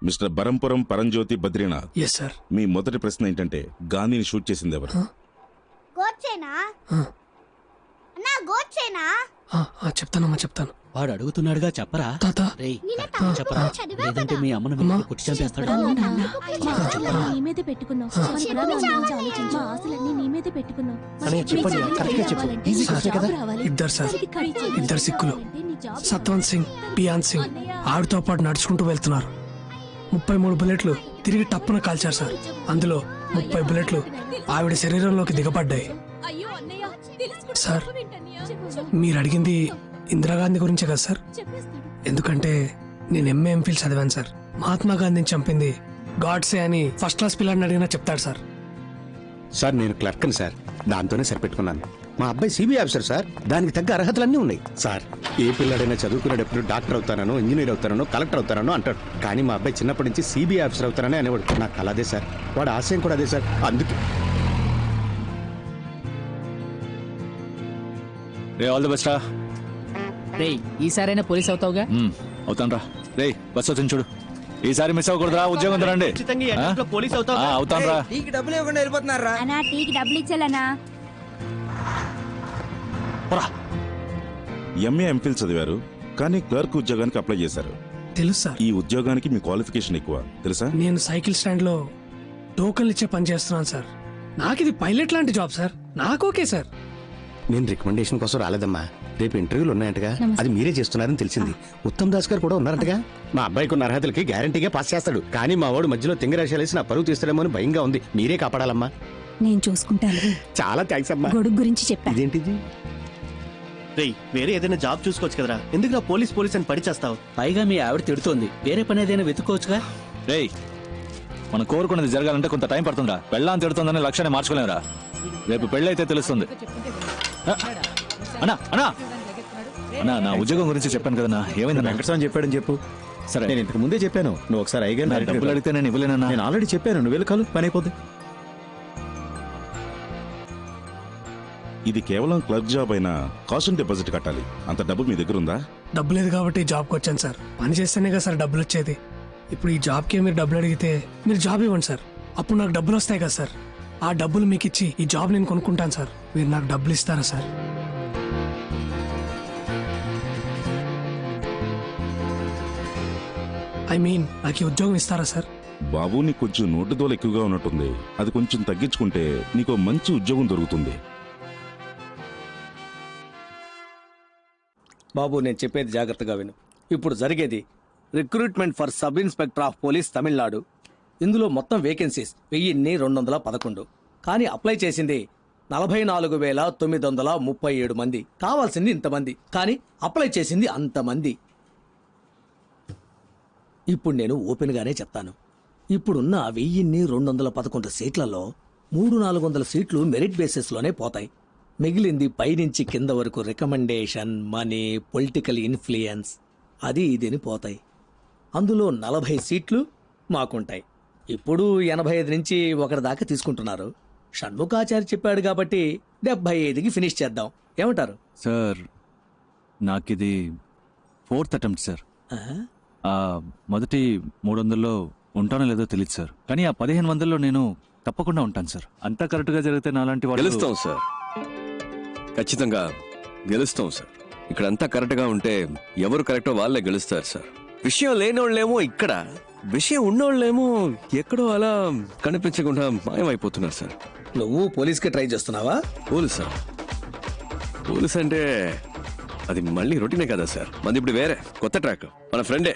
Mister Barampuram Paramjyothi Badrinath. Yes sir. మీ మొదటి ప్రశ్న ఏంటంటే గాంధీని షూట్ చేసింది ఎవరు? చెప్తానమ్మా చెప్తాను. వాడు అడుగుతున్నాడుగా చెప్పరా. తాత చెప్పరా, లేదంటే మీ అమ్మను అమ్మా. కొట్టి చంపేస్తాడు. ఇద్దరు సార్, ఇద్దరు సిక్కులు, సత్వంత్ సింగ్, పియాన్ సింగ్ ఆవిడతో పాటు నడుచుకుంటూ వెళ్తున్నారు. 33 బుల్లెట్లు తిరిగి టప్పున కాల్చారు సార్. అందులో 30 బుల్లెట్లు ఆవిడ శరీరంలోకి దిగబడ్డాయి. సార్ మీరు అడిగింది ఇందిరాగాంధీ గురించే కదా సార్? ఎందుకంటే నేను ఎంఏ ఎంఫిల్ చదివాను సార్. మహాత్మా గాంధీని చంపింది గాడ్సే అని ఫస్ట్ క్లాస్ పిల్లాడిని అడిగినా చెప్తాడు సార్. సార్ నేను క్లర్క్ని సార్, దాంతోనే సరిపెట్టుకున్నాను. మా అబ్బాయి సిబిఐ ఆఫీసర్ సార్, దానికి తగ్గ అర్హతలన్నీ ఉన్నాయి సార్. ఏ పిల్లాడైనా చదువుకునేటప్పుడు డాక్టర్ అవుతానో, ఇంజనీర్ అవుతానో, కలెక్టర్ అవుతానో అంటాడు. కానీ మా అబ్బాయి చిన్నప్పటి నుంచి సిబిఐ ఆఫీసర్ అవుతానని అనేవాడు. నాకు కల అదే సార్, వాడు ఆశయం కూడా అదే సార్. అందుకే ఆల్ ది బెస్ట్ రా. రేయ్ ఈసారైనా పోలీస్ అవుతావుగా? అవుతాను రా. రే బస్ వచ్చింది చూడు, ఈసారి మిస్ అవ్వకూడదురా. ఉద్యోగం రండి. అవుతాను రా. డబ్బులు ఇవ్వకుండా వెళ్ళిపోతున్నారా? డబ్బులు ఇచ్చాలనా? ఎంఏ ఎంఫిల్ చదివారు కానీ క్లర్క్ ఉద్యోగానికి అప్లై చేశారు. తెలుసు సార్. ఈ ఉద్యోగానికి మీ క్వాలిఫికేషన్ ఎక్కువ తెలుసా? నేను సైకిల్ స్టాండ్ లో టోకన్లు ఇచ్చే పని చేస్తున్నాను సార్. నాకు ఇది పైలట్ లాంటి జాబ్ సార్. నాకు ఓకే సార్. నేను రికమెండేషన్ కోసం రాలేదమ్మా. రేపు ఇంటర్వ్యూలు ఉన్నాయంటగా, అది మీరే చేస్తున్నారని తెలిసింది. ఉత్తమ్ దాస్ గారు కూడా ఉన్నారంటగా. మా అబ్బాయికి ఉన్న అర్హతలకి గ్యారంటీగా పాస్ చేస్తాడు. కానీ మా వాడు మధ్యలో తింగరాశాలేసి నా పరువు తీస్తాడేమో అని భయంగా ఉంది. మీరే కాపాడాలమ్మా. నేను చూసుకుంటాను. చాలా థ్యాంక్స్ అమ్మా. గొడుగు గురించి చెప్పా. ఇదేంటిది? వేరే ఏదైనా జాబ్ చూసుకోవచ్చు కదరా, ఎందుకు నా పోలీస్ అని పడిచేస్తావు? పైగా మీ ఆవిడ తిడుతోంది, వేరే పని ఏదైనా వెతుక్కోవచ్చుగా. రేయ్ మనం కోరుకున్నది జరగాలంటే కొంత టైం పడుతుందా? పెళ్ళాన్ని తిడుతుందని లక్ష్యాన్ని మార్చుకోలేరా. రేపు పెళ్ళైతే తెలుస్తుంది. అన్నా అన్నా అన్నా నా ఉద్యోగం గురించి చెప్పాను కదన్నా, ఏమైంది? వెంకటస్వామి చెప్పాడని చెప్పు. సరే నేను ఇంతకు ముందే చెప్పాను, నువ్వు ఒకసారి అయ్యగారు డబ్బులు అడిగితే నేను ఇవ్వలేనన్నా. నేను ఆల్రెడీ చెప్పాను, నువ్వు వెళ్ళి కాలు పని అయిపోద్ది. ఇది కేవలం క్లర్క్ జాబ్ అయినా కాషన్ డిపాజిట్ కట్టాలి. అంత డబ్బు మీ దగ్గర ఉందా? డబ్బు లేదు కాబట్టి జాబ్కి వచ్చాను సార్. పని చేస్తేనే కదా సార్ డబ్బులు వచ్చేది. ఇప్పుడు ఈ జాబ్కి మీరు డబ్బులు అడిగితే మీరు జాబ్ ఇవ్వండి సార్, అప్పుడు నాకు డబ్బులు వస్తాయి కదా సార్. ఆ డబ్బులు మీకు ఇచ్చి ఈ జాబ్ నేను కొనుక్కుంటాను సార్. మీరు నాకు డబ్బులు ఇస్తారా సార్? ఐ మీన్ నాకు ఈ ఉద్యోగం ఇస్తారా సార్? బాబు నీకు కొంచెం నోటు దోల ఎక్కువగా ఉన్నట్టుంది. అది కొంచెం తగ్గించుకుంటే నీకు మంచి ఉద్యోగం దొరుకుతుంది. బాబు నేను చెప్పేది జాగ్రత్తగా విను. ఇప్పుడు జరిగేది recruitment for sub inspector of police Tamil Nadu. ఇందులో మొత్తం వేకెన్సీస్ 1211. కానీ అప్లై చేసింది 44,937 మంది. కావాల్సింది ఇంతమంది, కానీ అప్లై చేసింది అంతమంది. ఇప్పుడు నేను ఓపెన్గానే చెప్తాను. ఇప్పుడున్న 1211 సీట్లలో 300-400 సీట్లు మెరిట్ బేసిస్లోనే పోతాయి. మిగిలింది పైనుంచి కింద వరకు రికమెండేషన్, మనీ, పొలిటికల్ ఇన్ఫ్లుయెన్స్ అది ఇదిని పోతాయి. అందులో 40 సీట్లు మాకుంటాయి. ఇప్పుడు 85 నుంచి 1 దాకా తీసుకుంటున్నారు. షణ్ముఖాచారి చెప్పాడు కాబట్టి 75కి ఫినిష్ చేద్దాం. ఏమంటారు సార్? నాకిది 4th అటెంప్ట్ సార్. మొదటి 300లో ఉంటానో లేదో తెలియదు సార్, కానీ ఆ 1500లో నేను తప్పకుండా ఉంటాను సార్. అంతా కరెక్ట్గా జరిగితే నాలాంటి వాళ్ళు గెలుస్తాం సార్, ఖచ్చితంగా గెలుస్తాం సార్. ఇక్కడంతా కరెక్ట్గా ఉంటే ఎవరు కరెక్టో వాళ్ళే గెలుస్తారు సార్. విషయం లేనోళ్ళేమో ఇక్కడ, విషయం ఉన్నోళ్ళేమో ఎక్కడో అలా కనిపించకుండా మాయమైపోతున్నారు సార్. నువ్వు పోలీస్కి ట్రై చేస్తున్నావా? పోలీస్ సార్, పోలీస్ అంటే అది మళ్ళీ రొటీనే కదా సార్. మంది ఇప్పుడు వేరే కొత్త ట్రాక్. మన ఫ్రెండే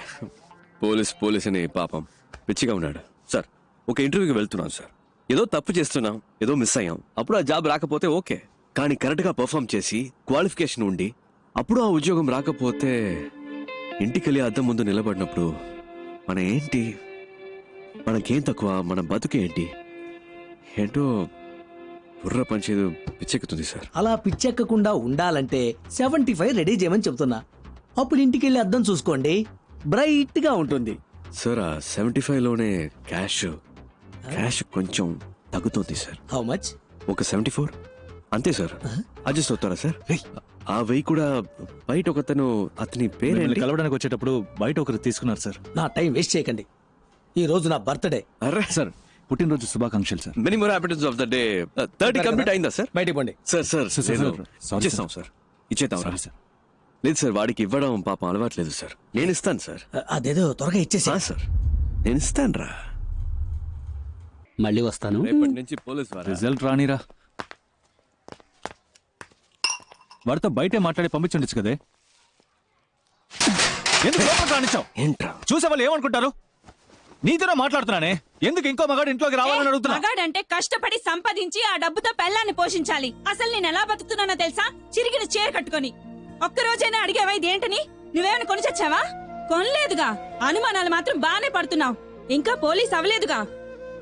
పోలీస్ అని పాపం పిచ్చిగా ఉన్నాడు సార్. ఒక ఇంటర్వ్యూకి వెళ్తున్నాం సార్, ఏదో తప్పు చేస్తున్నాం, ఏదో మిస్ అయ్యాం. అప్పుడు ఆ జాబ్ రాకపోతే ఓకే, కానీ కరెక్ట్గా పర్ఫామ్ చేసి క్వాలిఫికేషన్ ఉండి అప్పుడు ఆ ఉద్యోగం రాకపోతే ఇంటికెళ్ళి అద్దం ముందు నిలబడినప్పుడు మనకేం తక్కువ, మన బతుకేంటి ఏంటో బుర్ర పంచేది పిచ్చెక్కుతుంది సార్. అలా పిచ్చెక్కకుండా ఉండాలంటే 75 రెడీ చేయమని చెప్తున్నా. అప్పుడు ఇంటికి వెళ్ళి అద్దం చూసుకోండి, బ్రైట్ గా ఉంటుంది సార్. ఆ 75లోనే క్యాష్ కొంచెం తగ్గుతుంది సార్. How much? ఒక 74 అంతే సార్. అడ్జస్ట్ అవుతారా సార్? ఆ 1000 కూడా బయట ఒకతను, అతని పేరు కలవడానికి వచ్చేటప్పుడు బయట ఒకరు తీసుకున్నారు సార్. నా టైం వేస్ట్ చేయకండి. ఈ రోజు నా బర్త్డే. అరే సార్ పుట్టినరోజు శుభాకాంక్షలు sir. Many more happiness of the day. 30 complete అయిందా సార్? బయటికి పోండి. సార్ సార్ సార్, సార్, లేదు. సారీ ఇచ్చేస్తాం సార్, ఇచ్చేద్దాం సారీ సార్. లేదు సార్, వాడికి ఇవ్వడం పాపం అలవాట్లేదు సార్. నేను ఇస్తాను సార్. అదేదో త్వరగా ఇచ్చేసి. సార్ నేను ఇస్తాను రా. మళ్ళీ వస్తాను. రేపటి నుంచి పోలీస్ వారా? రిజల్ట్ రానిరా. వాడితో బయటే మాట్లాడి పంపించుండొచ్చు కదే. ఎందుకు లోపలికి రానిచ్చావు? ఏంట్రా? చూసే వాళ్ళు ఏమనుకుంటారు? నీతోనే మాట్లాడుతున్నానే, ఎందుకు ఇంకో మగాడు ఇంట్లోకి రావాలని అడుగుతున్నా? మగాడంటే కష్టపడి సంపాదించి ఆ డబ్బుతో పెళ్ళాన్ని పోషించాలి. అసలు నేను ఎలా బతుకుతున్నానో తెలుసా? చిరిగిన చీర కట్టుకొని. ఒక్కరోజైనా అడిగేవా ఇదేంటని? నువ్వేమైనా కొని చచ్చావా? కొనలేదుగా. అనుమానాలు మాత్రం బానే పడుతున్నావు. ఇంకా పోలీస్ అవ్వలేదుగా.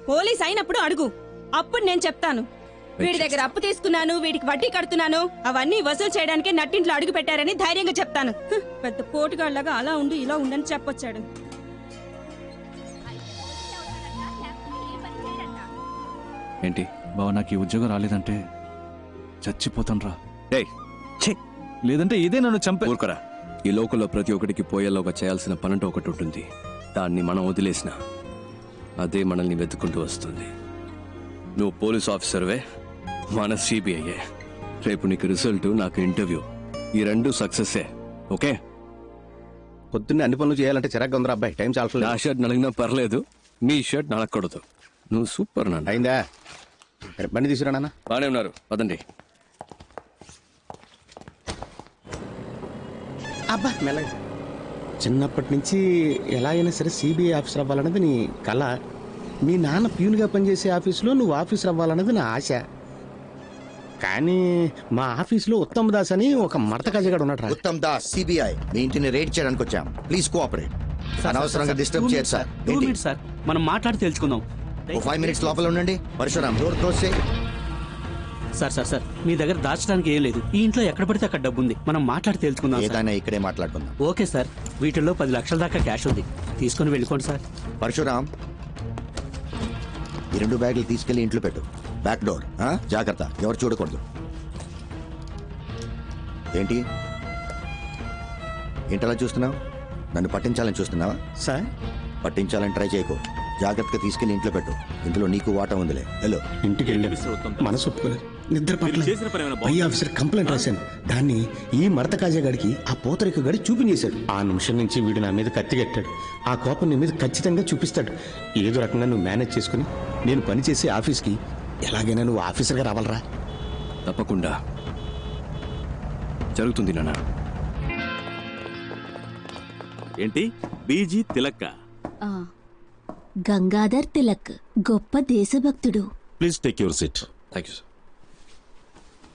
పోలీస్ అయినప్పుడు అడుగు, అప్పుడు నేను చెప్తాను. వీడి దగ్గర అప్పు తీసుకున్నాను, వీడికి వడ్డీ కడుతున్నాను, అవన్నీ వసూలు చేయడానికే నట్టింట్లో అడుగు పెట్టారని ధైర్యంగా చెప్తాను. పెద్ద పోటుగాళ్లాగా అలా ఉండు ఇలా ఉండని చెప్పొచ్చాడు. ఏంటి బావ, నాకు ఈ ఉద్యోగం రాలేదంటే చచ్చిపోతాను రా. ఏయ్, ఛీ, లేదంటే ఇదే నన్ను చంపే. ఊరుకోరా. ఈ లోకంలో ప్రతి ఒక్కడికి పోయేలోగా చేయాల్సిన పనంటూ ఒకటి ఉంటుంది. దాన్ని మనం వదిలేసిన అదే మనల్ని వెతుక్కుంటూ వస్తుంది. నువ్వు పోలీస్ ఆఫీసర్వే, మన సిబిఐయే. రేపు నీకు రిజల్ట్, నాకు ఇంటర్వ్యూ, ఈ రెండు సక్సెస్సే. ఓకే? పొద్దున్నే అన్ని పనులు చేయాలంటే చిరాగ్గా ఉందిరా అబ్బాయి. టైం చాలా నా షర్ట్ నలిగినా పర్లేదు, నీ షర్ట్ నలగకూడదు. నువ్వు సూపర్ నాన్న. అయిందా? రేపు బండి తీసుకురా నాన్న. బానే ఉన్నారు, పదండి. అబ్బా మెల్లగా. చిన్నప్పటి నుంచి ఎలా అయినా సరే సిబిఐ ఆఫీసర్ అవ్వాలన్నది నీ కళ. మీ నాన్న ప్యూన్గా పనిచేసే ఆఫీసులో నువ్వు ఆఫీసర్ అవ్వాలన్నది నా ఆశ. కానీ మా ఆఫీసులో ఉత్తమ్ దాస్ అని ఒక మడత కజగాడు ఉన్నాడు. ఉత్తమ్ దాస్, సిబిఐ. మీ ఇంటిని రేడ్ చేయడానికి వచ్చాం. Please cooperate. అనవసరంగా డిస్టర్బ్ చేయరు సార్. సార్ మనం మాట్లాడి తెలుసుకుందాం. 5 minutes లోపల ఉండండి. పరశురాం, డోర్ క్లోజ్ చేయి. సార్ సార్ సార్ మీ దగ్గర దాచడానికి ఏం లేదు. ఈ ఇంట్లో ఎక్కడ పడితే అక్కడ డబ్బు ఉంది. మనం మాట్లాడి తెలుసుకుందాం. ఏదైనా ఇక్కడే మాట్లాడుకుందాం. Okay sir. వీటిల్లో 10 లక్షల దాకా క్యాష్ ఉంది. తీసుకొని వెళ్ళిపోండి సార్. పరశురాం, ఈ 2 బ్యాగులు తీసుకెళ్లి ఇంట్లో పెట్టు. బ్యాక్ డోర్ జాగ్రత్త, ఎవరు చూడకూడదు. ఏంటి ఏంటలా చూస్తున్నావు? నన్ను పట్టించాలని చూస్తున్నావా? సార్ పట్టించాలని ట్రై చేయకు. జాగ్రత్తగా తీసుకెళ్లి ఇంట్లో పెట్టు. ఇందులో నీకు వాటా ఉందిలే. హలో, ఇంటికి వెళ్ళాను, మనసు ఒప్పుకోలేదు, నిద్ర పట్టలేదు. పై ఆఫీసర్ కంప్లైంట్ రాశాను. దాన్ని ఈ మడత కాజాగాడికి ఆ పోతరిక గడి చూపించేశాడు. ఆ నిమిషం నుంచి వీడు నా మీద కత్తి కట్టాడు. ఆ కోపం నీ మీద ఖచ్చితంగా చూపిస్తాడు. ఏదో రకంగా నువ్వు మేనేజ్ చేసుకుని నేను పనిచేసే ఆఫీస్కి ఎలాగైనా నువ్వు ఆఫీసర్గా రావాలరా. తప్పకుండా జరుగుతుంది నాన్న. ఏంటి బీజీ తిలక్క? గంగాధర్ తిలక్ గొప్ప దేశభక్తుడు. Please take your seat. Thank you sir.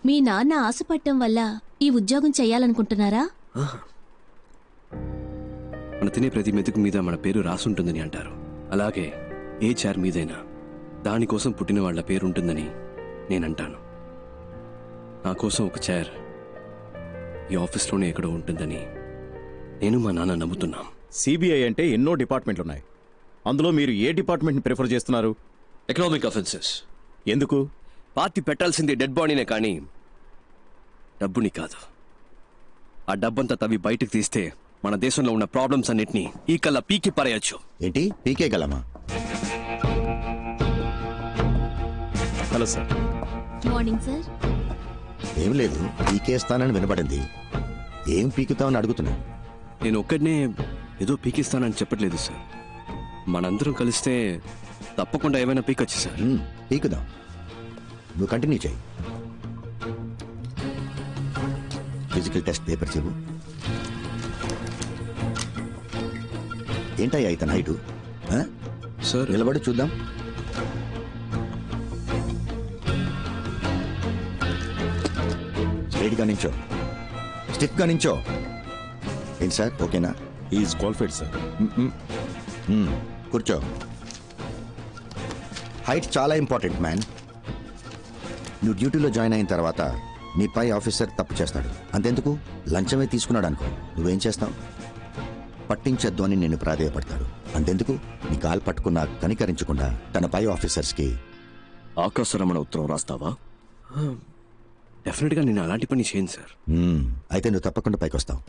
మీ నాన్న ఆశపట్టం వల్ల ఈ ఉద్యోగం చెయ్యాలనుకుంటున్నారా? మన తినే ప్రతి మెతుకు మీద మన పేరు రాసుంటుందని అంటారు. అలాగే ఏ చైర్ మీదైనా దానికోసం పుట్టిన వాళ్ళ పేరు ఉంటుందని నేనంటాను. నా కోసం ఒక చైర్ ఈ ఆఫీస్లోనే ఎక్కడో ఉంటుందని నేను మా నాన్న నమ్ముతున్నాం. సిబిఐ అంటే ఎన్నో డిపార్ట్మెంట్లు ఉన్నాయి. అందులో మీరు ఏ డిపార్ట్మెంట్ని ప్రిఫర్ చేస్తున్నారు? Economic offences. ఎందుకు? పార్టీ పెట్టాల్సింది డెడ్ బాడీనే కానీ డబ్బుని కాదు. ఆ డబ్బంతా తవ్వి బయటకు తీస్తే మన దేశంలో ఉన్న ప్రాబ్లమ్స్ అన్నిటినీ ఈ కల్లా పీకి పారేయచ్చు. ఏంటి పీకే గలమా? Hello sir. Morning sir. ఏం లేదు, పీకేస్తానని వినపడింది. ఏం పీకుతామని అడుగుతున్నా. నేను ఒక్కడనే ఏదో పీకిస్తానని చెప్పట్లేదు సార్. మనందరం కలిస్తే తప్పకుండా ఏమైనా పీకొచ్చు సార్. పీకుదాం, నువ్వు కంటిన్యూ చేయి. ఫిజికల్ టెస్ట్ పేపర్ చెవు. ఏంటయ్యా ఇతను హైటు? సార్ నిలబడి చూద్దాం. స్ట్రైట్గా నించో, స్టిఫ్గా నించో. ఏంటి సార్, ఓకేనా? Is qualified sir. కూర్చో. హైట్ చాలా ఇంపార్టెంట్ మ్యాన్. నువ్వు డ్యూటీలో జాయిన్ అయిన తర్వాత నీ పై ఆఫీసర్ తప్పు చేస్తాడు. అంతెందుకు, లంచమే తీసుకున్నాడు అనుకో, నువ్వేం చేస్తావు? పట్టించొద్దు అని నిన్ను ప్రాధేయపడతాడు. అంతెందుకు, నీ కాలు పట్టుకున్నా కనికరించకుండా తన పై ఆఫీసర్స్కి ఆకాశరమణ ఉత్తరం రాస్తావా? డెఫినెట్గా నేను అలాంటి పని చేయను సార్. అయితే నువ్వు తప్పకుండా పైకి వస్తావు.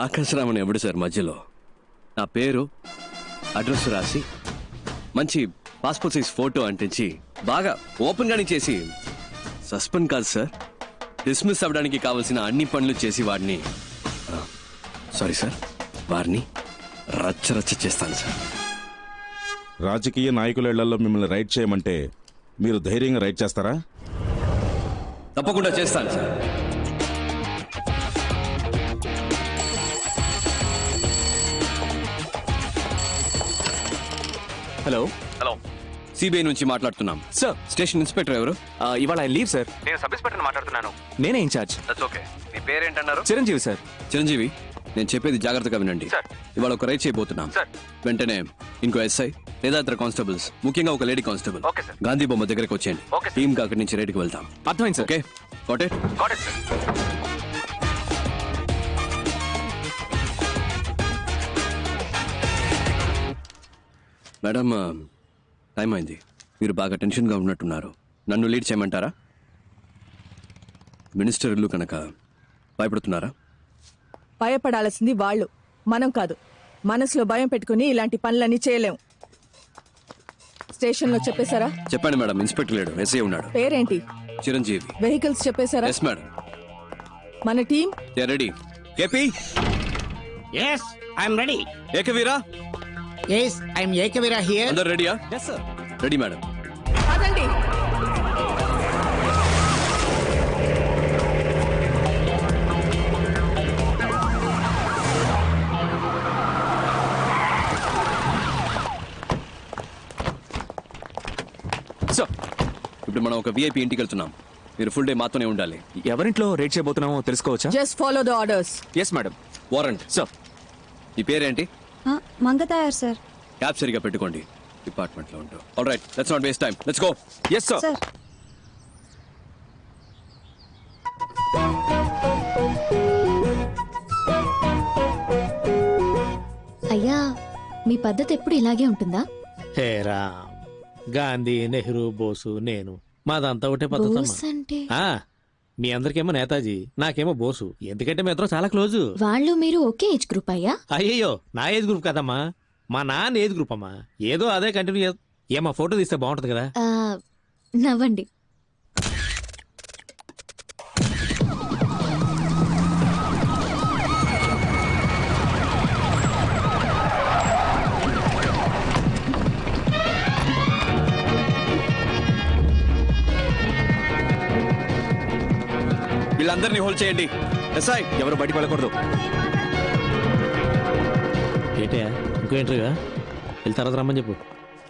ఆకాశరామన్ ఎవడు సార్ మధ్యలో? నా పేరు అడ్రస్ రాసి మంచి పాస్పోర్ట్ సైజ్ ఫోటో అంటించి బాగా ఓపెన్ గానే చేసి సస్పెండ్ కాదు సార్, డిస్మిస్ అవ్వడానికి కావాల్సిన అన్ని పనులు చేసి వాడిని సారీ సార్ వారిని రచ్చ చేస్తాను సార్. రాజకీయ నాయకుల ఇళ్లలో మిమ్మల్ని రైడ్ చేయమంటే మీరు ధైర్యంగా రైడ్ చేస్తారా? తప్పకుండా చేస్తాను సార్. హలో హలో, సిబిఐ నుంచి మాట్లాడుతున్నాం సార్. స్టేషన్ ఇన్స్పెక్టర్ ఎవరు? ఇవాళ ఆయన లీవ్ సార్. నేను సబ్ ఇన్స్పెక్టర్ మాట్లాడుతున్నాను. నేనే ఇన్ఛార్జ్. ఓకే, మీ పేరేంటన్నారు? చిరంజీవి సార్. చిరంజీవి, నేను చెప్పేది జాగ్రత్తగా వినండి. ఇవాళ ఒక రైడ్ చేయబోతున్నాం. వెంటనే ఇంకో ఎస్ఐ లేదా ఇతర కానిస్టేబుల్స్, ముఖ్యంగా ఒక లేడీ కానిస్టేబుల్ గాంధీ బొమ్మ దగ్గరకు వచ్చేయండి. టీమ్ గా అక్కడి నుంచి రైడ్కి వెళ్తాం. అర్థమైంది sir. Okay, got it? Madam, time అయింది. మీరు బాగా టెన్షన్గా ఉన్నట్టున్నారు. నన్ను లీడ్ చేయమంటారా? మినిస్టర్ ఇల్లు కనుక భయపడుతున్నారా? భయపడాల్సింది వాళ్ళు, మనం కాదు. మనసులో భయం పెట్టుకుని ఇలాంటి పనులన్నీ చేయలేం. స్టేషన్ లో చెప్పేశారా? చెప్పండి మేడం, ఇన్స్పెక్టర్ లేడు, ఎస్ఐ ఉన్నాడు. పేరేంటి? చిరంజీవి. వెహికల్స్ చెప్పేశారా? Yes madam. మన team ready. KP. Yes I'm ready. Ekaveera. Yes I'm Ekaveera here. అందరు రెడీయా? Yes sir. Ready madam. పదండి. సార్, ఇప్పుడు మనం ఒక విఐపి ఇంటికి వెళ్తున్నాం. మీరు ఫుల్ డే మాతోనే ఉండాలి. ఎవరింట్లో రేట్ చేయబోతున్నామో తెలుసుకోవచ్చా? Just follow the orders. Yes madam. Warrant. Sir. ఈ పేరేంటి? మంగతాయారు సార్. క్యాబ్ సరిగా పెట్టుకోండి, డిపార్ట్మెంట్ లో ఉంటాం. All right, let's not waste time, let's go. Yes sir. అయ్యా, మీ పద్ధతి ఎప్పుడు ఇలాగే ఉంటుందా? హేరా, గాంధీ, నెహ్రూ, బోసు, నేను మాదంతా ఒకటే బోస్ పద్ధతి. అంటే మీ అందరికేమో నేతాజీ, నాకేమో బోసు. ఎందుకంటే మీ ఇద్దరం చాలా క్లోజు. వాళ్ళు మీరు ఒకే ఏజ్ గ్రూప్ అయ్యా? అయ్యయ్యో, నా ఏజ్ గ్రూప్ కదమ్మా, మా నాన్న ఏజ్ గ్రూప్ అమ్మా. ఏదో అదే కంటిన్యూ. ఏమా ఫోటో తీస్తే బాగుంటది కదా. నవ్వండి. వీళ్ళందరినీ హోల్డ్ చేయండి. ఎస్ఐ, ఎవరు బయటికి వెళ్ళకూడదు. ఏంటయ్యా, ఇంకో ఇంటర్వ్యూ? వెళ్ళి తర్వాత రమ్మని చెప్పు.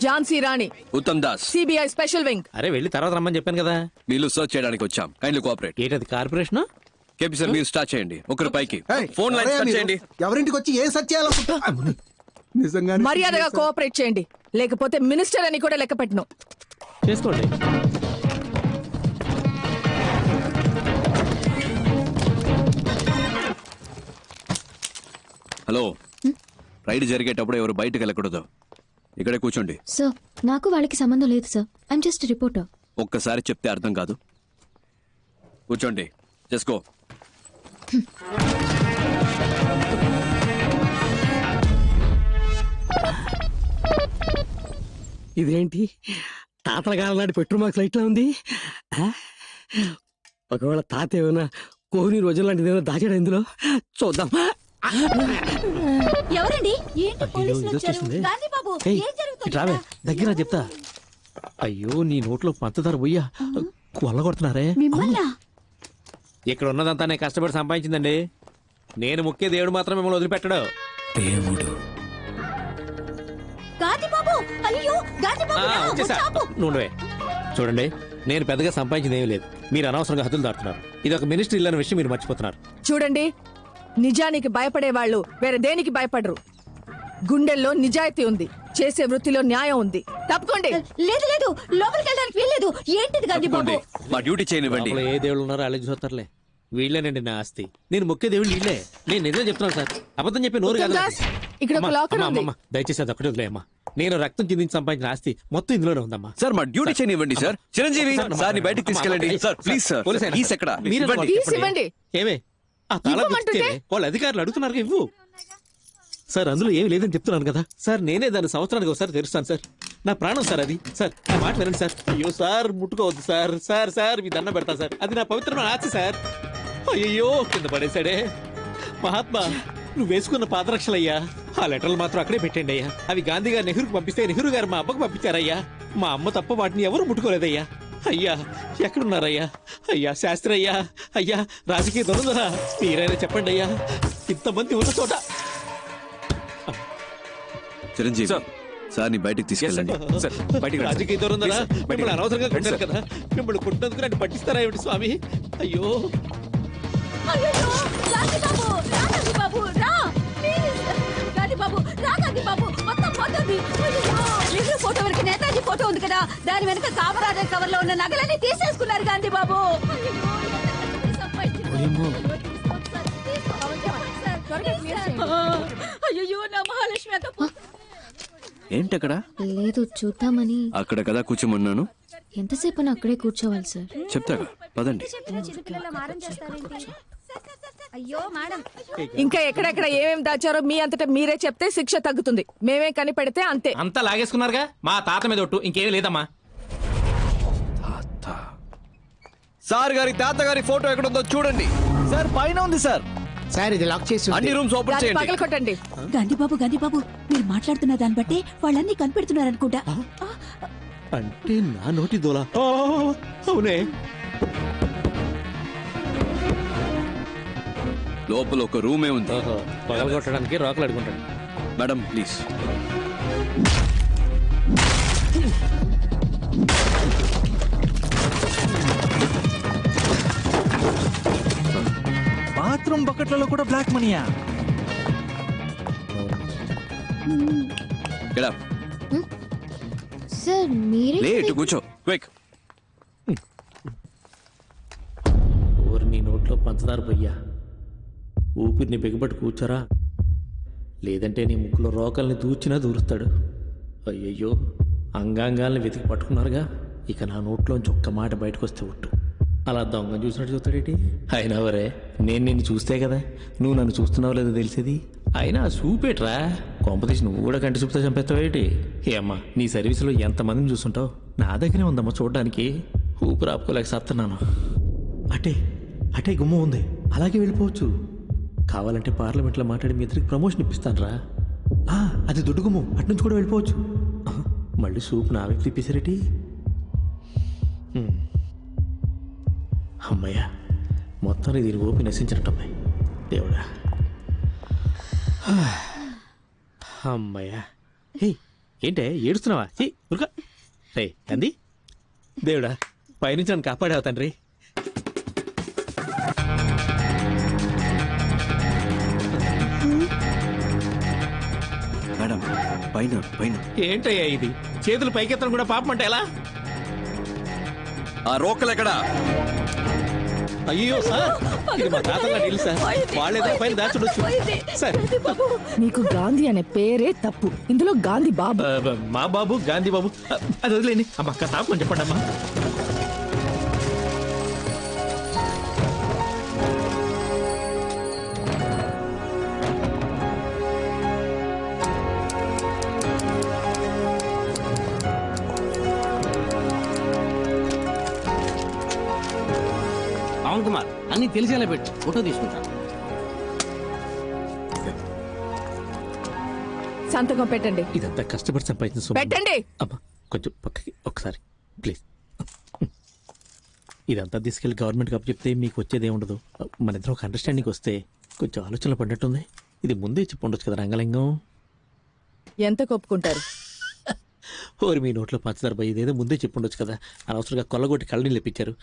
Jhansi Rani, Uttam Das, CBI special wing. అరే వెళ్ళి తర్వాత రమ్మని చెప్పాను కదా. వీళ్ళు సర్చ్ చేయడానికి వచ్చాం. Kindly cooperate. ఏంటది, కార్పొరేషన్? కేపీ సార్, మీరు స్టార్ట్ చేయండి. ఒకరి పైకి ఫోన్ లైన్ స్టార్ట్ చేయండి. ఎవరింటికి వచ్చి ఏం సర్చ్ చేయాలనుకుంటా? నిజంగా మర్యాదగా కోఆపరేట్ చేయండి, లేకపోతే మినిస్టర్ అని కూడా లెక్క పెట్టను. చేసుకోండి. హలో, రైడ్ జరిగేటప్పుడు ఎవరు బయటకు వెళ్ళకూడదు. ఇక్కడే కూర్చోండి. సార్, నాకు వాళ్ళకి సంబంధం లేదు సార్. I'm just reporter. ఒక్కసారి చెప్తే అర్థం కాదు. కూర్చోండి, చేసుకో. ఇదేంటి, తాతల కాలం నాటి పెట్రోల్ మార్క్స్ లైట్లా ఉంది. ఒకవేళ తాత ఏమైనా కోహ్లీ రోజుల లాంటిది ఏమైనా దాచాడు ఇందులో, చూద్దాం. ఎవరండి? రావే దగ్గర చెప్తా. అయ్యో, నీ నోట్లో పంచదార పోయ్యా కొల్ల కొడుతున్నారే. ఇక్కడ ఉన్నదంతా నేను కష్టపడి సంపాదించిందండి. నేను ముఖ్య దేవుడు మాత్రం మిమ్మల్ని వదిలిపెట్టడు. దేవుడు నుండే. చూడండి, నేను పెద్దగా సంపాదించింది ఏమీ లేదు. మీరు అనవసరంగా హద్దులు దాటుతున్నారు. ఇది ఒక మినిస్టర్ ఇల్లు అనే విషయం మీరు మర్చిపోతున్నారు. చూడండి, నిజానికి భయపడే వాళ్ళు వేరే దేనికి భయపడరు. గుండెల్లో నిజాయితీ ఉంది, చేసే వృత్తిలో న్యాయం ఉంది. తప్పుకోండి. లేదు లేదు, లోపలికి వెళ్ళడానికి వీల్లేదు. ఏంటిది గాంధీ బాబు? మా డ్యూటీ చేయనివ్వండి. ఏ దేవుళ్ళు ఉన్నారో అలాగే చూస్తారులే. వీళ్ళేనండి నా ఆస్తి. నేను ముఖ్య దేవుడు వీళ్ళే. నేను నిజం చెప్తున్నాను సార్, అబద్ధం చెప్పి నోరు కాదు. ఇక్కడ ఒక లాకర్ ఉంది. దయచేసి అది ఒక్కటే వదిలేయమ్మా. నేను రక్తం చిందించి సంపాదించిన ఆస్తి మొత్తం ఇందులోనే ఉందమ్మా. సార్, మా డ్యూటీ చేయనివ్వండి సార్. చిరంజీవి, సార్ ని బయటికి తీసుకెళ్ళండి. Sir please sir. ప్లీజ్ ఎక్కడ? ఇవ్వండి. ఏమే ఆ తాళం ఇస్తే వాళ్ళ అధికారులు అడుగుతున్నారు, ఇవ్వు. సార్, అందులో ఏమి లేదని చెప్తున్నాను కదా సార్. నేనే దాన్ని సంవత్సరానికి ఒకసారి తెరుస్తాను సార్. నా ప్రాణం సార్ అది. సార్ నా మాట వినండి సార్. అయ్యో సార్ ముట్టుకోవద్దు సార్. సార్ సార్ మీ దండం పెడతా సార్. అది నా పవిత్రమైన ఆశ సార్. అయ్యో కింద పడేశాడే. మహాత్మా నువ్వు వేసుకున్న పాదరక్షలయ్యా. ఆ లెటర్లు మాత్రం అక్కడే పెట్టండి అయ్యా. అవి గాంధీ గారు నెహ్రూకి పంపిస్తే నెహ్రూ గారు మా అబ్బకు పంపించారయ్యా. మా అమ్మ తప్ప వాటిని ఎవరు ముట్టుకోలేదయ్యా. అయ్యా ఎక్కడున్నారయ్యా? అయ్యా శాస్త్రి అయ్యా, అయ్యా రాజకీయ దొరుకుదరా, మీరైనా చెప్పండి అయ్యా. ఇంతమంది ఉన్న చోట చిరంజీవి సార్ ని బయటికి తీసుకెళ్ళండి. రాజకీయ దొరుకుదరా, మిమ్మల్ని అనవసరంగా కొట్టారు కదా. మిమ్మల్ని కొట్టినందుకు నన్ను పట్టిస్తారా ఏమిటి స్వామి? అయ్యో ఫోటో వరకు నేతాజీ ఫోటో ఉంది కదా, దాని వెనక కామరాజర్ కవర్ లో ఉన్న నగలన్నీ తీసేసుకున్నారు గాంధీ బాబు. అయ్యో నా మహాలక్ష్మి ఏంటి అక్కడ? లేదు చూద్దామని. అక్కడ కదా కూర్చోమన్నాను. ఎంతసేపు అక్కడే కూర్చోవాలి సార్? చెప్తాగా పదండి. అయ్యో మేడం, ఇంకా ఎక్కడెక్కడ ఏమేం దాచారో మీ అంతటా మీరే చెప్తే శిక్ష తగ్గుతుంది. మేమే కనిపెడితే అంతే. అంతా లాగేసుకున్నారుగా. మా తాత మీద ఒట్టు, ఇంకేమీ లేదమ్మా. సార్ గారి తాతగారి ఫోటో ఎక్కడుందో చూడండి సార్. పైన ఉంది సార్. సార్ ఇది లాక్ చేసి అన్ని రూమ్స్ ఓపెన్ చేయండి. పగలకొట్టండి. గాంధీ బాబు మీరు మాట్లాడుతున్న దాన్ని బట్టి వాళ్ళన్నీ కనిపెడుతున్నారు అనుకుంటా. అంటే నా నోటి దోలా? అవునే. లోపల ఒక రూమే ఉంది. పగలగొట్టడానికి రాకులు అడుగుంటాడు. Madam please. బాత్రూమ్ బకెట్లలో కూడా బ్లాక్ మనీయా? సార్ మీరే లేట్ కూర్చో క్విక్. ఊరు నీ నోట్లో పంచదార పొయ్యా. ఊపిరిని బిగబట్టి కూర్చోరా, లేదంటే నీ ముక్కులో రోకల్ని దూచినా దూరుస్తాడు. అయ్యయ్యో అంగాంగాల్ని వెతికి పట్టుకున్నారుగా. ఇక నా నోట్లోంచి ఒక్క మాట బయటకు వస్తే ఒట్టు. అలా దొంగ చూసినట్టు చూస్తాడేటి? అయినా వరే నేను నిన్ను చూస్తే కదా నువ్వు నన్ను చూస్తున్నావు లేదో తెలిసేది. అయినా చూపేట్రా, కొంపతీసి నువ్వు కూడా కంటి చూపుతా చంపేస్తావేటి? ఏమ్మా నీ సర్వీసులో ఎంతమందిని చూస్తుంటావు? నా దగ్గరే ఉందమ్మా చూడడానికి. ఊపిరి ఆపుకోలేక సత్తున్నాను. అటే గుమ్మ ఉంది, అలాగే వెళ్ళిపోవచ్చు. కావాలంటే పార్లమెంట్లో మాట్లాడి మీ ఇద్దరికి ప్రమోషన్ ఇప్పిస్తాను రా. అది దొడ్డు గుమ్ము, అట్నుంచి కూడా వెళ్ళిపోవచ్చు. మళ్ళీ సూప్ నా వైపు తిప్పేసారేటి? అమ్మయ్యా మొత్తం దీని ఓపి నశించినట్టమ్మాయి దేవుడా. అమ్మయ్యా. హే ఏంటే ఏడుస్తున్నావా? ఉరుక రే అంది. దేవుడా పైనుంచి నన్ను కాపాడావు తండ్రి. మేడం పైన పైన. ఏంటయ్యా ఇది? చేతులు పైకెత్తడం కూడా పాపం అంటే ఎలా? ఆ రోకలు ఎక్కడా? అయ్యో సార్ ఇది మా తాతల నీళ్ళు సార్. వాళ్ళేదో పైన దాచుడొచ్చు సార్. నీకు గాంధీ అనే పేరే తప్పు. ఇందులో గాంధీ బాబు. మా బాబు గాంధీ బాబు అది వదిలేండి. అమ్మ అక్క తాపమని చెప్పండి అమ్మా. పవన్ కుమార్ అన్ని తెలిసేలా పెట్టు, ఫోటో తీసుకుంటాను. సంతకం పెట్టండి. ఇదంతా కష్టపడి సంపాదించిన సొమ్ము. పెట్టండి. అమ్మా కొంచెం పక్కకి ఒకసారి ప్లీజ్. ఇదంతా తీసుకెళ్లి గవర్నమెంట్కి అప్పు చెప్తే మీకు వచ్చేది ఏముండదు. మన ఇద్దరు ఒక అండర్స్టాండింగ్ వస్తే కొంచెం ఆలోచనలు పడినట్టుంది. ఇది ముందే చెప్పి ఉండొచ్చు కదా రంగలింగం. ఎంత కొప్పుకుంటారు? ఓరి మీ నోట్లో పంచదార పోయి ఇదేదో ముందే చెప్పి ఉండొచ్చు కదా. అనవసరంగా కొల్లగొట్టి కళ్ళని లేపించారు.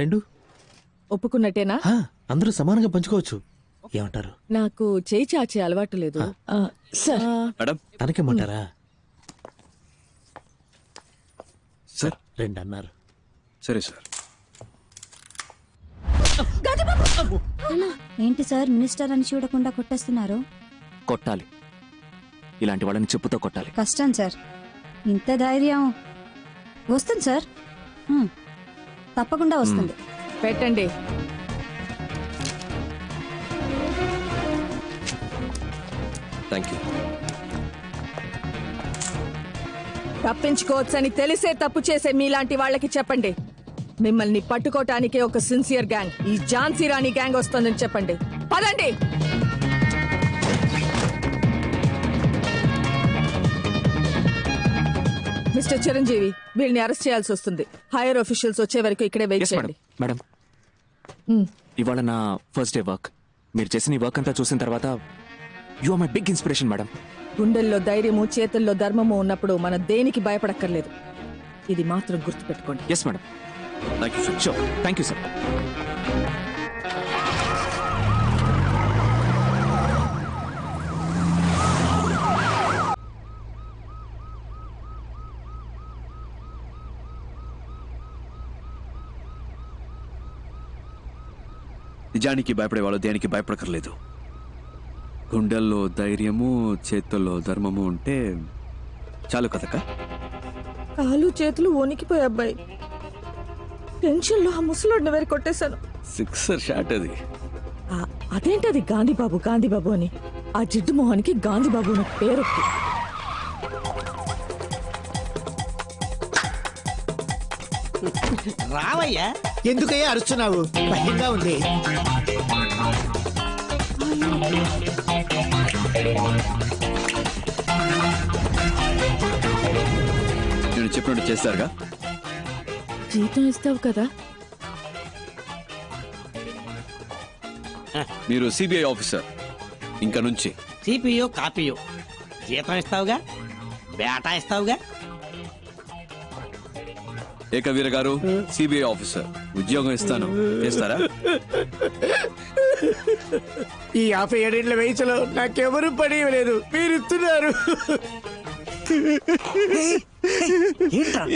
2 ఒప్పుకున్నట్టేనా? అందరూ సమానంగా పంచుకోవచ్చు. ఏమంటారు? నాకు చేయి చాచే అలవాటు లేదు సార్. తనకేమంటారా? సార్ 2 అన్నారు. సరే సార్. ఏంటి సార్ మినిస్టర్ అని చూడకుండా కొట్టేస్తున్నారు? కొట్టాలి, ఇలాంటి వాళ్ళని చెప్పుతో కొట్టాలి. కష్టం సార్. ఇంత ధైర్యం వస్తుంది సార్, తప్పకుండా వస్తుంది. పెట్టండి. Thank you. తప్పించుకోవచ్చని తెలిసే తప్పు చేసే మీలాంటి వాళ్ళకి చెప్పండి. మిమ్మల్ని పట్టుకోటానికే ఒక సిన్సియర్ గ్యాంగ్, ఈ ఝాన్సీ రాణి గ్యాంగ్ వస్తుందని చెప్పండి. పదండి. మిస్టర్ చిరంజీవి, వీళ్ళని అరెస్ట్ చేయాల్సి వస్తుంది. హైయర్ ఆఫీషియల్స్ వచ్చే వరకు ఇక్కడే వెయిట్ చేయండి. మేడం ఇవాళ నా ఫస్ట్ డే వర్క్. మీరు చేసిన ఈ వర్క్ అంతా చూసిన తర్వాత you are my big inspiration madam. గుండెల్లో ధైర్యము, చేతుల్లో ధర్మము ఉన్నప్పుడు మనం దేనికి భయపడక్కర్లేదు. ఇది మాత్రం గుర్తుపెట్టుకోండి. Yes madam. Sure. Thank you sir. నిజానికి భయపడేవాళ్ళు దేనికి భయపడకర్లేదు. గుండెల్లో ధైర్యము, చేతుల్లో ధర్మము ఉంటే చాలు కదక్క. కాలు చేతులు వణికిపోయి అబ్బాయి. టెన్షన్ లో ఆ ముసలోడిని వేరు కొట్టేశాను. సిక్సర్ షాట్ అది. అదేంటది గాంధీబాబు గాంధీబాబు అని? ఆ జిడ్డు మొహానికి గాంధీబాబు అని పేరు. రావయ్యా. ఎందుకయ్యా అరుస్తున్నావు? భయంగా ఉంది. నేను చెప్పినట్టు చేస్తారుగా. జీతం ఇస్తావు కదా? మీరు సిబిఐ ఆఫీసర్. ఇంకా నుంచి సిపియో కాపీయో జీతం ఇస్తావుగా, బేటా ఇస్తావుగా. ఏకవీర గారు, సిబిఐ ఆఫీసర్, ఉద్యోగం ఇస్తాను, చేస్తారా? ఈ 57 వయసులో నాకెవరు పని లేదు, మీరు ఇస్తున్నారు.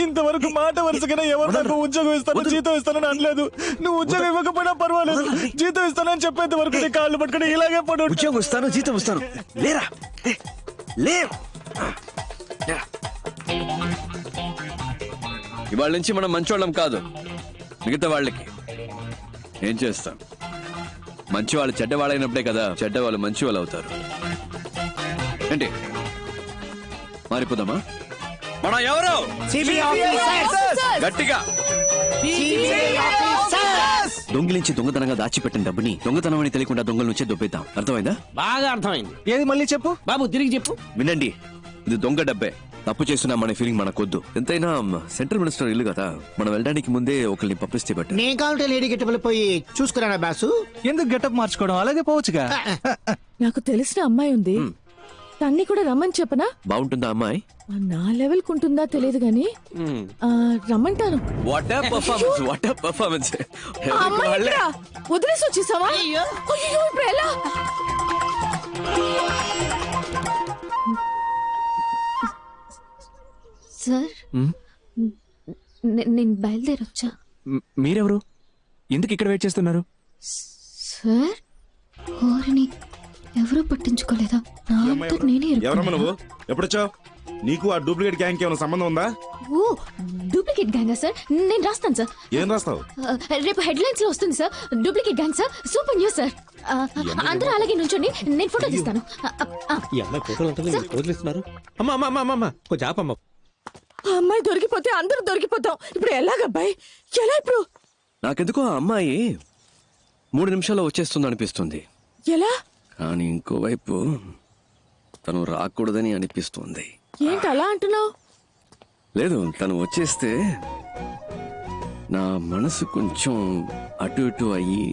ఇంతవరకు మాట వరుసగా ఎవరు నాకు ఉద్యోగం ఇస్తాను, జీతం ఇస్తానని అనలేదు. నువ్వు ఉద్యోగం ఇవ్వకపోయినా పర్వాలేదు, జీతం ఇస్తానని చెప్పేంత వరకు నీ కాళ్ళు పట్టుకుని ఇలాగే పడు. ఉద్యోగం ఇస్తాను, జీతం ఇస్తాను. లేరా లే. ఇవాళ నుంచి మనం మంచోళ్ళం కాదు. మిగతా వాళ్ళకి ఏం చేస్తాం? మంచి వాళ్ళు చెడ్డవాళ్ళైనప్పుడే కదా చెడ్డవాళ్ళు మంచి వాళ్ళు అవుతారు. ఏంటి మారిపోదామా? మనం ఎవరు? గట్టిగా. దొంగిలించి దొంగతనంగా దాచిపెట్టిన డబ్బుని దొంగతనం అని తెలియకుండా దొంగల నుంచే దొబ్బేద్దాం. అర్థమైందా? బాగా అర్థమైంది. ఏది మళ్ళీ చెప్పు బాబు, తిరిగి చెప్పు. వినండి, ఇది దొంగ డబ్బే. తప్పు చేస్తున్నా మన ఫీలింగ్ మనకొద్దు. ఎంతైనా సెంట్రల్ మినిస్టర్ ఇల్లు కదా, మనం వెళ్ళడానికి ముందే ఒకరిని పంపిస్తే బట్టి. నేను కావాలంటే లేడీ గెటప్ పోయి చూసుకురానా బాసు? ఎందుకు గెటప్ మార్చుకోవడం? అలాగే పోవచ్చుగా. నాకు తెలిసిన అమ్మాయి ఉంది, తన్ని కూడా రమ్మని చెప్పనా? బాగుంటుందా అమ్మాయి? నా లెవెల్ కుంటుందా తెలియదు గాని రమ్మంటాను. What a performance, what a performance. వదిలేసి వచ్చేసావా? అయ్యో, ఇప్పుడు ఎలా? సార్, నేను బయలుదేరొచ్చా. మీరెవరు? ఎందుకు ఇక్కడ వెయిట్ చేస్తున్నారు? సార్, ఓరిని ఎవరూ పట్టించుకోలేదా? నా అంతా నేనే ఎవరమ్మా నువ్వు? ఎప్పుడొచ్చావు? నీకు ఆ డూప్లికేట్ గ్యాంగ్ ఏమైనా సంబంధం ఉందా? ఓ, డూప్లికేట్ గ్యాంగా సార్? నేను రాస్తాను సార్. ఏం రాస్తావు? రేపు హెడ్లైన్స్ లో వస్తుంది sir. Duplicate gang sir, super news sir. అందరూ అలాగే నుంచోండి, నేను ఫోటో తీస్తాను. ఈ అమ్మాయి ఫోటోలు ఉంటుంది, వదిలిస్తున్నారు. అమ్మా అమ్మా అమ్మా అమ్మా కొంచెం ఆపమ్మ. ఆ అమ్మాయి దొరికిపోతే అందరూ దొరికిపోతాం. ఇప్పుడు ఎలాగబ్బాయి? ఎలా ఇప్పుడు? నాకెందుకో ఆ అమ్మాయి 3 నిమిషాల్లో వచ్చేస్తుంది అనిపిస్తుంది. ఎలా? కానీ ఇంకోవైపు తను రాకూడదని అనిపిస్తుంది. ఏంటి అలా అంటున్నావు? లేదు, తను వచ్చేస్తే నా మనసు కొంచెం అటు ఇటు అయ్యి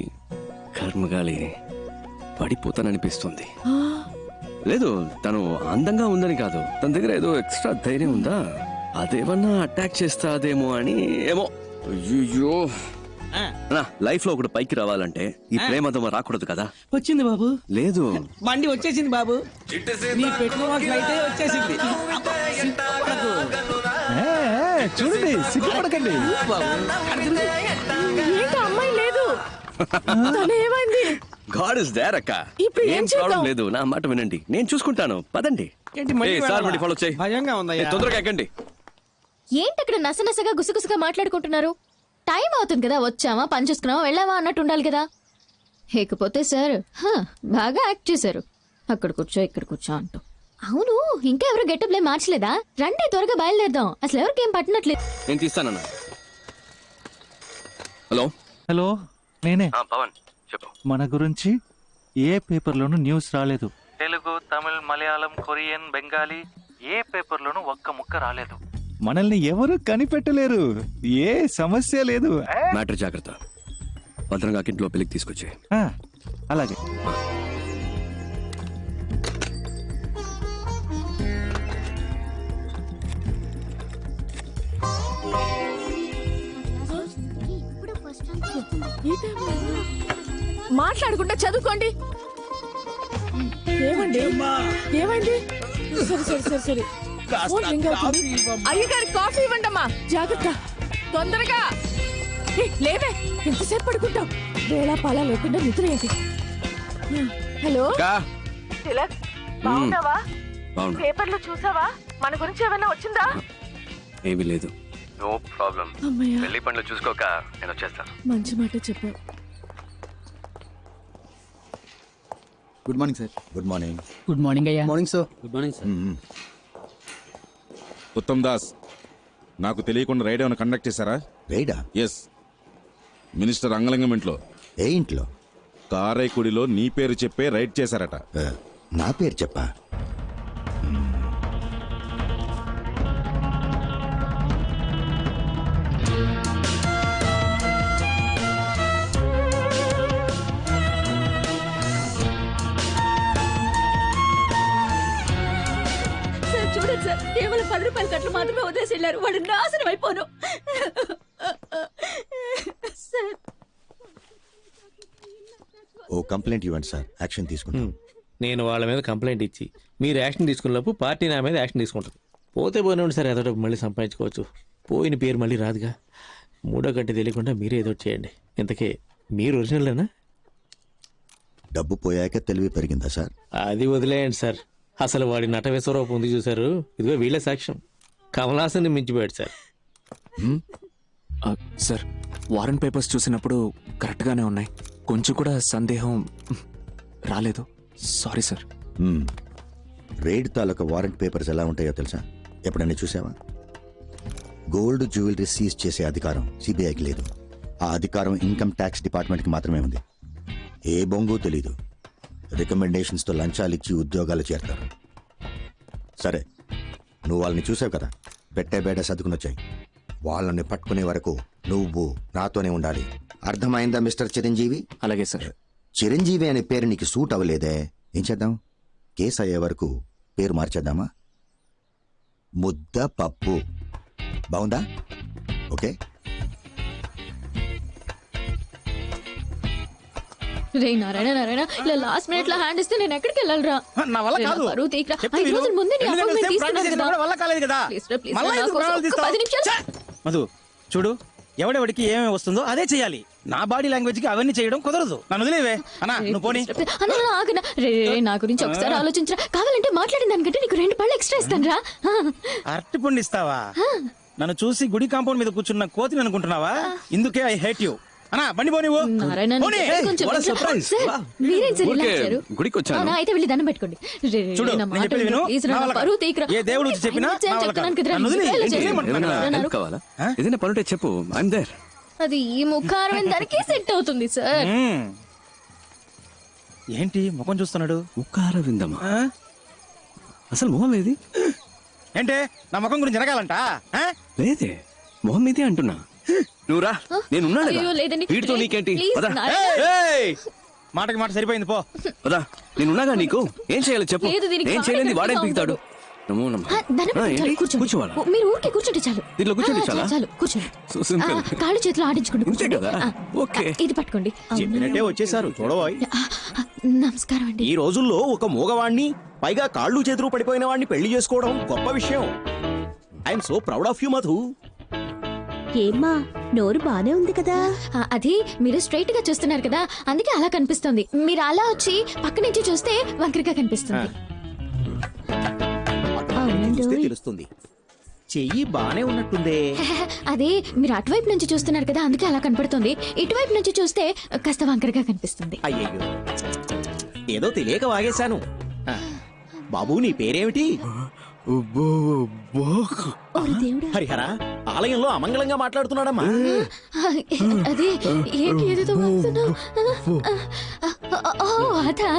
కర్మగాలి పడిపోతాననిపిస్తుంది. లేదు, తను అందంగా ఉందని కాదు, తన దగ్గర ఏదో ఎక్స్ట్రా ధైర్యం ఉందా, అదేమన్నా అటాక్ చేస్తాదేమో అని. ఏమో. అయ్యో, లైఫ్ లో ఒకటి పైకి రావాలంటే ఈ ప్రేమదమ రాకూడదు కదా. వచ్చింది బాబు. లేదు, బండి వచ్చేసింది బాబు. నీ పెట్రోల్ అయితే వచ్చేసింది. చూడండి, సిగ్గుపడకండి. ఏంటి అమ్మాయి లేదు? ఏమైంది? గాడ్ ఇస్ దేర్ అక్క. ఇప్పుడు ఏం ఏం చేద్దాం? ప్రాబ్లం లేదు, నా మాట వినండి, నేను చూసుకుంటాను. పదండి. సార్ మళ్ళీ ఫాలో చేయి. భయంగా ఉందయ్యా. తొందరగా ఎక్కండి. ఏంటి అక్కడ నసనసగా గుసగుసగా మాట్లాడుకుంటున్నారు? టైం అవుతుంది కదా, వచ్చావా, పని చూసుకున్నావా, వెళ్ళావా అన్నట్టు ఉండాలి కదా. లేకపోతే సార్ బాగా యాక్ట్ చేశారు. అక్కడ కూర్చో ఇక్కడ కూర్చో అంటూ. అవును, ఇంకా ఎవరు గెటప్లే మార్చలేదా? రండి త్వరగా బయలుదేరదాం. అసలు ఎవరికి ఏం పట్టినట్లేదు. నేను తీస్తానన్నా. హలో హలో, నేనే. పవన్ చెప్పు. మన గురించి ఏ పేపర్లోనూ న్యూస్ రాలేదు. తెలుగు, తమిళ్, మలయాళం, కొరియన్, బెంగాలీ ఏ పేపర్లోనూ ఒక్క ముక్క రాలేదు. మనల్ని ఎవరు కనిపెట్టలేరు. ఏ సమస్య లేదు. మ్యాటర్ జాగ్రత్త. భద్రంగా ఇంట్లో పెళ్లికి తీసుకొచ్చే. అలాగే. మాట్లాడుకుంటే చదువుకోండి. ఏమండి, ఏమైంది? సరే సరే సరే సరే. ఫోన్ రింగ్ అవుతుంది. అయ్యగారి కాఫీ ఇవ్వండమ్మా. జాగ్రత్త, తొందరగా. లేవే, ఎంతసేపు పడుకుంటావు? వేళ పాలా లేకుండా నిద్ర ఏంటి? హలో తిలక్, బాగున్నావా? పేపర్లో చూసావా? మన గురించి ఏమైనా వచ్చిందా? ఏమీ లేదు. No problem. అమ్మయ్య, పెళ్లి పనులు చూసుకోక నేను వచ్చేస్తాను. మంచి మాట చెప్పావు. Good morning sir. Good morning. Good morning అయ్యా. Morning sir. Good morning sir. Uttam Das, నాకు తెలియకుండా రైడ్ ఏమైనా కండక్ట్ చేశారా? రైడా? ఎస్. మినిస్టర్ అంగలింగం ఇంట్లో. ఏ ఇంట్లో? కారైకుడిలో నీ పేరు చెప్పే రైడ్ చేశారట. నా పేరు చెప్పా? చూడండి సార్, కేవలం 10 రూపాయల కట్లు మాత్రమే వదిలేసి వెళ్ళారు. వాడు నాశనం అయిపోను. ఓ కంప్లైంట్ ఇవ్వండి సార్, యాక్షన్ తీసుకుంటాం. నేను వాళ్ళ మీద కంప్లైంట్ ఇచ్చి మీరు యాక్షన్ తీసుకున్నప్పుడు పార్టీ నా మీద యాక్షన్ తీసుకుంటారు. పోతే పోనివ్వండి సార్, ఏదో మళ్ళీ సంపాదించుకోవచ్చు. పోయిన పేరు మళ్ళీ రాదుగా. మూడో గంట తెలియకుండా మీరే ఏదో చేయండి. ఇంతకీ మీరు ఒరిజినల్లేనా? డబ్బు పోయాక తెలివి పెరిగిందా సార్? అది వదిలేయండి సార్. అసలు వాడి నటవేశ్వరరావు ఉంది చూశారు, ఇదిగో వీళ్ళే సాక్ష్యం. కమలాసన్ని మించిపోయాడు సార్. సార్, వారెంట్ పేపర్స్ చూసినప్పుడు కరెక్ట్గానే ఉన్నాయి. కొంచెం కూడా సందేహం రాలేదు. Sorry sir. రైడ్ తాలూకా వారెంట్ పేపర్స్ ఎలా ఉంటాయో తెలుసా? ఎప్పుడన్నా చూసావా? గోల్డ్ జ్యువెలరీ సీజ్ చేసే అధికారం సిబిఐకి లేదు. ఆ అధికారం ఇన్కమ్ ట్యాక్స్ డిపార్ట్మెంట్కి మాత్రమే ఉంది. ఏ బొంగు తెలీదు. రికమెండేషన్స్తో లంచాలు ఇచ్చి ఉద్యోగాలు చేరతారు. సరే, నువ్వు వాళ్ళని చూసావు కదా, పెట్టే బేట సర్దుకుని వచ్చాయి. వాళ్ళని పట్టుకునే వరకు నువ్వు నాతోనే ఉండాలి. అర్థమైందా మిస్టర్ చిరంజీవి? అలాగే సార్. చిరంజీవి అనే పేరు నీకు సూట్ అవ్వలేదే, ఏం చేద్దాం? కేసు అయ్యే వరకు పేరు మార్చేద్దామా? ముద్ద పప్పు. బాగుందా? ఓకే. రే నారాయణ నారాయణ, ఇలా లాస్ట్ మినిట్ లో హ్యాండ్ ఇస్తే నేను ఎక్కడికి వెళ్ళాలరా? నా వల్ల కాదు. 5 రోజుల ముందే నీ అపాయింట్మెంట్ తీసుకున్నాను వల్ల కాలేదు కదా. ప్లీజ్ ప్లీజ్, నా కోసం ఒక 10 నిమిషాలు. మధు చూడు, ఎవడెవడికి ఏమేమి వస్తుందో అదే చెయ్యాలి. నా బాడీ లాంగ్వేజ్ కి అవన్నీ చేయడం కుదరదు. నన్ను వదిలేవే అన్నా, నువ్వు పోనీ. అన్న ఆగనా రే, నా గురించి ఒకసారి ఆలోచించరా. కావాలంటే మాట్లాడిన దానికంటే నీకు 2 పళ్ళు ఎక్స్ట్రా ఇస్తాను రా. అరటి పండు ఇస్తావా? నన్ను చూసి గుడి కాంపౌండ్ మీద కూర్చున్న కోతిని అనుకుంటున్నావా? ఇందుకే ఐ హేట్ యు. అన్నా బండి పోనీ. గుడికి వచ్చాను. అయితే వెళ్ళి దండం పెట్టుకోండి. చూడు, నేను చెప్పేది విను. ఏ దేవుడు వచ్చి చెప్పినా కావాలా? ఏదైనా పనుంటే చెప్పు, ఐఎమ్ దేర్. అది ఈ ముఖారం దానికి సెట్ అవుతుంది సార్. ఏంటి ముఖం చూస్తున్నాడు? ముఖార విందమా? అసలు మొహం ఏది? ఏంటే నా ముఖం గురించి జరగాలంట? లేదే, మొహం ఇదే అంటున్నా. నువ్వురా, నేనున్నాను. వీటితో నీకేంటి? మాటకి మాట సరిపోయింది, పో. పదా, నేనున్నాగా. నీకు ఏం చేయాలి చెప్పు. నేను చేయలేని వాడేం పీకుతాడు. కూర్చోవాలా? మీరు ఊరికే కూర్చుంటే చాలు. దీంట్లో కూర్చోండి చాలా. చాలు కూర్చోండి. కాళ్ళు చేతులు ఆడించుకోండి. ఓకే, ఇది పట్టుకోండి. చెప్పినట్టే వచ్చేసారు. చూడబోయ్, నమస్కారం అండి. ఈ రోజుల్లో ఒక మూగవాణ్ణి, పైగా కాళ్ళు చేతులు పడిపోయిన వాడిని పెళ్లి చేసుకోవడం గొప్ప విషయం. I'm so proud of you Madhu. ఏమ్మా, నోరు బానే ఉంది కదా? అది మీరు స్ట్రైట్ గా చూస్తున్నారు కదా, అందుకే అలా కనిపిస్తుంది. మీరు అలా వచ్చి పక్క నుంచి చూస్తే వంకరగా కనిపిస్తుంది. తెలుస్తుంది. చెయ్యి బానే ఉన్నట్టుందే. అదే మీరు అటువైపు నుంచి చూస్తున్నారు కదా, అందుకే అలా కనపడుతుంది. ఇటువైపు నుంచి చూస్తే కాస్త వంకరగా కనిపిస్తుంది. అయ్యయ్యో, ఏదో తెలియక వాగేశాను. బాబు నీ పేరేమిటి? హరిహర, ఆలయంలో అమంగళంగా మాట్లాడుతున్నాడమ్మా. అదే ఏంటి ఏదో అదా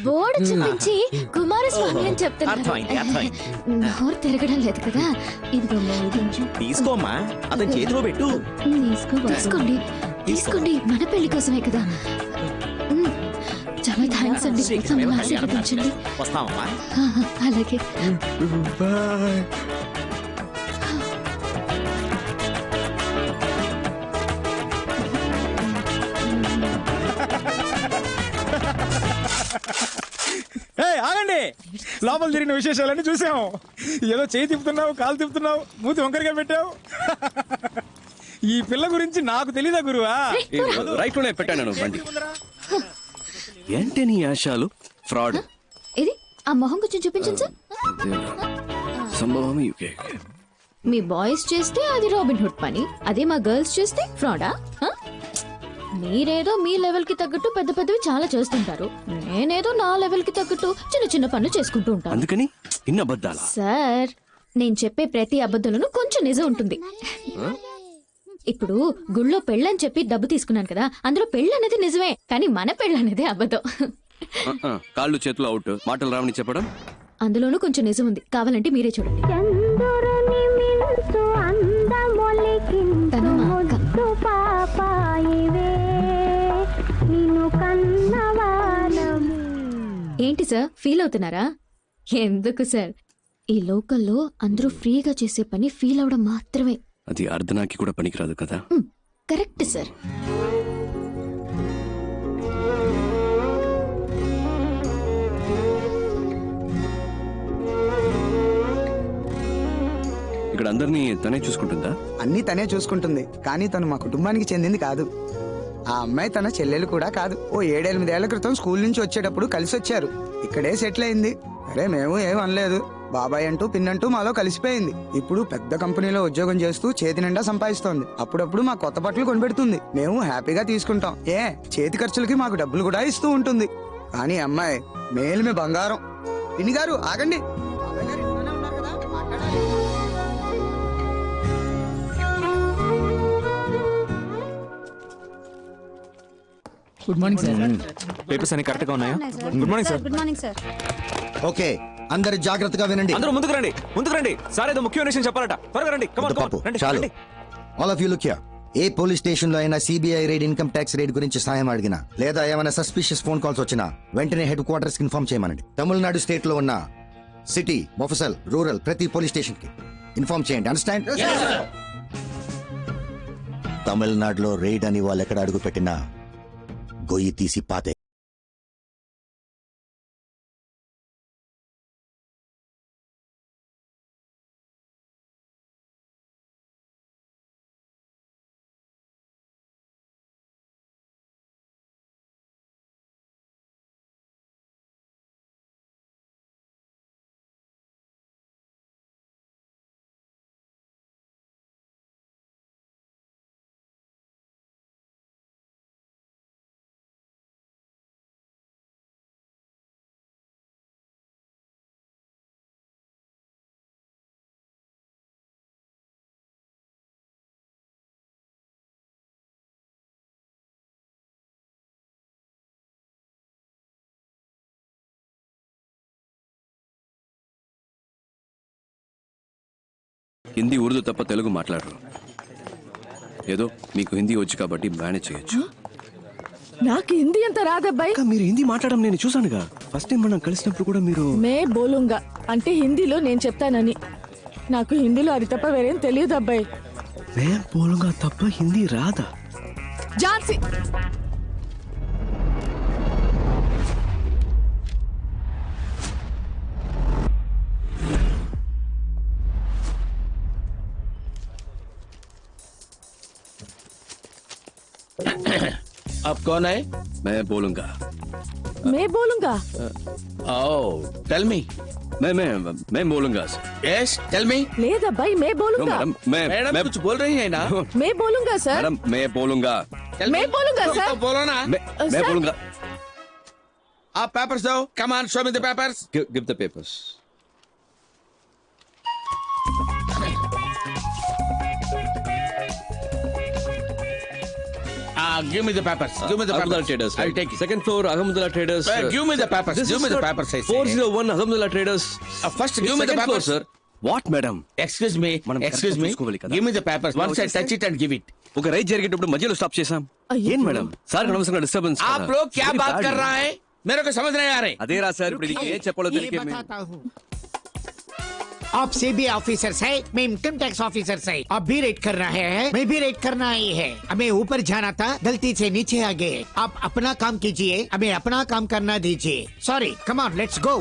బోర్డు చూపించి కుమారస్వామి అని అర్థమైంది, అర్థమైంది. చెప్తున్నా. నోరు తిరగడం లేదు కదా. ఇదిగో కొంచెం తీసుకోమ్మా, అతని చేతిలో పెట్టు. తీసుకోండి తీసుకోండి, మన పెళ్లి కోసమే కదా. చాలా థ్యాంక్స్ అండి, మమ్మల్ని ఆశీర్వదించండి. వస్తామమ్మా. అలాగే. ఆగండి, లోపల జరిగిన విశేషాలన్నీ చూసాం. ఏదో చేయి తిప్పుతున్నావు, కాలు తిప్పుతున్నావు, మూతి వంకరగా పెట్టావు. ఈ పిల్ల గురించి నాకు తెలీదా గురువా? రైట్ లోనే పెట్టాను బండి. ఏంటి నీ ఆశాలు? ఫ్రాడ్. ఇది ఆ మొహం కొంచెం చూపించండి సార్. సంభవం యూకే. మీ బాయ్స్ చేస్తే అది రాబిన్ హుడ్ పని, అదే మా గర్ల్స్ చేస్తే ఫ్రాడా? మీరేదో మీ లెవెల్ కి తగ్గట్టు పెద్ద పెద్దవి చాలా చేస్తుంటారు, నేనేదో నా లెవెల్ కి తగ్గట్టు చిన్న చిన్న పనులు చేసుకుంటూ ఉంటాను. అందుకని ఇన్ని అబద్ధాలా? సార్, నేను చెప్పే ప్రతి అబద్ధంలోనూ కొంచెం నిజం ఉంటుంది. ఇప్పుడు గుళ్ళో పెళ్ళని చెప్పి డబ్బు తీసుకున్నాను కదా, అందులో పెళ్ళి అనేది నిజమే, కానీ మన పెళ్ళి అనేది అబద్ధం. కాళ్ళు చేతులు అవుట్, మాటలు రావని చెప్పడం అందులోనూ కొంచెం నిజం ఉంది, కావాలంటే మీరే చూడండి. తను మా అక్క. ఏంటి సార్, ఫీల్ అవుతున్నారా? ఎందుకు సార్, ఈ లోకల్లో అందరూ ఫ్రీగా చేసే పని ఫీల్ అవడం మాత్రమే. అది అర్ధనాకి కూడా పనికిరాదు కదా. Correct sir. ఇక్కడ అందరినీ తనే చూసుకుంటుందా? అన్నీ తనే చూసుకుంటుంది, కానీ తను మా కుటుంబానికి చెందింది కాదు. ఆ అమ్మాయి తన చెల్లెలు కూడా కాదు. ఓ 7-8 క్రితం స్కూల్ నుంచి వచ్చేటప్పుడు కలిసి వచ్చారు, ఇక్కడే సెటిల్ అయింది. అరే మేము ఏం అనలేదు, బాబాయ్ అంటూ పిన్నంటూ మాలో కలిసిపోయింది. ఇప్పుడు పెద్ద కంపెనీలో ఉద్యోగం చేస్తూ చేతి నిండా సంపాదిస్తోంది. అప్పుడప్పుడు మా కొత్త బట్టలు కొనిపెడుతుంది, మేము హ్యాపీగా తీసుకుంటాం. చేతి ఖర్చులకి మాకు డబ్బులు కూడా ఇస్తూ ఉంటుంది. కానీ అమ్మాయి మేలుమే బంగారం. పిన్ని గారు ఆగండి. Good morning sir. పేపర్స్ అన్ని కరెక్ట్ గా ఉన్నాయా? Good morning sir. Good morning sir. Okay, అందరు జాగ్రత్తగా వినండి. అందరూ ముందుకు రండి, ముందుకు రండి. సార్ ఏదో ముఖ్యమైన విషయం చెప్పాలట, త్వరగా రండి. చాలు, all of you look here. A police station లో అయినా CBI raid, income tax raid గురించి సాయం అడిగినా, లేదా ఏమైనా సస్పిషియస్ ఫోన్ కాల్స్ వచ్చినా వెంటనే హెడ్ క్వార్టర్స్ కి ఇన్ఫార్మ్ చేయమనండి. తమిళనాడు స్టేట్ లో ఉన్న సిటీ, మొఫసల్, రూరల్ ప్రతి పోలీస్ స్టేషన్ కి ఇన్ఫార్మ్ చేయండి. అండర్స్టాండ్? తమిళనాడులో రైడ్ అని వాళ్ళు ఎక్కడ అడుగు పెట్టినా గొయ్యి తీసి పాతే. హిందీ, ఉర్దూ తప్ప తెలుగు మాట్లాడరు. ఏదో మీకు హిందీ వచ్చి కాబట్టి మేనేజ్ చేయొచ్చు. నాకు హిందీ అంత రాదబ్బాయి. మీరు హిందీ మాట్లాడడం నేను చూసానుగా, ఫస్ట్ టైం మనం కలిసినప్పుడు కూడా మీరు మే బోలుంగా అంటే హిందీలో నేను చెప్తానని. నాకు హిందీలో అది తప్ప వేరేం తెలియదు అబ్బాయి. మే బోలుంగా తప్ప హిందీ రాదా? ఝాన్సీ अब कौन है? मैं बोलूंगा. मैं बोलूंगा. Oh, tell me. मैं बोलूंगा. Yes, tell me. లేదా भाई मैं बोलूंगा. मैडम कुछ बोल रही है ना? मैं बोलूंगा सर. मैडम मैं बोलूंगा. मैं बोलूंगा सर. बोलो ना. मैं बोलूंगा. आप पेपर्स दो. Come on, show me the papers. Give the papers. Give me the papers. Give me the Ahmedullah papers. Traders. I'll take it. Second floor, Ahmedullah Traders. Give me the papers. This Give is me the not papers, I say. 401 Ahmedullah Traders. First, give me the Second floor, papers. sir. What, madam? Excuse me. Excuse me. Give me the papers. Once I touch it and give it. ఒక ride జరిగేటప్పుడు మధ్యలో stop చేశాం. ఏం madam sir అనవసరంగా disturbance. आप लोग क्या बात कर रहा है? मेरे को समझ नहीं आ रहे. అదే రా సార్ ఇప్పుడు ఇది ఏం చెప్పాలో తెలియకే आप सीबीआई ऑफिसर है, मैं इनकम टैक्स ऑफिसर है. आप भी रेड कर रहे हैं, मैं भी रेड करना ही है. हमें ऊपर जाना था, गलती से नीचे आ गए. आप अपना काम कीजिए, हमें अपना काम करना दीजिए. Sorry, come on, let's go.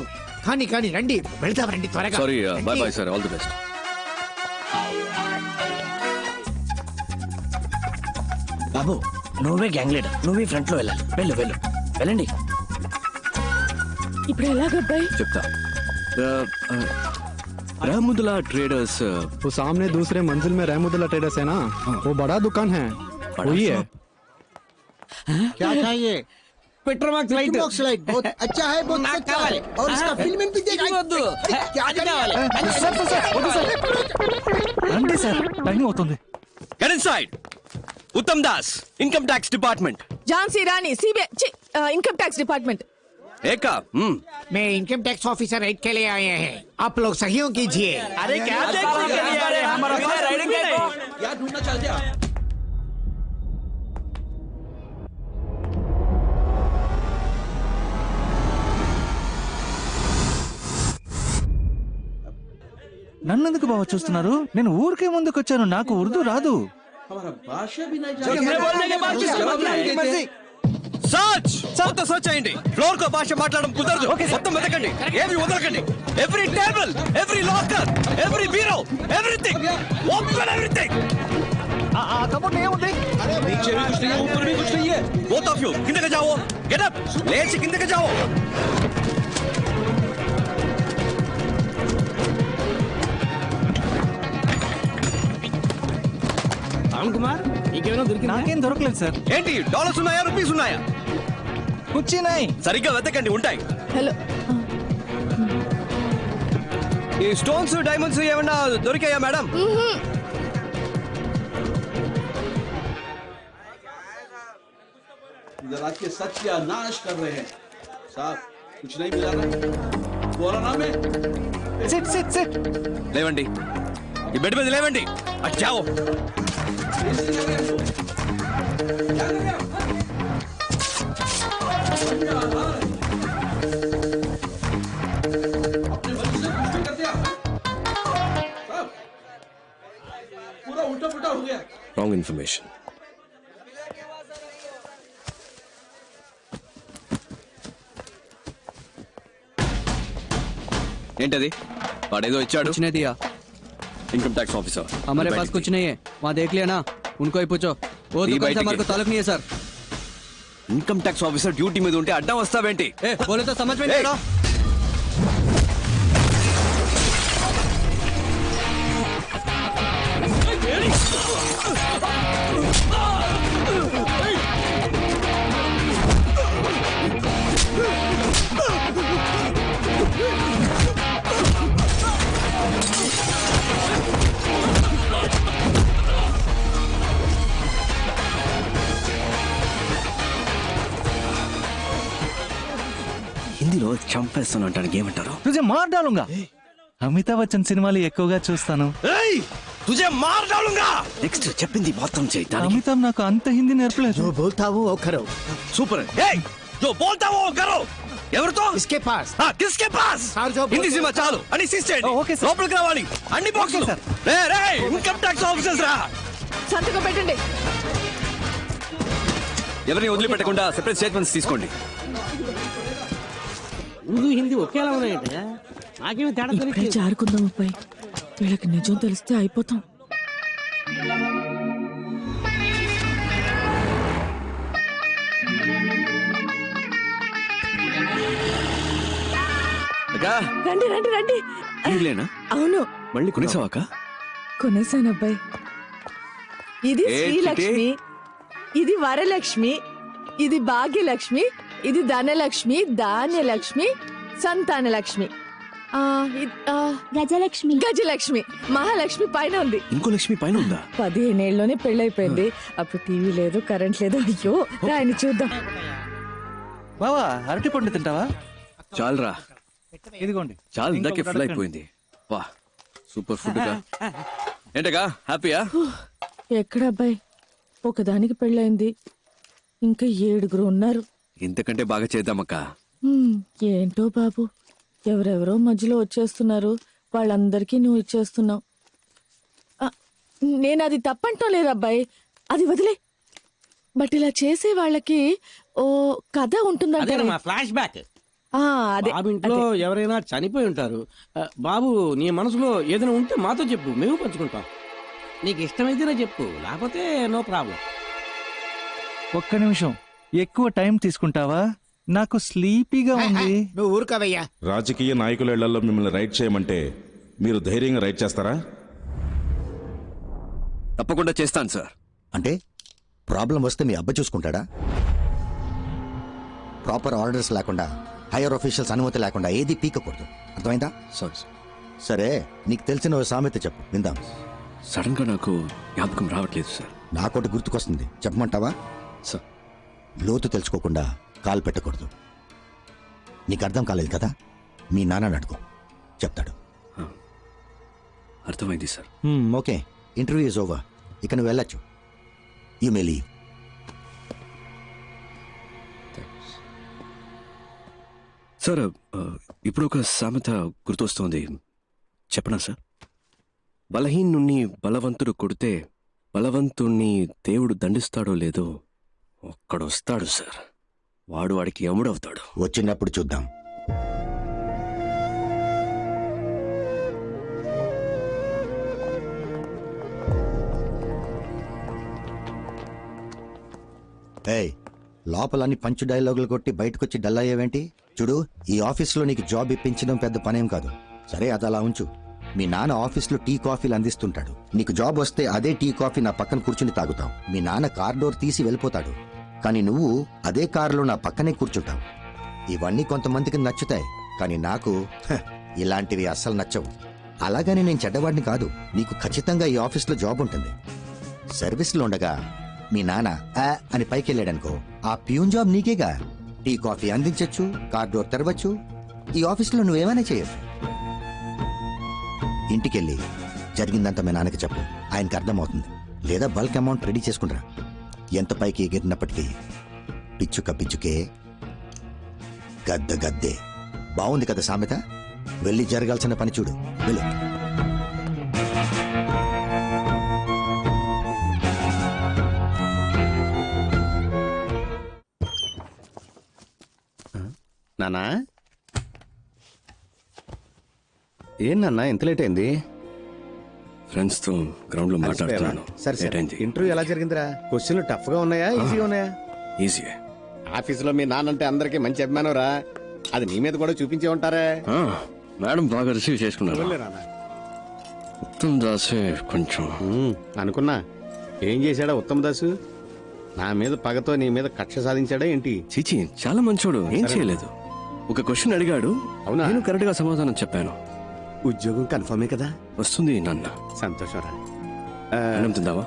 खानी खानी రండి వెళ్దాం రండి త్వరగా. Sorry bye bye sir, all the best. బాబు నువ్వే గ్యాంగ్ లీడర్, నువ్వే ఫ్రంట్ లో వెళ్ళాలి. వెళ్ళు వెళ్ళు వెళ్ళండి. ఇప్పుడు ఎలాగబ్బాయి? చెప్తా. रहमुदुल्ला ट्रेडर्स वो सामने दूसरे मंजिल में रहमुदुल्ला ट्रेडर्स है ना, वो बड़ा दुकान है, वही है. क्या चाहिए? पेट्रोमाक्स लाइट बहुत अच्छा है, बहुत अच्छा है. और इसका फिल्म भी देखा. क्या రండి సార్, టైం అవుతుంది. Get inside. उत्तम दास, इनकम टैक्स डिपार्टमेंट. ఝాన్సీ రాణి, सीबीआई इनकम टैक्स डिपार्टमेंट. एका मैं इनकम टैक्स ऑफिसर रेड के लिए आए हैं, आप लोग सहयोग कीजिए. अरे क्या देखने के लिए आ रहे हैं? हमारा पास राइडिंग नहीं. क्या ढूंढना चाहते हैं? నన్ను ఎందుకు బావ చూస్తున్నారు? నేను ఊరికే ముందుకు వచ్చాను, నాకు ఉర్దూ రాదు. हमारा भाषा भी नहीं సర్చ్ మొత్తం సర్చ్ అయ్యండి. ఫ్లోర్ కో భాష మాట్లాడడం కుదరదు. మొత్తం వెతకండి, ఏమి వదలకండి. Every table, every locker, every bureau, everything, open everything. ఆ కబోర్డ్ ఏముంది? नीचे भी कुछ नहीं है, ऊपर भी कुछ नहीं है. बोथ ऑफ यू కిందకి जाओ. गेट अप, लेट्स కిందకి जाओ. రామ్ కుమార్, నీకేమైనా దొరికిందా? నాకేం దొరకలేదు సార్. ఏంటి డాలర్స్ ఉన్నాయా, రూపీస్ ఉన్నాయా? కూర్చున్నాయి. సరిగ్గా వెతకండి, ఉంటాయి. హలో, ఈ స్టోన్స్ డైమండ్స్ ఏమన్నా దొరికాయా మేడం? जरा के सत्यानाश कर रहे हैं साहब. कुछ नहीं मिला ना. बोला ना मैं. SIT SIT SIT. లేవండి, ఈ బెడ్ మీద లేవండి. అచ్చాओ. पूरा उल्टा पुल्टा हो गया. Wrong information. ఏంటది? వాడేదో ఇచ్చాడు. इनकम टैक्स ऑफिसर हमारे पास कुछ नहीं है, वहाँ देख लिया ना, उनको ही पूछो. वो दुकान से हमारे को ताल्लुक नहीं है sir. Income tax officer duty में ఉంటే అడ్డం వస్తావేంటి? बोले तो समझ में नहीं आ रहा. హిందీలో చంపేస్తాను అంటానికి ఏమంటారు? తుజే మార్ డాలుంగా. అమితాబ్ బచ్చన్ సినిమాలు ఎక్కువగా చూస్తాను. తుజే మార్ డాలుంగా. నెక్స్ట్ చెప్పింది మొత్తం చేయి. అమితాబ్ నాకు అంత హిందీ నేర్పలేదు. जो बोलता हूँ वो करो. సూపర్. ఏయ్ जो बोलता वो करो. ఎవరితో? इसके पास. किसके पास? హిందీ సినిమా చాలు అని సిస్టెంట్. Okay sir. లోపలికి రావాలి. అన్ని బాక్సులు. రే రే ఇన్కమ్ టాక్స్ ఆఫీసర్స్ రా. సంతకం పెట్టండి. ఎవరిని వదిలిపెట్టకుండా సెపరేట్ స్టేట్మెంట్స్ తీసుకోండి. ఉర్దూ హిందీ ఒకేలా ఉన్నాయంటే నాకేమీ తేడా ఇప్పుడే తెలియదు. జారుకుందాం అబ్బాయి, వీళ్ళకి నిజం తెలిస్తే అయిపోతాం. రండి రండి రండి. ఇల్లేనా? అవును, మళ్ళీ కొనేసావాక? కొనేసాను అబ్బాయి. ఇది ఏ శ్రీలక్ష్మి, ఇది వరలక్ష్మి, ఇది భాగ్యలక్ష్మి, ఇది ధనలక్ష్మి, ధాన్యలక్ష్మి, సంతానలక్ష్మి, గజలక్ష్మి, గజలక్ష్మి, మహాలక్ష్మి పైన ఉంది. ఇంకో లక్ష్మి పైన ఉందా? 15 ఏళ్ళలోనే పెళ్ళైపోయింది. అప్పుడు టీవీ లేదు, కరెంట్ లేదు. అయ్యో ఆయన చూద్దాం. బావా అరటి పండు తింటావా? చాలరా, ఇదిగోండి. చాలు, ఇందాకే ఫుల్ అయిపోయింది. వా, సూపర్ ఫుడ్ గా. ఏంటగా హ్యాపీయా? ఎక్కడ అబ్బాయి, ఒకదానికి పెళ్ళైంది, ఇంకా 7 ఉన్నారు. ఇంతకంటే బాగా చేద్దామక్క. ఏంటో బాబు, ఎవరెవరో మధ్యలో వచ్చేస్తున్నారు. వాళ్ళందరికీ నువ్వు ఇచ్చేస్తున్నావు. నేను అది తప్పంటో లేదు అబ్బాయి, అది వదిలే. బట్ ఇలా చేసే వాళ్ళకి ఓ కథ ఉంటుందంటే. Flash back. అదే బాబు ఇంట్లో ఎవరైనా చనిపోయి ఉంటారు. బాబు, నీ మనసులో ఏదైనా ఉంటే మాతో చెప్పు, మేము పంచుకుంటాం. నీకు ఇష్టమైతేనే చెప్పు, లేకపోతే నో ప్రాబ్లం. ఒక్క నిమిషం, ఎక్కువ టైం తీసుకుంటావా? నాకు స్లీపీగా ఉంది. నువ్వు ఊరుకోవయ్యా. రాజకీయ నాయకుల ఇళ్లలో మిమ్మల్ని రైడ్ చేయమంటే మీరు ధైర్యంగా రైడ్ చేస్తారా? తప్పకుండా చేస్తాను సార్. అంటే ప్రాబ్లం వస్తే మీ అబ్బా చూసుకుంటాడా? ప్రాపర్ ఆర్డర్స్ లేకుండా, హైయర్ ఆఫీషియల్స్ అనుమతి లేకుండా ఏది పీకకూడదు, అర్థమైందా? సరే, నీకు తెలిసిన ఓ సామెత చెప్పు, విందాం. సడన్ గా నాకు జ్ఞాపకం రావట్లేదు సార్. నాకోటి గుర్తుకొస్తుంది, చెప్పమంటావా? సార్, లోతు తెలుసుకోకుండా కాలు పెట్టకూడదు. నీకు అర్థం కాలేదు కదా, మీ నాన్నని అడుగు, చెప్తాడు. అర్థమైంది sir. Okay, interview is over, ఇక నువ్వు వెళ్ళొచ్చు. You may leave. సార్, ఇప్పుడు ఒక సామెత గుర్తొస్తోంది, చెప్పనా సార్? బలహీనుణ్ణి బలవంతుడు కొడితే బలవంతుణ్ణి దేవుడు దండిస్తాడో లేదో ఒక్కడొస్తాడు సార్, వాడు వాడికి యముడవుతాడు. వచ్చినప్పుడు చూద్దాం. ఏయ్, లోపలన్నీ పంచు డైలాగులు కొట్టి బయటకొచ్చి డల్ అయ్యేవేంటి? చూడు, ఈ ఆఫీస్లో నీకు జాబ్ ఇప్పించడం పెద్ద పనేం కాదు. సరే, అది అలా ఉంచు. మీ నాన్న ఆఫీస్లో టీ కాఫీలు అందిస్తుంటాడు. నీకు జాబ్ వస్తే అదే టీ కాఫీ నా పక్కన కూర్చుని తాగుతావు. మీ నాన్న కార్ డోర్ తీసి వెళ్ళిపోతాడు, కానీ నువ్వు అదే కారులో నా పక్కనే కూర్చుంటావు. ఇవన్నీ కొంతమందికి నచ్చుతాయి, కానీ నాకు ఇలాంటివి అస్సలు నచ్చవు. అలాగని నేను చెడ్డవాడిని కాదు. నీకు ఖచ్చితంగా ఈ ఆఫీస్లో జాబ్ ఉంటుంది. సర్వీస్లో ఉండగా మీ నాన్న అని పైకి వెళ్ళాడనుకో, ఆ ప్యూన్ జాబ్ నీకేగా. టీ కాఫీ అందించచ్చు, కార్ డోర్ తెరవచ్చు, ఈ ఆఫీస్లో నువ్వేమైనా చేయొచ్చు. ఇంటికెళ్ళి జరిగిందంతా మీ నాన్నకి చెప్పు, ఆయనకి అర్థమవుతుంది. లేదా బల్క్ అమౌంట్ రెడీ చేసుకుంటా. ఎంత పైకి ఎగిరినప్పటికీ పిచ్చుక పిచ్చుకే, గద్ద గద్దే. బాగుంది కదా సామెత? వెళ్ళి జరగాల్సిన పని చూడు, వెళ్ళు. నానా, ఏం నాన్న ఎంత లేట్ అయింది? ఫ్రెండ్స్ తో గ్రౌండ్ లో మాట్లాడుతున్నాను. సరే, ఇంటర్వ్యూ ఎలా జరిగిందిరా? క్వశ్చన్లు టఫ్ గా ఉన్నాయా, ఈజీగా ఉన్నాయా? ఈజీ. ఆఫీసులో మీ నాన్నంటే అందరికి మంచి అభిమానం రా. అది నీ మీద కూడా చూపించే ఉంటారే. మేడం బాగా రిసీవ్ చేసుకున్నారు. ఉత్తమ్ దాసే కొంచెం అనుకున్నా. ఏం చేశాడా ఉత్తమ్ దాసు? నా మీద పగతో నీ మీద కక్ష సాధించాడా ఏంటి? చీచి, చాలా మంచోడు, ఏం చేయలేదు. ఒక క్వశ్చన్ అడిగాడు, అవునా? నేను కరెక్ట్ గా సమాధానం చెప్పాను. ఉద్యోగం కన్ఫర్మే కదా? వస్తుంది నాన్న. సంతోషం రా. అన్నం తిందావా?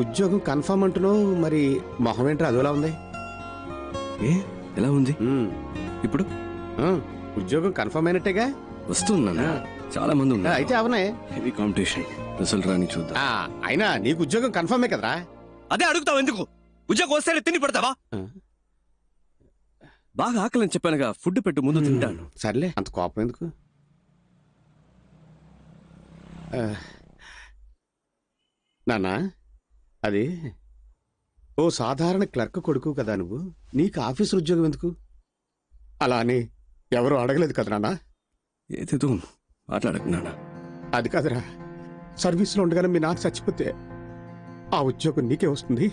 ఉద్యోగం కన్ఫర్మ్ అంటున్నావు, మరి మొహం ఏంట్రా అదోలా ఉంది? ఏ ఎలా ఉంది ఇప్పుడు? ఉద్యోగం కన్ఫర్మ్ అయినట్టేగా? వస్తుంది నాన్న, చాలా మంది ఉన్నారు. అయితే అవునాయి, హెవీ కాంపిటీషన్. రిజల్ట్ రాని చూద్దాం. అయినా నీకు ఉద్యోగం కన్ఫర్మే కదరా? అదే అడుగుతావు ఎందుకు? ఉద్యోగం వస్తే తిండి పెడతావా? బాగా ఆకలని చెప్పానుగా, ఫుడ్ పెట్టు, ముందు తింటాను. సర్లే, అంత కోపం ఎందుకు? నాన్నా, అది ఓ సాధారణ క్లర్క్ కొడుకు కదా నువ్వు. నీకు ఆఫీసు ఉద్యోగం ఎందుకు? అలా అని ఎవరు అడగలేదు కదా నాన్న. ఏదేదో మాట్లాడకు నాన్న. అది కాదురా, సర్వీస్లో ఉండగానే మీ నాన్న చచ్చిపోతే ఆ ఉద్యోగం నీకే వస్తుంది,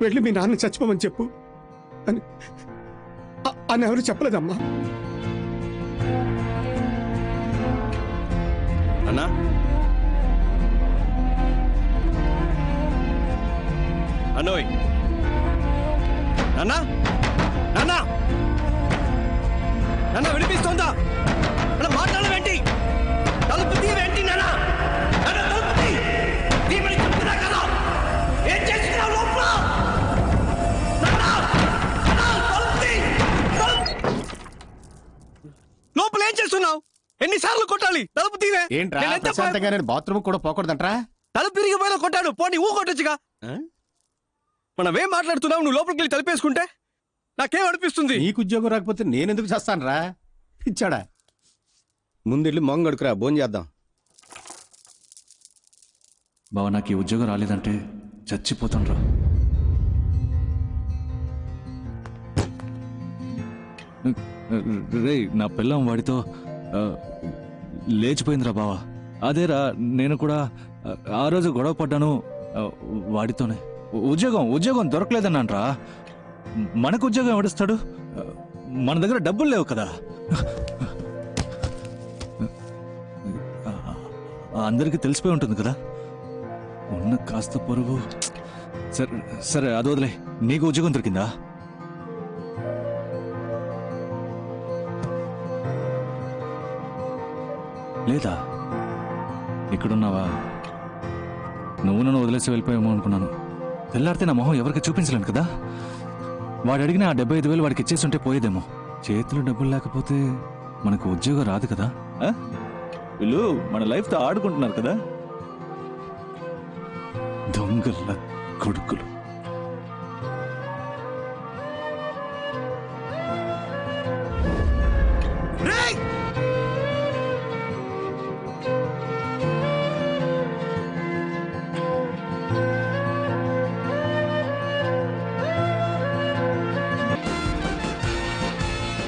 వెళ్ళి మీ నాన్న చచ్చిపోమని చెప్పు అని అని ఎవరు చెప్పలేదమ్మా. అన్నా, అన్నోయ్, అన్నా, నాన్న నాన్న వినిపిస్తోందా? అలా మాట్లాడవేంటి? తలుపు తీవేంటి నాన్న? నాన్న తలుపు తీ! తీయమని చెప్తున్నా కదా! ఏం చేస్తున్నావు లోపల? నాన్న! నాన్న, తలుపు తీ! లోపల ఏం చేస్తున్నావు? ఎన్నిసార్లు కొట్టాలి? తలుపు తీవే! ఏంట్రా నేనెంత ప్రశాంతంగా నేను బాత్రూమ్ కూడా పోకూడదంట్రా? తలుపు తిరిగిపోయినా కొట్టాడు, పోనీ ఊ కొట్టొచ్చుగా. మనమేం మాట్లాడుతున్నావు? నువ్వు లోపలికి వెళ్ళి తలుపేసుకుంటే నాకేం అనిపిస్తుంది? నీకు ఉద్యోగం రాకపోతే నేనెందుకు చేస్తానురా? ఇచ్చాడా? ముందెళ్ళి మొంగడుకురా, భోజనం చేద్దాం. బావ నాకు ఈ ఉద్యోగం రాలేదంటే చచ్చిపోతాను. రే నా పిల్లం వాడితో లేచిపోయిందిరా బావా. అదేరా నేను కూడా ఆ రోజు గొడవ పడ్డాను వాడితోనే. ఉద్యోగం దొరకలేదన్నానరా. మనకు ఉద్యోగం ఎవడిస్తాడు? మన దగ్గర డబ్బులు లేవు కదా. అందరికీ తెలిసిపోయి ఉంటుంది కదా ఉన్న కాస్త పొరుగు. సరే సరే అది వదిలే. నీకు ఉద్యోగం దొరికిందా? లేదా? ఇక్కడున్నావా? నువ్వు నన్ను వదిలేసి వెళ్ళిపోయామో అనుకున్నాను. తెల్లారితే నా మొహం ఎవరికి చూపించలేను కదా. వాడు అడిగిన ఆ 75,000 వాడికి ఇచ్చేస్తుంటే పోయేదేమో. చేతిలో డబ్బులు లేకపోతే మనకు ఉద్యోగం రాదు కదా. వీళ్ళు మన లైఫ్తో ఆడుకుంటున్నారు కదా. దొంగల కొడుకులు.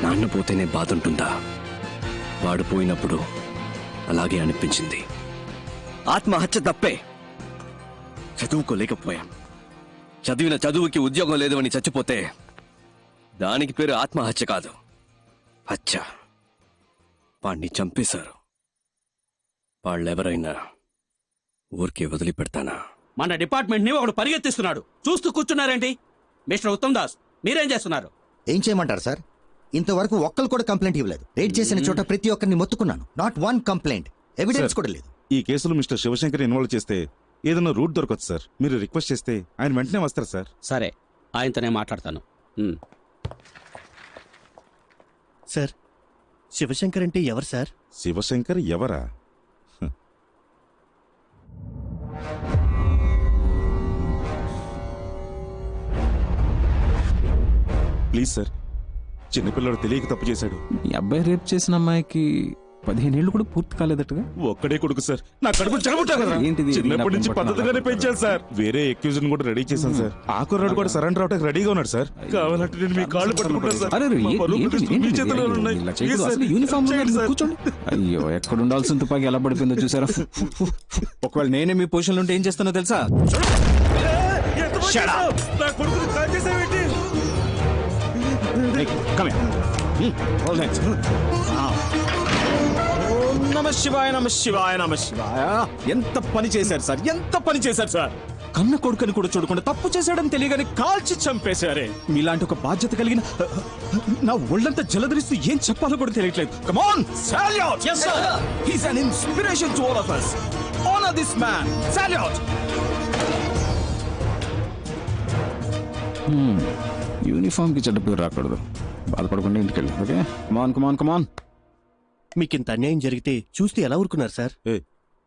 నాన్న పోతేనే బాధ ఉంటుందా? వాడు పోయినప్పుడు అలాగే అనిపించింది. ఆత్మహత్య తప్పే. చదువుకోలేకపోయాం. చదివిన చదువుకి ఉద్యోగం లేదు అని చచ్చిపోతే దానికి పేరు ఆత్మహత్య కాదు, హత్య. వాణ్ణి చంపేశారు. వాళ్ళెవరైనా ఊరికే వదిలిపెడతానా? మన డిపార్ట్మెంట్ ని ఒకడు పరిగెత్తిస్తున్నాడు. చూస్తూ కూర్చున్నారేంటి? మిస్టర్ ఉత్తమ్ దాస్, మీరేం చేస్తున్నారు? ఏం చేయమంటారు సార్? ఇంతవరకు ఒక్కరు కూడా కంప్లైంట్ ఇవ్వలేదు. రేట్ చేసిన చోట ప్రతి ఒక్కరిని మొత్తుకున్నాను. Not one complaint. ఎవిడెన్స్ కూడా లేదు. ఈ కేసులో మిస్టర్ శివశంకర్ ఇన్వాల్వ్ చేస్తే ఏదైనా రూట్ దొరకదు సార్. మీరు రిక్వెస్ట్ చేస్తే ఆయన వెంటనే వస్తారు సార్. సరే, ఆయనతోనే మాట్లాడతాను. సార్, శివశంకర్ అంటే ఎవరు సార్? శివశంకర్ ఎవరా? ప్లీజ్ సార్, చిన్నపిల్లడు తెలియక తప్పు చేశాడు. మీ అబ్బాయి రేప్ చేసిన అమ్మాయికి 15 ఏళ్ళు కూడా పూర్తి కాలేదట్టుగా. ఒక్కడే కొడుకు సార్. నా కడుపు చెడగొట్టారు కదా. ఏంటిది? చిన్నప్పటి నుంచి పద్ధతిగానే పెంచాను సార్. వేరే ఎక్యూజన్ కూడా రెడీ చేశాను సార్. ఆ కుర్రాడు కూడా సరెండర్ అవడానికి రెడీగా ఉన్నాడు సార్. కావాలంటే నేను మీ కాళ్ళు పట్టుకుంటాను సార్. మా పరువు ప్రతిష్టలు మీ చేతిలో ఉన్నాయి. ప్లీజ్ సార్, చేయండి సార్. కూర్చోండి. అయ్యో, ఎక్కడ ఉండాల్సిన తుపాకి ఎలా పడిపోయిందో చూసారా? ఒకవేళ నేనే మీ పొజిషన్లో ఉంటే ఏం చేస్తానో తెలుసా? నా కొడుకుని కాల్ చేసావేంటి? నమ శివాయ, నమ శివాయ, నమ శివాయ. ఎంత పని చేశారు సార్, ఎంత పని చేశారు సార్. కన్న కొడుకుని కూడా చూడకుండా తప్పు చేశాడని తెలియగానే కాల్చి చంపేశారే. మీలాంటి ఒక బాధ్యత కలిగిన నా ఒళ్ళంతా జలధరిస్తూ ఏం చెప్పాలో కూడా తెలియట్లేదు. Come on, salute. yes sir, he is an inspiration to all of us. Honor this man. Salute. Uniform కి చెడ్డ పేరు రాకూడదు. బాధపడకుండా ఇంటికి వెళ్ళి. ఓకే, కమాన్ కమాన్ కమాన్. మీకు ఇంత అన్యాయం జరిగితే చూస్తే ఎలా ఊరుకున్నారు సార్?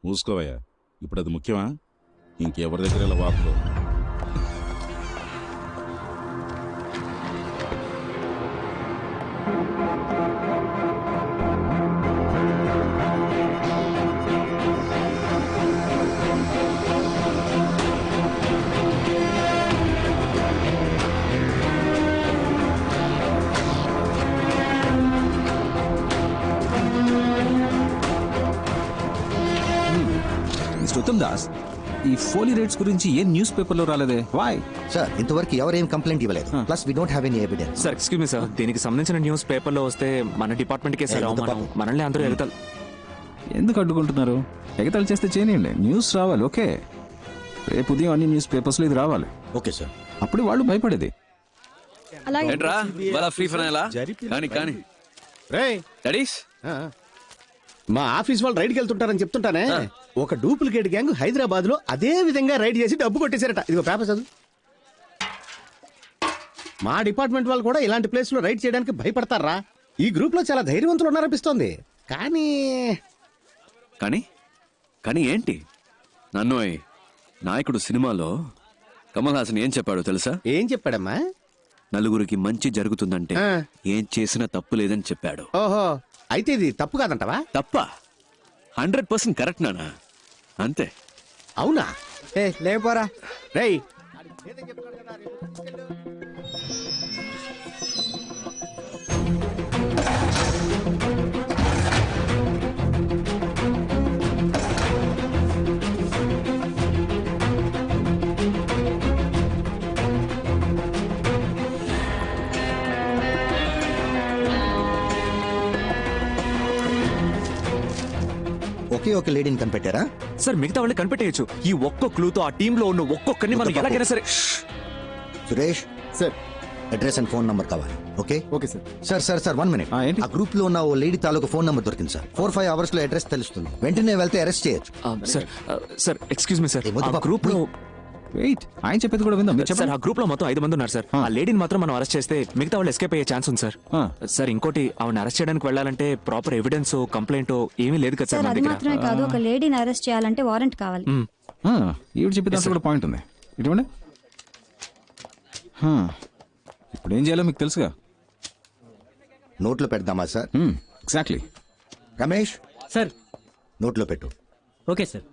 మూసుకోవయ్యా. ఇప్పుడు అది ముఖ్యమా? ఇంకెవరి దగ్గర ఇలా వాపుకో. ఉత్తమ్ దాస్, ఈ ఫోలీ రేట్స్ గురించి ఏ న్యూస్ పేపర్లో రాలేదే? Why sir? ఇంతవరకు ఎవరేం కంప్లైంట్ ఇవ్వలేదు. Plus we don't have any evidence. Sir, excuse me sir, దీనికి సంబంధించిన న్యూస్ పేపర్లో వస్తే మన డిపార్ట్మెంట్కే సార్ అవమానం. మనల్ని అందరూ ఎగతాలు. ఎందుకు అడ్డుకుంటున్నారు? ఎగతాలు చేస్తే చేయనియండి, న్యూస్ రావాలి. ఓకే, రేపు ఉదయం అన్ని న్యూస్ పేపర్స్లో ఇది రావాలి. Okay sir. అప్పుడు వాళ్ళు భయపడేది. ఏంట్రా వాళ్ళ ఫ్రీ ఫైనలా కానీ కానీ డాడీస్ మా ఆఫీస్ వాళ్ళు రైడ్కి వెళ్తుంటారని చెప్తుంటానే. ఒక డూప్లికేట్ గ్యాంగ్ హైదరాబాద్ లో అదే విధంగా రైడ్ చేసి డబ్బు కొట్టేశారట. ఇదిగో పేపర్ చదువు. మా డిపార్ట్మెంట్ వాళ్ళు కూడా ఇలాంటి ప్లేస్ లో రైడ్ చేయడానికి భయపడతారా? ఈ గ్రూప్ లో చాలా ధైర్యవంతులు ఉన్నారనిపిస్తోంది. కానీ కానీ కానీ ఏంటి నన్ను నాయకుడు సినిమాలో కమల్ హాసన్ ఏం చెప్పాడో తెలుసా? ఏం చెప్పాడమ్మా? నలుగురికి మంచి జరుగుతుందంటే ఏం చేసినా తప్పు లేదని చెప్పాడు. ఓహో, అయితే ఇది తప్పు కాదంటవా? తప్ప 100% కరెక్ట్ నానా. అంతే. అవునా? లేపోరా రేయ్. ఒకే ఒక లేడీని కనిపెట్టారా? సార్ మిగతా వాళ్ళు కనిపెట్టేయచ్చు. ఈ ఒక్క క్లూతో ఆ టీమ్ లో ఉన్న ఒక్కొక్కరిని మనం ఎలాగైనా సరే. Suresh sir, address and phone number కావాలి. Okay okay sir. Sir 1 minute. ఆ గ్రూప్ లో ఉన్న ఓ లేడీ తాలూకు ఫోన్ నంబర్ దొరికింది సార్. 4-5 అవర్స్ లో అడ్రస్ తెలుస్తుంది. వెంటనే వెళ్తే అరెస్ట్ చేయొచ్చు. Sir excuse me sir, group లో వెయిట్, ఆయన చెప్పేది కూడా విందాం. సార్ ఆ గ్రూప్ లో మొత్తం 5 మంది ఉన్నారు సార్. ఆ లేడీని మాత్రం మనం అరెస్ట్ చేస్తే మిగతా వాళ్ళు ఎస్కేప్ అయ్యే ఛాన్స్ ఉంది సార్. సార్ ఇంకోటి, ఆవిడ అరెస్ట్ చేయడానికి వెళ్ళాలంటే ప్రాపర్ ఎవిడెన్స్ కంప్లైంట్ ఏమీ లేదు కదా సార్ మన అది మాత్రమే కాదు, ఒక లేడీని అరెస్ట్ చేయాలంటే వారెంట్ కావాలి. ఈవిడ చెప్పే దాంట్లో కూడా పాయింట్ ఉంది. ఇటువంటి ఇప్పుడు ఏం చేయాలో మీకు తెలుసుగా. నోట్లో పెడదామా సార్? ఎగ్జాక్ట్లీ. రమేష్ సార్ నోట్లో పెట్టు. Okay sir.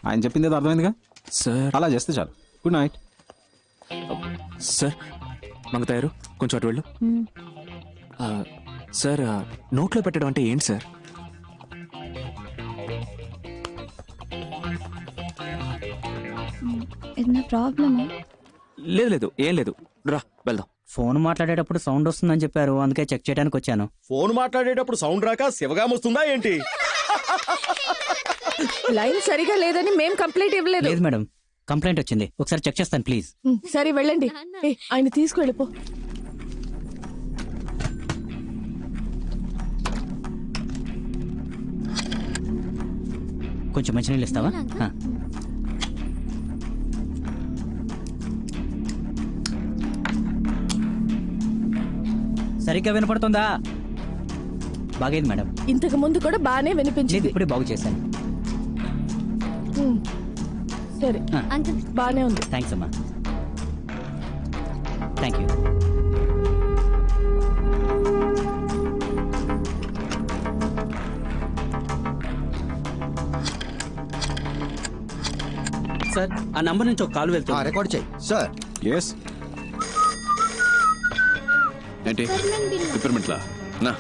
ఆయన చెప్పింది ఏదో అర్థమైందిగా సార్. అలా చేస్తే చాలు. Good night sir. మంగతాయారు కొంచెం అటు వెళ్ళు. సార్ నోట్లో పెట్టడం అంటే ఏంటి సార్? ఏదైనా ప్రాబ్లమా? లేదు లేదు, ఏం లేదు, రా వెళ్దాం. ఫోన్ మాట్లాడేటప్పుడు సౌండ్ వస్తుందని చెప్పారు, అందుకే చెక్ చేయడానికి వచ్చాను. ఫోన్ మాట్లాడేటప్పుడు సౌండ్ రాక శివగాం వస్తుందా ఏంటి? లైన్ సరిగా లేదని మేం కంప్లైంట్ ఇవ్వలేదు. లేదు మేడం, కంప్లైంట్ వచ్చింది, ఒకసారి చెక్ చేస్తాను ప్లీజ్. సరే వెళ్ళండి. ఆయన తీసుకువెళ్ళిపో. కొంచెం మంచినీళ్ళు ఇస్తావా? సరిగ్గా వినపడుతుందా? బాగైంది మేడం. ఇంతకు ముందు కూడా బాగానే వినిపించింది. ఇప్పుడే బాగు చేశాను. సరే బాగానే ఉంది. థ్యాంక్స్ అమ్మా. Thank you. సార్ ఆ నంబర్ నుంచి ఒక కాల్ వెళ్తుంది. రికార్డ్ చేయి సార్. ఎస్. ఏంటి పిప్పర్మెంట్లా నా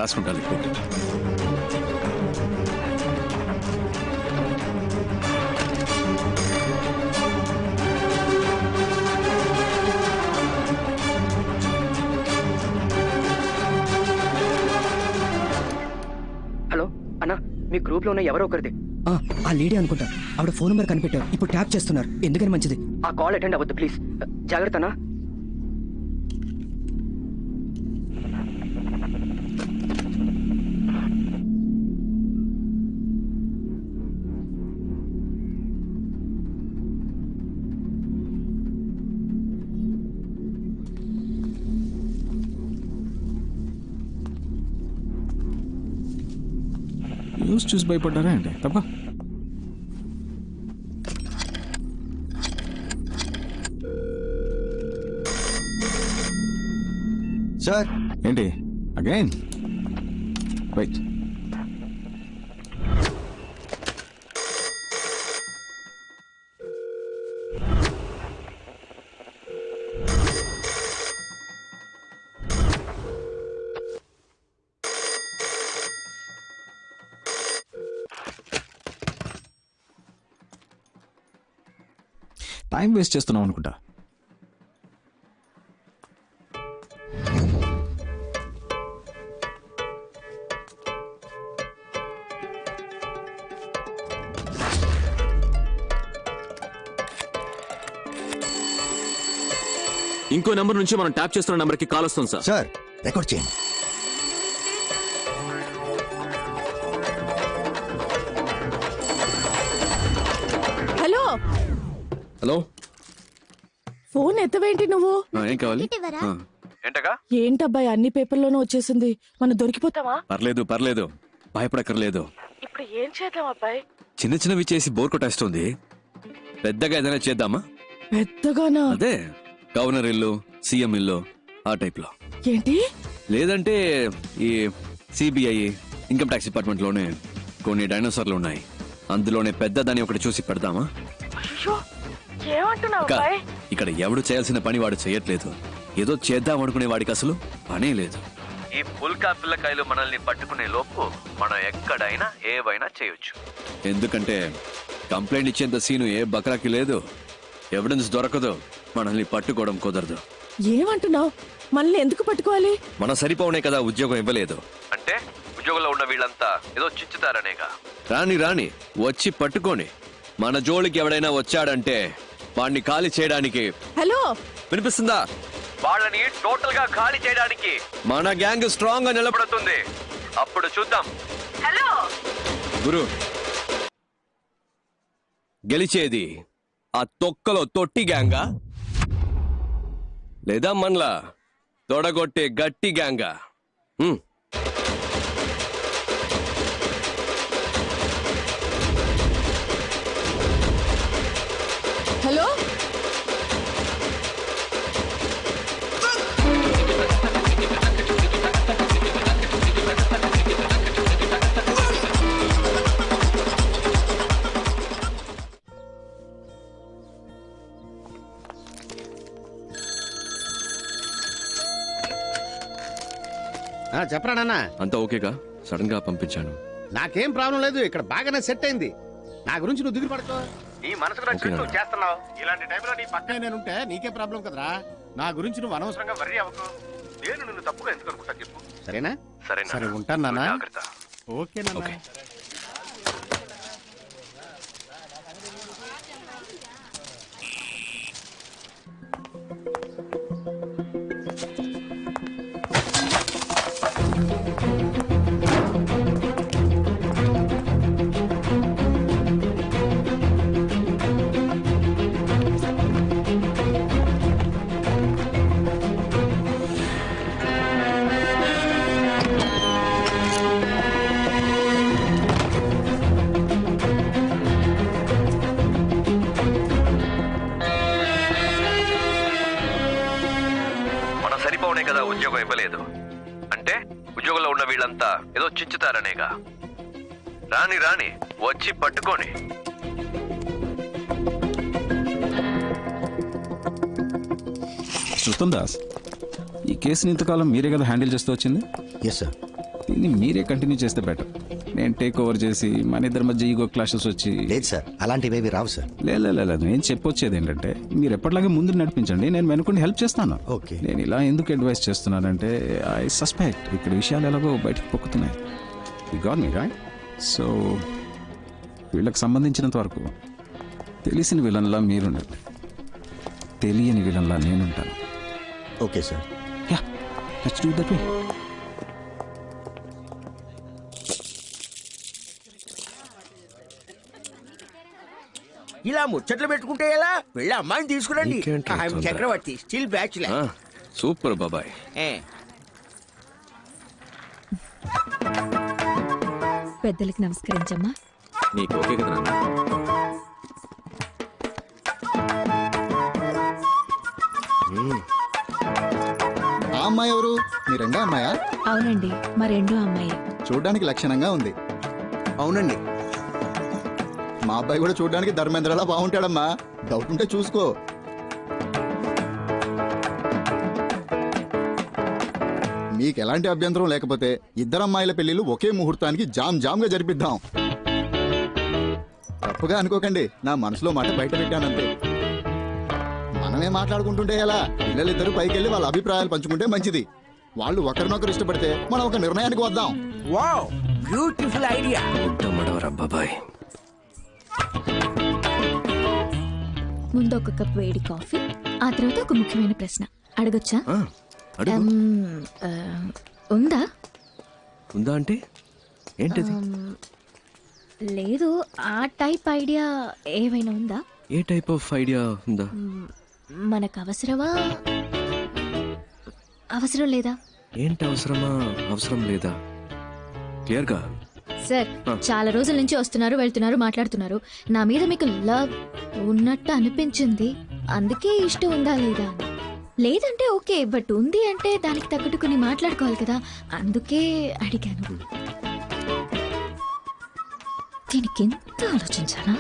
రాసుకుంటా. హలో అన్నా, మీ గ్రూప్ లో ఉన్న ఎవరో ఒకరిది. ఆ లేడీ అనుకుంటా. ఆవిడ ఫోన్ నెంబర్ కనిపెట్టారు, ఇప్పుడు ట్యాప్ చేస్తున్నారు. ఎందుకని మంచిది. ఆ కాల్ అటెండ్ అవ్వద్దు ప్లీజ్. జాగ్రత్తనా. న్యూస్ చూసి భయపడ్డారా అండి? తప్ప సార్. ఏంటి అగైన్? రైట్. టైం వేస్ట్ చేస్తున్నాం అనుకుంటా. ఇంకో నెంబర్ నుంచి మనం ట్యాప్ చేస్తున్న నెంబర్ కి కాల్ వస్తుంది సార్. సార్ రికార్డ్ చేయండి. హలో హలో, ఫోన్ ఎత్తవేంటి నువ్వు? ఏం కావాలి? ఏంటగా? ఏంటబ్బాయి అన్ని పేపర్లోనూ వచ్చేసింది, మనం దొరికిపోతావా? పర్లేదు పర్లేదు, భయపడక్కర్లేదు. ఇప్పుడు ఏం చేద్దాం అబ్బాయి? చిన్న చిన్నవి చేసి బోర్ కొట్టేస్తుంది. పెద్దగా ఏదైనా చేద్దామా? పెద్దగానా? అదే గవర్నర్ ఇల్లు, సీఎం ఇల్లు, ఆ టైప్ లో. ఏంటి? లేదంటే ఈ సిబిఐ, ఇన్కమ్ ట్యాక్స్ డిపార్ట్మెంట్ లోనే కొన్ని డైనోసార్లు ఉన్నాయి. అందులోనే పెద్దదాన్ని ఒకటి చూసి పెడదామా? అక్క, ఇక్కడ ఎవడు చేయాల్సిన పని వాడు చేయట్లేదు. ఏదో చేద్దాం అనుకునే వాడికి అసలు పనే లేదు. ఈ పుల్కా పిల్లకాయలు మనల్ని పట్టుకునే లోపు మనం ఎక్కడైనా ఏవైనా చేయొచ్చు. ఎందుకంటే కంప్లైంట్ ఇచ్చేంత సీను ఏ బక్రాకి లేదు. ఎవిడెన్స్ దొరకదు, మనల్ని పట్టుకోవడం కుదరదు. ఏమంటున్నావు? మనల్ని ఎందుకు పట్టుకోవాలి? మన సరిపోనే కదా ఉద్యోగం ఇవ్వలేదు అంటే ఉద్యోగంలో ఉన్న వీళ్ళంతా ఏదో చిచ్చుతారనేగా. రాని రాని వచ్చి పట్టుకోని. మన జోలికి ఎవడైనా వచ్చాడంటే వాడిని ఖాళీ చేయడానికి. హలో, వినిపిస్తుందా? వాళ్ళని టోటల్ గా ఖాళీ చేయడానికి మన గ్యాంగ్ స్ట్రాంగ్ గా నిలబడుతుంది. అప్పుడు చూద్దాం. హలో గురు, గెలిచేది ఆ తొక్కలో తొట్టి గ్యాంగా లేదా మనలా తొడగొట్టే గట్టి గ్యాంగా? హలో, చెప్పరా నాన్న? అంతా ఓకేగా? సడన్ గా పంపించాను. నాకేం ప్రాబ్లం లేదు, ఇక్కడ బాగానే సెట్ అయింది. నా గురించి నువ్వు దిగులు పడకు. నీ మనసుకు నచ్చినట్టు నువ్వు చేస్తున్నావు. ఇలాంటి టైంలో నీ పక్కనే నేనుంటే నీకే ప్రాబ్లం కదరా. నా గురించి నువ్వు అనవసరంగా వర్రీ అవ్వకు. నేను నిన్ను తప్పుగా ఎందుకు అనుకుంటా చెప్పు. సరేనా? సరే ఉంటాను నాన్న. ఓకే నాన్న. కదా ఉద్యోగం ఇవ్వలేదు అంటే ఉద్యోగంలో ఉన్న వీళ్ళంతా ఏదో చిచ్చుతారనేగా. రాని రాని వచ్చి పట్టుకోని. శృతం దాస్, ఈ కేసుని ఇంతకాలం మీరే కదా హ్యాండిల్ చేస్తూ వచ్చింది? Yes sir. దీన్ని మీరే కంటిన్యూ చేస్తే బెటర్. నేను టేక్ ఓవర్ చేసి మన ఇద్దరి మధ్య ఈగో క్లాషెస్ వచ్చి. లేదు సార్, అలాంటివేవి రావు సార్. లేదు, నేను చెప్పొచ్చేది ఏంటంటే మీరు ఎప్పటిలాగే ముందు నడిపించండి, నేను వెనుకొని హెల్ప్ చేస్తాను. ఓకే. నేను ఇలా ఎందుకు అడ్వైస్ చేస్తున్నానంటే ఐ సస్పెక్ట్ ఇక్కడ విషయాలు ఎలాగో బయటకు పొక్కుతున్నాయి. You got me right? So వీళ్ళకి సంబంధించినంత వరకు తెలిసిన విలన్లా మీరుండండి, తెలియని విలన్లా నేనుంటాను. Okay sir. Yeah, let's do that way. ఇలా ముచ్చట్లు పెట్టుకుంటే ఎలా? వెళ్ళి అమ్మాయిని తీసుకురండి. చక్రవర్తి స్టిల్ బ్యాచులర్. సూపర్ బాబాయ్. పెద్దలకి నమస్కరించమ్మా. నీకు ఓకే కదా నాన్న? ఆ అమ్మాయి ఎవరు? మీ రెండో అమ్మాయా? అవునండి, మా రెండో అమ్మాయి. చూడడానికి లక్షణంగా ఉంది. అవునండి, మా అబ్బాయి కూడా చూడడానికి ధర్మేంద్రలా బాగుంటాడమ్మా. డౌట్ ఉంటే చూసుకో. మీకు ఎలాంటి అభ్యంతరం లేకపోతే ఇద్దరు అమ్మాయిల పెళ్లిళ్ళు ఒకే ముహూర్తానికి జామ్ గా జరిపిద్దాం. తప్పుగా అనుకోకండి, నా మనసులో మాట బయట పెట్టానంతే. మనమే మాట్లాడుకుంటుంటే ఎలా? పిల్లలిద్దరూ పైకెళ్ళి వాళ్ళ అభిప్రాయాలు పంచుకుంటే మంచిది. వాళ్ళు ఒకరినొకరు ఇష్టపడితే మనం ఒక నిర్ణయానికి వద్దాం. Wow, beautiful idea. బాబాయ్, ముందు ఒక కప్ వేడి కాఫీ, ఆ తర్వాత ఒక ముఖ్యమైన ప్రశ్న. అడగొచ్చా? అడుగు. ఉందా? ఉందా అంటే ఏంటిది? లేదు, ఆ టైప్ ఐడియా ఏమైనా ఉందా? ఏ టైప్ ఆఫ్ ఐడియా ఉందా? మనకు అవసరమా, అవసరం లేదా? ఏంటి అవసరమా, అవసరం లేదా? క్లియర్గా. సార్, చాలా రోజుల నుంచి వస్తున్నారు, వెళ్తున్నారు, మాట్లాడుతున్నారు. నా మీద మీకు లవ్ ఉన్నట్టు అనిపించింది, అందుకే ఇష్టం ఉందా లేదా? లేదంటే ఓకే, బట్ ఉంది అంటే దానికి తగ్గట్టు కొన్ని మాట్లాడుకోవాలి కదా, అందుకే అడిగాను. దీనికి ఎంత ఆలోచించానా?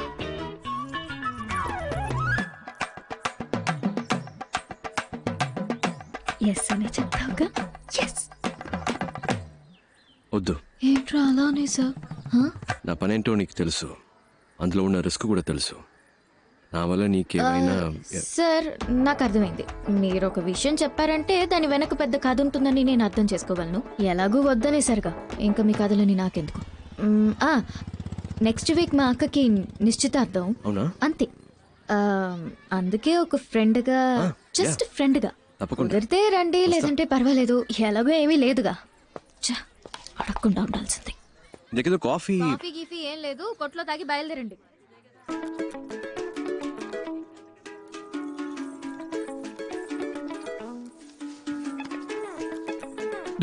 ఎస్ అనే చెప్తావుగా? ఎస్. వద్దు. ఏంట్రా అలానే సార్? నా పనేంటో నీకు తెలుసు, అందులో ఉన్న రిస్క్ కూడా తెలుసు. నా వల్ల నీకేమైనా. సార్, నాకు అర్థమైంది. మీరు ఒక విషయం చెప్పారంటే దాని వెనక పెద్ద కథ ఉంటుందని నేను అర్థం చేసుకోగలను. ఎలాగూ వద్దనేసరిగా ఇంకా మీ కథలని నాకెందుకు. నెక్స్ట్ వీక్ మా అక్కకి నిశ్చితార్థం. అవునా? అంతే. అందుకే ఒక ఫ్రెండ్గా, జస్ట్ ఫ్రెండ్గా కుదిరితే రండి, లేదంటే పర్వాలేదు, ఎలాగో ఏమీ లేదుగా. అడగకుండా ఉండాల్సింది. కాఫీ గీఫీ ఏం లేదు, కొట్లో తాగి బయలుదేరండి.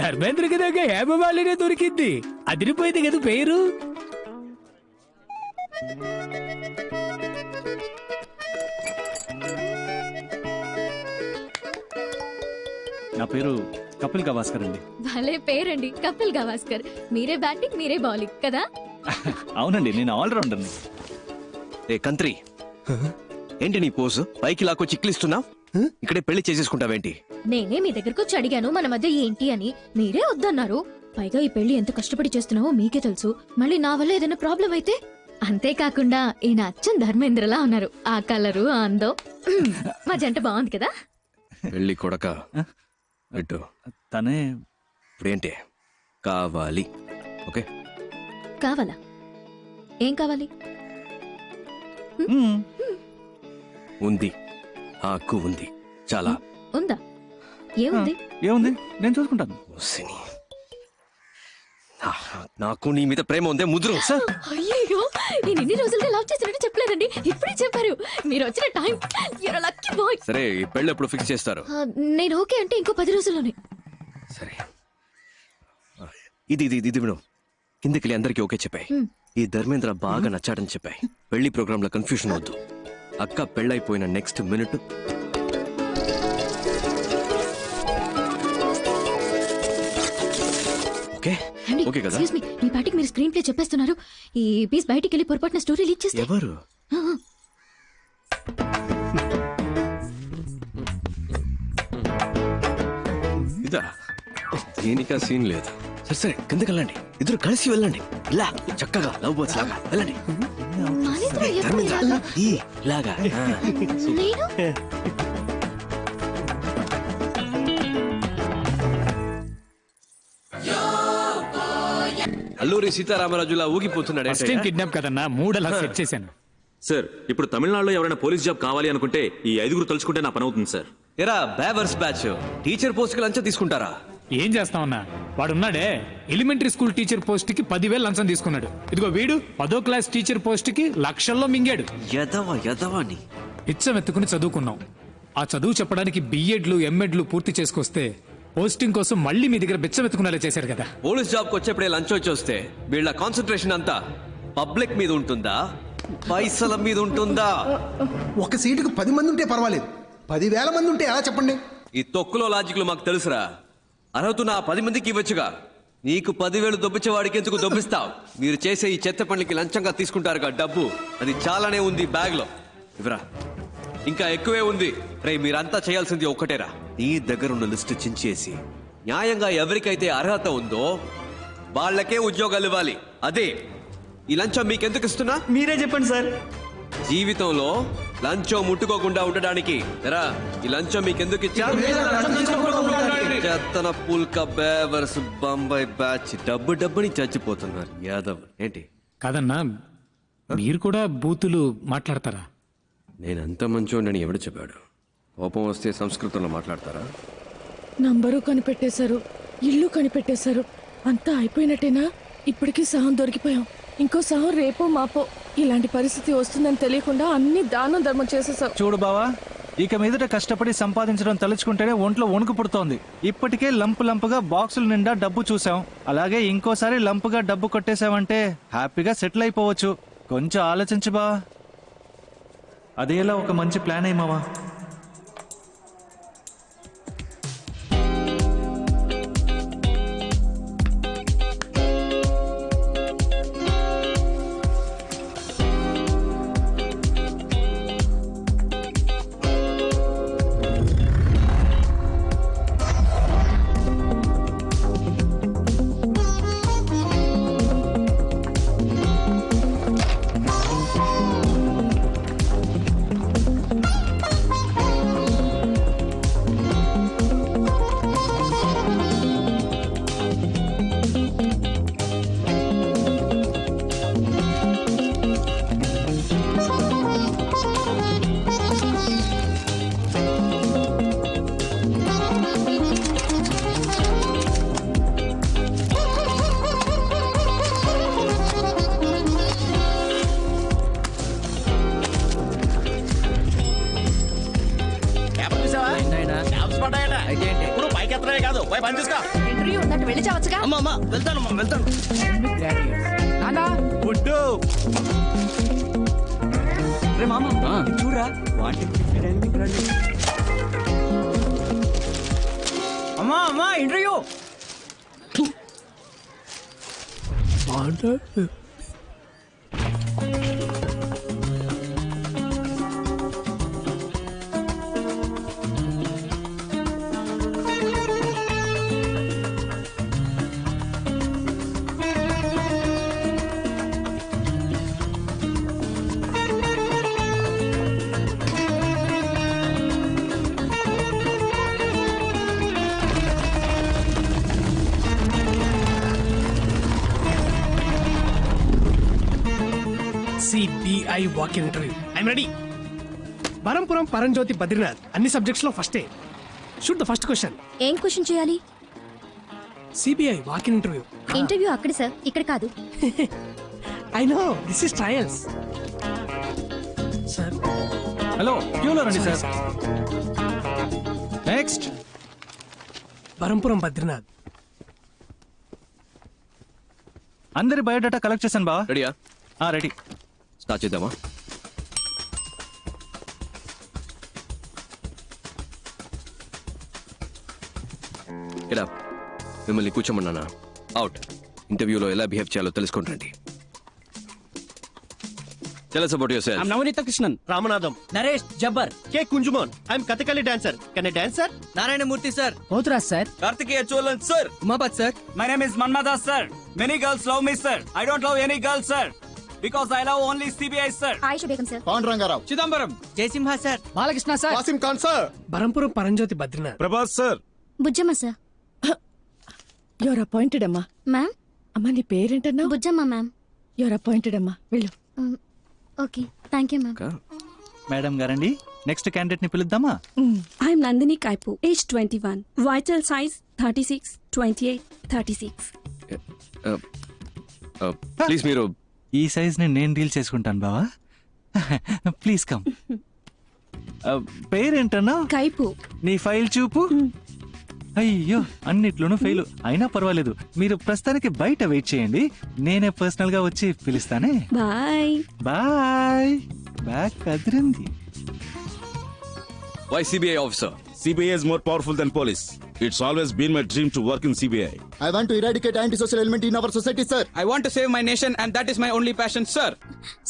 ధర్మేంద్రకి దగ్గర హేమమాలినే దొరికింది, అదిరిపోయింది కదా పేరు. నా పేరు కపిల్ గవాస్కర్ అండి. భలే పేరండి, కపిల్ గవాస్కర్. మీరే బ్యాటింగ్, మీరే బౌలింగ్ కదా? అవునండి, నేను ఆల్రౌండర్ని. ఏ కంత్రి, ఏంటి నీ పోసు? పైకి లాక్కో చిక్లిస్తున్నావు, ఇక్కడే పెళ్లి చేసేసుకుంటావేంటి? నేనే మీ దగ్గరకు వచ్చి అడిగాను మన మధ్య ఏంటి అని, మీరే వద్దన్నారు. పైగా ఈ పెళ్లి ఎంత కష్టపడి చేస్తున్నావో మీకే తెలుసు. మళ్ళీ నా వల్ల ఏదైనా ప్రాబ్లం అయితే. అంతేకాకుండా ఈయన అచ్చం ధర్మేంద్రలా ఉన్నారు, ఆ కలరు, ఆ అందం. మా జంట బాగుంది కదా? పెళ్లి కొడక పెట్టు. తనే ఇప్పుడేంటి కావాలి? ఓకే, కావాలా? ఏం కావాలి? ఉంది, హక్కు ఉంది. చాలా ఉందా? ఏముంది? ఏముంది, నేను చూసుకుంటాను. నాకు నీ మీద ప్రేమ ఉందే ముదురు. అయ్యో, నేను ఇన్ని రోజులుగా లవ్ చేసినట్టు చెప్పలేదండి, ఇప్పుడే చెప్పారు. మీరు వచ్చిన టైం, యూర్ లక్కీ బాయ్. సరే, ఈ పెళ్లి ఎప్పుడు ఫిక్స్ చేస్తారు? నేను ఓకే అంటే ఇంకో 10 రోజుల్లోనే. సరే, ఇది ఇది ఇది విను. కిందకి అందరికీ ఓకే చెప్పాయి. ఈ ధర్మేంద్ర బాగా నచ్చాడని చెప్పాయి. పెళ్లి ప్రోగ్రామ్ లో కన్ఫ్యూషన్ వద్దు. అక్క పెళ్ళైపోయిన నెక్స్ట్ మినిట్ ఓకే ఓకే కదా? ఎక్స్క్యూజ్ మీ, మీ పార్టీకి మీరు స్క్రీన్ ప్లే చెప్పేస్తున్నారు. ఈ పీస్ బయటికి వెళ్ళి పొరపాటున స్టోరీ లీక్ చేస్తే ఎవరు? ఇదా? దీనికా సీన్ లేదు. సరే సరే, కిందకి వెళ్ళండి, ఇద్దరు కలిసి వెళ్ళండి. ఇలా చక్కగా లవ్ బర్డ్స్ లాగా వెళ్ళండి. లాగా అల్లూరి సీతారామరాజులా ఊగిపోతున్నాడు. కిడ్నాప్ కదన్నా, 3 అలా సెట్ చేశాను. సార్, ఇప్పుడు తమిళనాడులో ఎవరైనా పోలీస్ జాబ్ కావాలి అనుకుంటే ఈ 5 తలుచుకుంటే నా పని అవుతుంది సార్. ఎరా బేవర్స్ బ్యాచ్, టీచర్ పోస్ట్ కి లంచం తీసుకుంటారా? ఏం చేస్తామన్నా, వాడున్నాడే ఎలిమెంటరీ స్కూల్ టీచర్ పోస్ట్ కి 10,000 లంచం తీసుకున్నాడు. ఇదిగో వీడు 10వ క్లాస్ టీచర్ పోస్ట్ కి లక్షల్లో మింగాడు. యదవాని ఇచ్చం ఎత్తుకుని చదువుకున్నాం. ఆ చదువు చెప్పడానికి బిఎడ్లు ఎంఎడ్లు పూర్తి చేసుకొస్తే పోస్టింగ్ కోసం మళ్ళీ మీ దగ్గర బిచ్చం ఎత్తుకునేలా చేశారు కదా. పోలీస్ జాబ్ కి వచ్చేప్పుడే లంచం వచ్చి వస్తే వీళ్ళ కాన్సన్ట్రేషన్ అంతా పబ్లిక్ మీద ఉంటుందా, పైసల మీద ఉంటుందా? ఒక సీటుకు 10 మంది ఉంటే పర్వాలేదు, 10,000 మంది ఉంటే ఎలా చెప్పండి? ఈ తొక్కులో లాజిక్లు మాకు తెలుసురా. అర్హత 10 మందికి ఇవ్వచ్చుగా. నీకు 10,000 దొబ్బించేవాడికి ఎందుకు దొబ్బిస్తావు? మీరు చేసే ఈ చెత్త పనులకి లంచంగా తీసుకుంటారుగా డబ్బు, అది చాలానే ఉంది బ్యాగ్ లో. ఇవరా, ఇంకా ఎక్కువే ఉంది. రే, మీరంతా చేయాల్సింది ఒక్కటేరా, నీ దగ్గర ఉన్న లిస్టు చించేసి న్యాయంగా ఎవరికైతే అర్హత ఉందో వాళ్ళకే ఉద్యోగాలు ఇవ్వాలి. అదే ఈ లంచం మీకెందుకు ఇస్తున్నా? మీరే చెప్పండి సార్. జీవితంలో లంచం ముట్టుకోకుండా ఉండడానికి ఎరా ఈ లంచం మీకెందుకు ఇచ్చా? చెత్తన పుల్క బేవర్స్ బొంబాయి బ్యాచ్ డబ్బుని చచ్చిపోతున్నారు యాదవ్. ఏంటి కాదన్నా, మీరు కూడా బూతులు మాట్లాడతారా? నేనంత మంచోడని ఎవడు చెప్పాడు? కోపం వస్తే సంస్కృతంలో మాట్లాడతారా? నంబరు కనిపెట్టేశారు, ఇల్లు కనిపెట్టేశారు, అంతా అయిపోయినట్టేనా? ఇప్పటికీ సహం దొరికిపోయాం. ఇంకో సహం రేపో మాపో. ఇలాంటి పరిస్థితి వస్తుందని తెలియకుండా అన్ని దానం ధర్మం చేసేసాం. చూడు బావా, ఇక మీదట కష్టపడి సంపాదించడం తలుచుకుంటేనే ఒంట్లో వణుకు పుడుతోంది. ఇప్పటికే లంపుగా బాక్సుల నిండా డబ్బు చూసాం. అలాగే ఇంకోసారి లంపుగా డబ్బు కొట్టేశామంటే హ్యాపీగా సెటిల్ అయిపోవచ్చు. కొంచెం ఆలోచించు బా. అదేలా ఒక మంచి ప్లాన్ ఏమావా? ఇంటర్వ్యూ ఉందంటే వెళ్ళి చావచ్చుగా. వెళ్తాను. రే మామ చూడరా, అమ్మా interview. CBI walk-in interview. I'm ready. Barampuram Paramjyothi Badrinath అన్ని సబ్జెక్ట్స్ లో ఫస్టే. Shoot the first question. ఏం క్వశ్చన్ చేయాలి? CBI walk-in interview. ఇంటర్వ్యూ అక్కడ సార్, ఇక్కడ కాదు. I know, this is trials. Sir. Hello, క్యూలో రండి సార్. నెక్స్ట్. బరంపురం బద్రీనాథ్. అందరి బయోడేటా కలెక్ట్ చేశాను బా. రెడీయా? రెడీ. స్టార్ట్ చేద్దామా? ఇలా మిమ్మల్ని కూర్చోమన్నానా? అవుట్. ఇంటర్వ్యూలో ఎలా బిహేవ్ చేయాలో తెలుసుకుంటండి. Tell us about yourself. I'm Navnita Krishnan. Ramanadam. Naresh Jabbar. K. Kunjumon. I'm Kathakali dancer. Can I dance, sir? Narayanamurthy sir. Potraj sir. Kartikeya Cholan sir. Umapat sir. My name is Manmadas sir. Many girls love me sir. I don't love any girls sir. Because I love only CBI sir. Aisha Begum sir. Pandurangarao. Chidambaram. Jaisimha sir. Balakrishna sir. Wasim Khan sir. Barampuram Paramjyothi Badrinath. Prabhas sir. Bujjamma sir. Your appointed అమ్మా. Ma'am. అమ్మా నీ పేరేంటన్నా? Bujjamma ma'am. Your appointed అమ్మా, వెళ్ళు. Okay, thank you ma'am. Madam గారండి, next candidate ని పిలుద్దామా? I'm Nandini Kaipu, age 21, vital size 36, 28, 36. Please మీరు ఈ సైజ్ ని నేను డీల్ చేసుకుంటాను బావా. Please come. పేరేంటన్నా? కైపు. నీ ఫైల్ చూపు. అయ్యో, అన్నిట్లోనూ ఫెయిల్. అయినా పర్వాలేదు, మీరు ప్రస్తుతానికి బయట వెయిట్ చేయండి, నేనే పర్సనల్ గా వచ్చి పిలుస్తానే. Bye bye. బ్యాగ్ కదిరింది. Why CBI officer? CBI is more powerful than police. It's always been my dream to work in CBI. I want to eradicate antisocial element in our society, sir. I want to save my nation and that is my only passion, sir.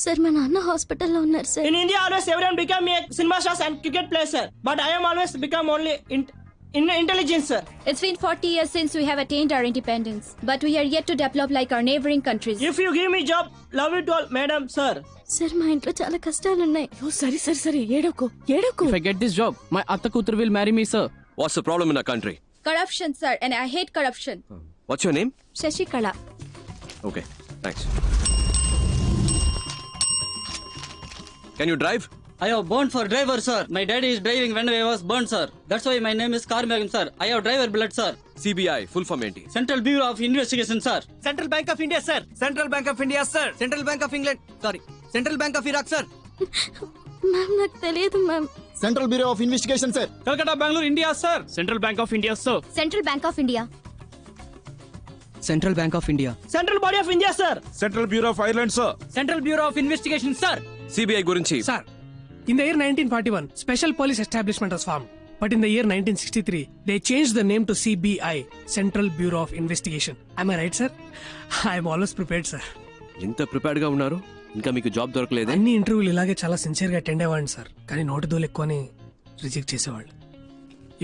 Sir మా నాన్న హాస్పిటల్లో ఉన్నారు sir. In India always everyone become a cinema stars and cricket player, sir. But I am always become only intelligence, sir. It's been 40 years since we have attained our independence, but we are yet to develop like our neighboring countries. If you give me job, love it all, madam, sir. Sir మా ఇంట్లో చాలా కష్టాలు ఉన్నాయి. సరే సరే సరే, ఏడోకు. If I get this job, my atta kutur will marry me, sir. What's the problem in our country? Corruption, sir, and I hate corruption. What's your name? Shashikala. Okay, thanks. Can you drive? I have bond for driver, sir. My daddy is driving when I was born, sir. That's why my name is Karmagam, sir. I have driver blood, sir. CBI full form ఏంటి? Central Bureau of Investigation, sir. Central Bank of India, sir. Central Bank of India, sir. Central Bank of England. Sorry. Central Bank of Iraq, sir. Ma'am నాకు తెలియదు ma'am. Central bureau of investigation sir. Calcutta Bengaluru India sir. Central bank of India sir. Central bank of India. Central Bank of India. Central Body of India, sir. Central bureau of Ireland sir. Central Bureau of Investigation, sir. CBI గురించి Sir, in the year 1941, special police establishment was formed. But in the year 1963, they changed the name to CBI, Central Bureau of Investigation. Am I right, sir? I am always prepared, sir. ఎంత prepared గా ఉన్నారు? ఇంకా మీకు job దొరకలేదే? అన్ని ఇంటర్వ్యూలు ఇలాగే చాలా sincere గా అటెండ్ అయ్యేవాడిని సార్. కానీ నోటి దూలు ఎక్కువని రిజెక్ట్ చేసేవాళ్ళు.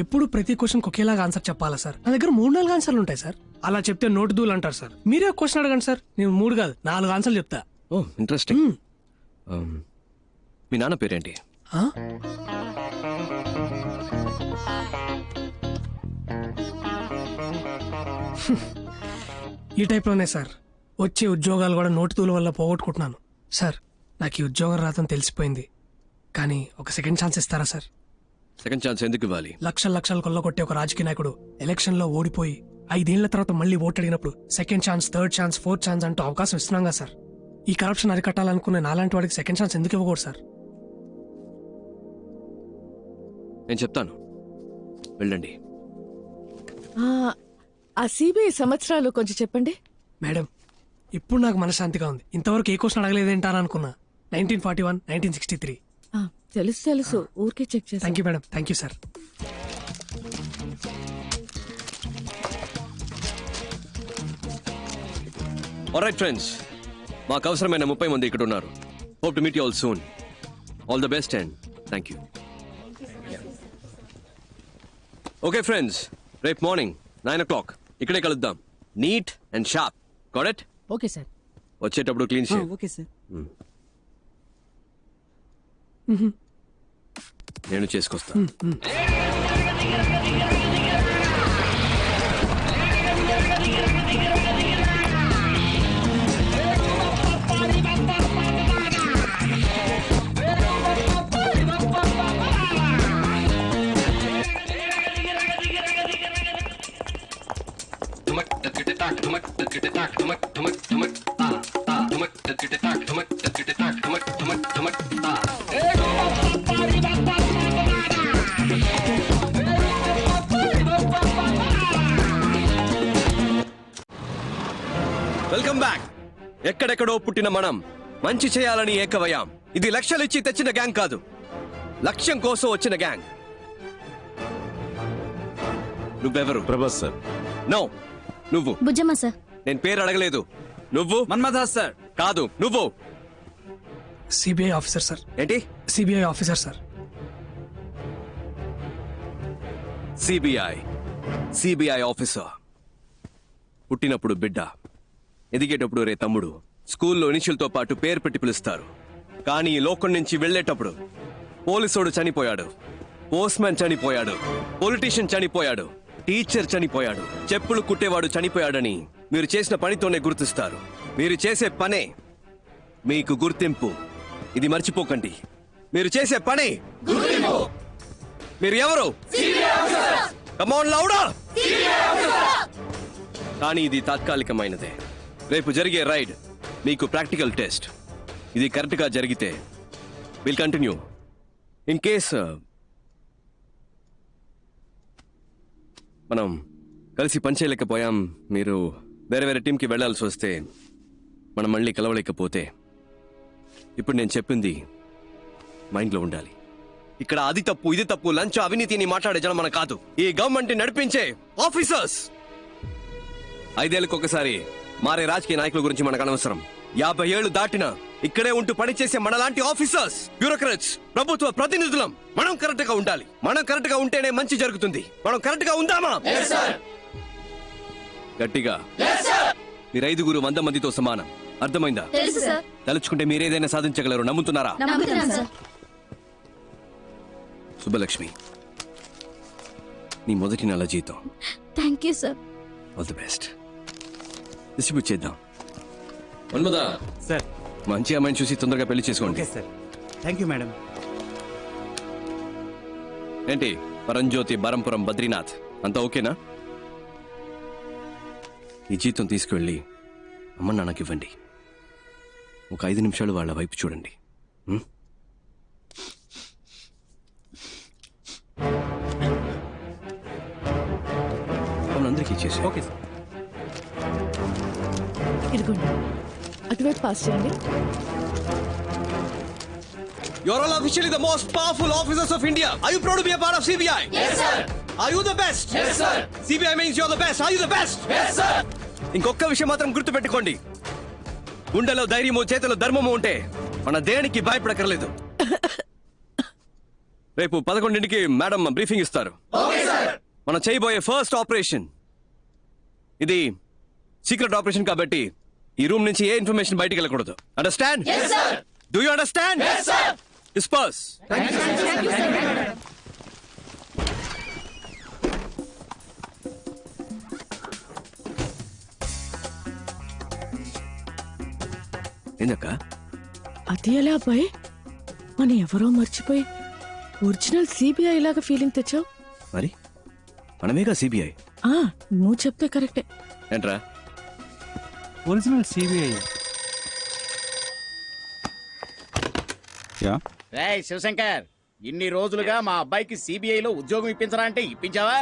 ఎప్పుడు ప్రతి క్వశ్చన్ ఒకేలాగా ఆన్సర్ చెప్పాలా సార్? నా దగ్గర 3-4 ఆన్సర్లు ఉంటాయి సార్. అలా చెప్తే నోటి దూలు అంటారు సార్. మీరే క్వశ్చన్ అడగండి సార్. నేను 3 కాదు 4 ఆన్సర్లు చెప్తా. ఓ ఇంట్రెస్టింగ్. మీ నాన్న పేరేంటి? ఈ టైప్లోనే సార్ వచ్చే ఉద్యోగాలు కూడా నోటి తూల వల్ల పోగొట్టుకుంటున్నాను సార్. నాకు ఈ ఉద్యోగం రాదని తెలిసిపోయింది, కానీ ఒక సెకండ్ ఛాన్స్ ఇస్తారా సార్? సెకండ్ ఛాన్స్ ఎందుకు ఇవ్వాలి? లక్షలు కొల్లగొట్టే ఒక రాజకీయ నాయకుడు ఎలక్షన్ లో ఓడిపోయి 5 ఏళ్ల తర్వాత మళ్ళీ ఓటు అడిగినప్పుడు second chance, third chance, fourth chance అంటూ అవకాశం ఇస్తున్నాం కదా సార్. ఈ కరప్షన్ అరికట్టాలనుకునే నాలాంటి వాడికి సెకండ్ ఛాన్స్ ఎందుకు ఇవ్వకూడదు సార్? నేను చెప్తాను, వెళ్ళండి. ఆ సిబిఐ సంవత్సరాలు కొంచెం చెప్పండి. మేడం, ఇప్పుడు నాకు మనశ్శాంతిగా ఉంది. ఇంతవరకు ఏ క్వశ్చన్ అడగలేదేంటారా అనుకున్నా. 1941, 1963. తెలుసు ఊరికే చెక్ చేసి. Thank you madam. Thank you sir. Alright friends, మాకు అవసరమైన 30 మంది ఇక్కడ ఉన్నారు. Hope to meet you all soon. All the best and thank you. Okay friends, రేపు మార్నింగ్ 9 o'clock ఇక్కడే కలుద్దాం. Neat and sharp. Got it? Okay sir. వచ్చేటప్పుడు clean shave. Okay sir. నేను చేసుకొస్తాను. Welcome back. ఎక్కడెక్కడో పుట్టిన మనం మంచి చేయాలని ఏకవయాం. ఇది లక్షలు ఇచ్చి తెచ్చిన గ్యాంగ్ కాదు, లక్ష్యం కోసం వచ్చిన గ్యాంగ్. నువ్వెవరు? ప్రభాస్ సార్. నో, నువ్వు. బుజ్జమ్మ సార్. నేను పేరు అడగలేదు. నువ్వు? మన్మథాస్ సార్. కాదు, నువ్వు. CBI officer sir. ఏంటి? CBI officer sir. CBI officer. పుట్టినప్పుడు బిడ్డ, ఎదిగేటప్పుడు రే తమ్ముడు, స్కూల్లో ఇనిషియల్తో పాటు పేరు పెట్టి పిలుస్తారు. కానీ ఈ లోకం నుంచి వెళ్లేటప్పుడు పోలీసోడు చనిపోయాడు, పోస్ట్మ్యాన్ చనిపోయాడు, పొలిటీషియన్ చనిపోయాడు, టీచర్ చనిపోయాడు, చెప్పులు కుట్టేవాడు చనిపోయాడని మీరు చేసిన పనితోనే గుర్తిస్తారు. మీరు చేసే పనే మీకు గుర్తింపు. ఇది మర్చిపోకండి. మీరు చేసే పని మీరు ఎవరు? Come on louder. కానీ ఇది తాత్కాలికమైనదే. రేపు జరిగే రైడ్ మీకు ప్రాక్టికల్ టెస్ట్. ఇది కరెక్ట్ గా జరిగితే విల్ కంటిన్యూ. ఇన్ కేస్ మనం కలిసి పనిచేయలేకపోయాం, మీరు వేరే వేరే టీంకి వెళ్లాల్సి వస్తే, మనం మళ్ళీ కలవలేకపోతే, ఇప్పుడు నేను చెప్పింది మైండ్లో ఉండాలి. ఇక్కడ అది తప్పు, ఇది తప్పు, లంచ్, అవినీతిని మాట్లాడే జనం మన కాదు, ఈ గవర్నమెంట్ నడిపించే ఆఫీసర్స్. 5 ఏళ్ళకి ఒకసారి మారే రాజకీయ నాయకుల గురించి మనకు అనవసరం. 50 ఏళ్లు దాటినా ఇక్కడే ఉంటూ పనిచేసే మనలాంటి ఆఫీసర్స్, బ్యూరోక్రాట్స్, ప్రభుత్వ ప్రతినిధులం మనం కరెక్ట్ గా ఉండాలి. మనం కరెక్ట్ గా ఉంటేనే మంచి జరుగుతుంది. మనం కరెక్ట్ గా ఉందామా? గట్టిగా. మీరు 5 100 మందితో సమానం. అర్థమైందా? తలుచుకుంటే మీరేదైనా సాధించగలరు. నమ్ముతున్నారా? సుబ్బలక్ష్మి, నీ మొదటి నెల జీతం. Thank you sir. All the best. Distribute చేద్దాం. మన్మదా సార్, మంచి అమ్మాయిని చూసి తొందరగా పెళ్లి చేసుకోండి. Okay sir. Thank you madam. ఏంటి పరంజ్యోతి, బరంపురం, బద్రీనాథ్ అంతా ఓకేనా? ఈ జీతం తీసుకువెళ్ళి అమ్మ నాన్నకి ఇవ్వండి. ఒక 5 నిమిషాలు వాళ్ళ వైపు చూడండి. అందరికీ ఇచ్చేసి. Okay sir. ఇదిగోండి, అటువైపు పాస్ చేయండి. You're all officially the most powerful officers of India. Are you proud to be a part of CBI? Yes, sir. Are you the best? Yes, sir. CBI means you're the best. Are you the best? Yes, sir. ఇంకొక విషయం మాత్రం గుర్తుపెట్టుకోండి, గుండెలో ధైర్యము, చేతిలో ధర్మము ఉంటే మన దేనికి భయపడక్కర్లేదు. రేపు 11ంటికి మేడం బ్రీఫింగ్ ఇస్తారు. మనం చేయబోయే ఫస్ట్ ఆపరేషన్ ఇది సీక్రెట్ ఆపరేషన్ కాబట్టి ఈ రూమ్ నుంచి ఏ ఇన్ఫర్మేషన్ బయటికి వెళ్ళకూడదు. Understand? Do you understand? Disperse. ఏందక్క? అది ఎలా అబ్బాయి? మన ఎవరో మర్చిపోయి ఒరిజినల్ సిబిఐ లాగా ఫీలింగ్ తెచ్చావు. మరి మనమేగా సిబిఐ. నువ్వు చెప్తే కరెక్టే. ఏంట్రా ఒరిజినల్ సిబిఐ? రేయ్ శివశంకర్, ఇన్ని రోజులుగా మా అబ్బాయికి సిబిఐలో ఉద్యోగం ఇప్పించరా అంటే ఇప్పించావా?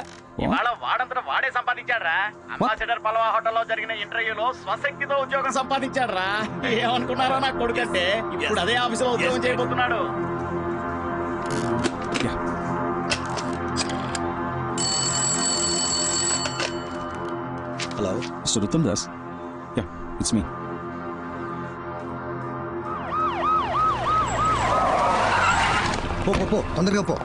ఇవాళ వాడంతటా వాడే సంపాదించాడ్రా. అంబాసిడర్ పలవా హోటల్లో జరిగిన ఇంటర్వ్యూలో స్వశక్తితో ఉద్యోగం సంపాదించాడ్రా. ఏమనుకున్నారో నా కొడుకంటే ఇప్పుడు అదే ఆఫీసులో ఉద్యోగం చేయబోతున్నాడు. Hello mister Uttam Das. Ya, it's me. పో తొందరగా పో.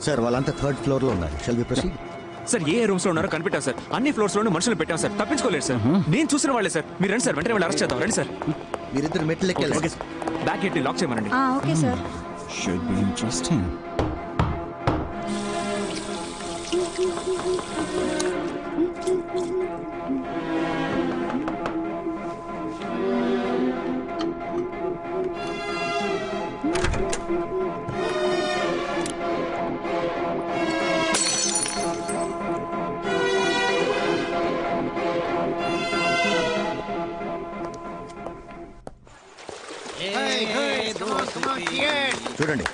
సార్ వాళ్ళంతా 3rd floor లో ఉన్నారు. Shall we proceed? సార్ ఏ రూమ్స్ లో ఉన్నారో కనిపెట్టాం సార్. అన్ని ఫ్లోర్స్ లోనూ మనుషులు పెట్టాం సార్. తప్పించుకోలేదు సార్. నేను చూసిన వాళ్ళే సార్. మీరు రండి సార్, వెంటనే వాళ్ళు అరెస్ట్ చేద్దాం. రండి సార్. మీరిద్దరు మెట్లు ఎక్కాలి. బ్యాక్ గేట్ లాక్ చేయమనండి. Okay sir. Should be interesting. చూడండి,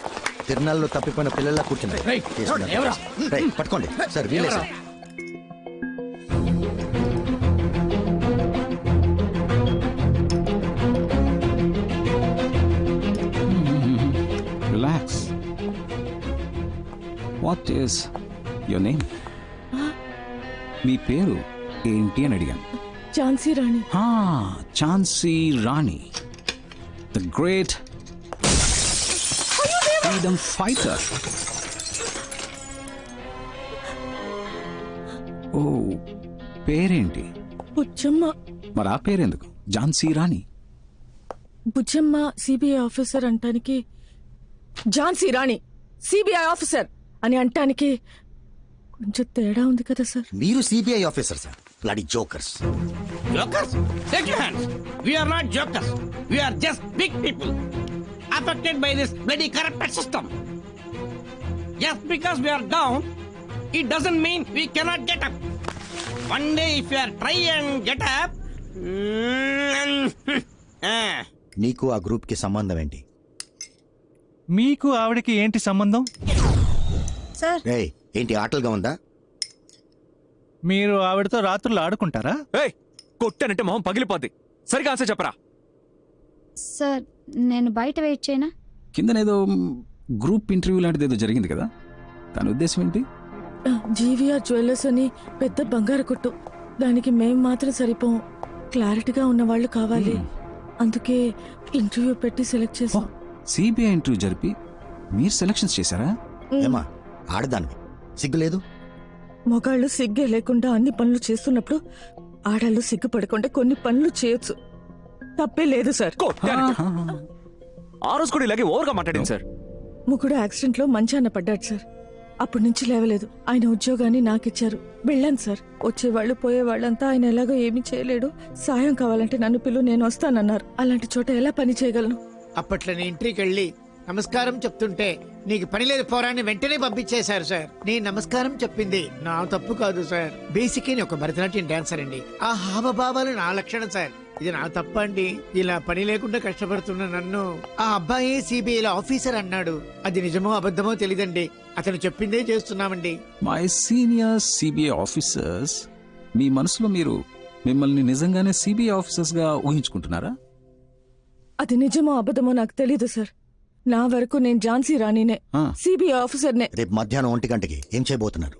తిరునాళ్ళలో తప్పిపోయిన పిల్లల్లా కూర్చున్నారు. పట్టుకోండి సార్, వీలే sir. Relax. What is your name? మీ పేరు ఏంటి అని అడిగాను. Jhansi Rani. Jhansi Rani, the great freedom fighter. Oh, పేరేంటి? బుజ్జమ్మ. మరి ఆ పేరెందుకు ఝాన్సీ రాణి? బుజ్జమ్మ సిబిఐ ఆఫీసర్ అంటానికి, ఝాన్సీ రాణి సిబిఐ ఆఫీసర్ అని అంటానికి కొంచెం తేడా ఉంది కదా సార్. మీరు CBI officer sir. Bloody jokers. Jokers? Take your hands. We are not jokers. We are just big people affected by this bloody corrupted system. Just because we are down, it doesn't mean we cannot get up. One day if you are try and get up, నీకు ఆ group కి సంబంధం ఏంటి? మీకు ఆవిడకి ఏంటి సంబంధం? Sir ఏంటి ఆటలుగా ఉందా? మీరు ఆవిడతో రాత్రులు ఆడుకుంటారా? కొట్టానంటే మొహం పగిలిపోద్ది. సరిగా ఆన్సర్ చెప్పరా. సార్ నేను బయట వెయిట్ చేయనా? కిందనేదో గ్రూప్ ఇంటర్వ్యూ లాంటిది ఏదో జరిగింది కదా, దాని ఉద్దేశం ఏంటి? జీవీఆర్ జ్యువెలర్స్ అని పెద్ద బంగారు కొట్టు, దానికి మేం మాత్రం సరిపోం. క్లారిటీగా ఉన్న వాళ్ళు కావాలి. అందుకే ఇంటర్వ్యూ పెట్టి సెలెక్ట్ చేసాం. సిబిఐ ఇంటర్వ్యూ జరిపి మీరు సెలక్షన్స్ చేశారా? ఏమా ఆడదాన్ని సిగ్గులేదు? మొగాళ్ళు సిగ్గే లేకుండా అన్ని పనులు చేస్తున్నప్పుడు ఆడాళ్ళు సిగ్గుపడకుండా కొన్ని పనులు చేయొచ్చు. తప్పే లేదు సార్. ఆ రోజు కూడా ఇలాగే ఓవర్గా మాట్లాడింది సార్. ముగ్గుడు యాక్సిడెంట్ లో మంచాన పడ్డాడు సార్. అప్పటి నుంచి లేవలేదు. ఆయన ఉద్యోగాన్ని నాకిచ్చారు. వెళ్ళాను సార్. వచ్చేవాళ్ళు పోయేవాళ్ళంతా ఆయన ఎలాగో ఏమీ చేయలేడు, సాయం కావాలంటే నన్ను పిలు, నేను వస్తానన్నారు. అలాంటి చోట ఎలా పని చేయగలను? అప్పట్లో నేను ఇంటికి వెళ్ళి నమస్కారం చెప్తుంటే నీకు పని లేదు పోరాన్ని వెంటనే పంపించేశారు సార్. నేను నమస్కారం చెప్పింది నా తప్పు కాదు సార్. బేసిక్ ఒక భరతనాట్యం డాన్సర్ అండి. ఆ హావభావాలు నా లక్షణం సార్. ఇది నా తప్ప అండి. ఇలా పని లేకుండా కష్టపడుతున్న నన్ను ఆ అబ్బాయి సిబిఐలో ఆఫీసర్ అన్నాడు. అది నిజమో అబద్ధమో తెలీదండి. అతను చెప్పిందే చేస్తున్నామండి. మై సీనియర్ సిబిఐ ఆఫీసర్స్, మీ మనసులో మీరు మిమ్మల్ని నిజంగానే సిబిఐ ఆఫీసర్స్ గా ఊహించుకుంటున్నారా? అది నిజమో అబద్ధమో నాకు తెలీదు సార్. నా వరకు నేను ఝాన్సీ రాణినే, సిబిఐ ఆఫీసర్నే. రేపు మధ్యాహ్నం 1 గంటకి ఏం చేయబోతున్నారు?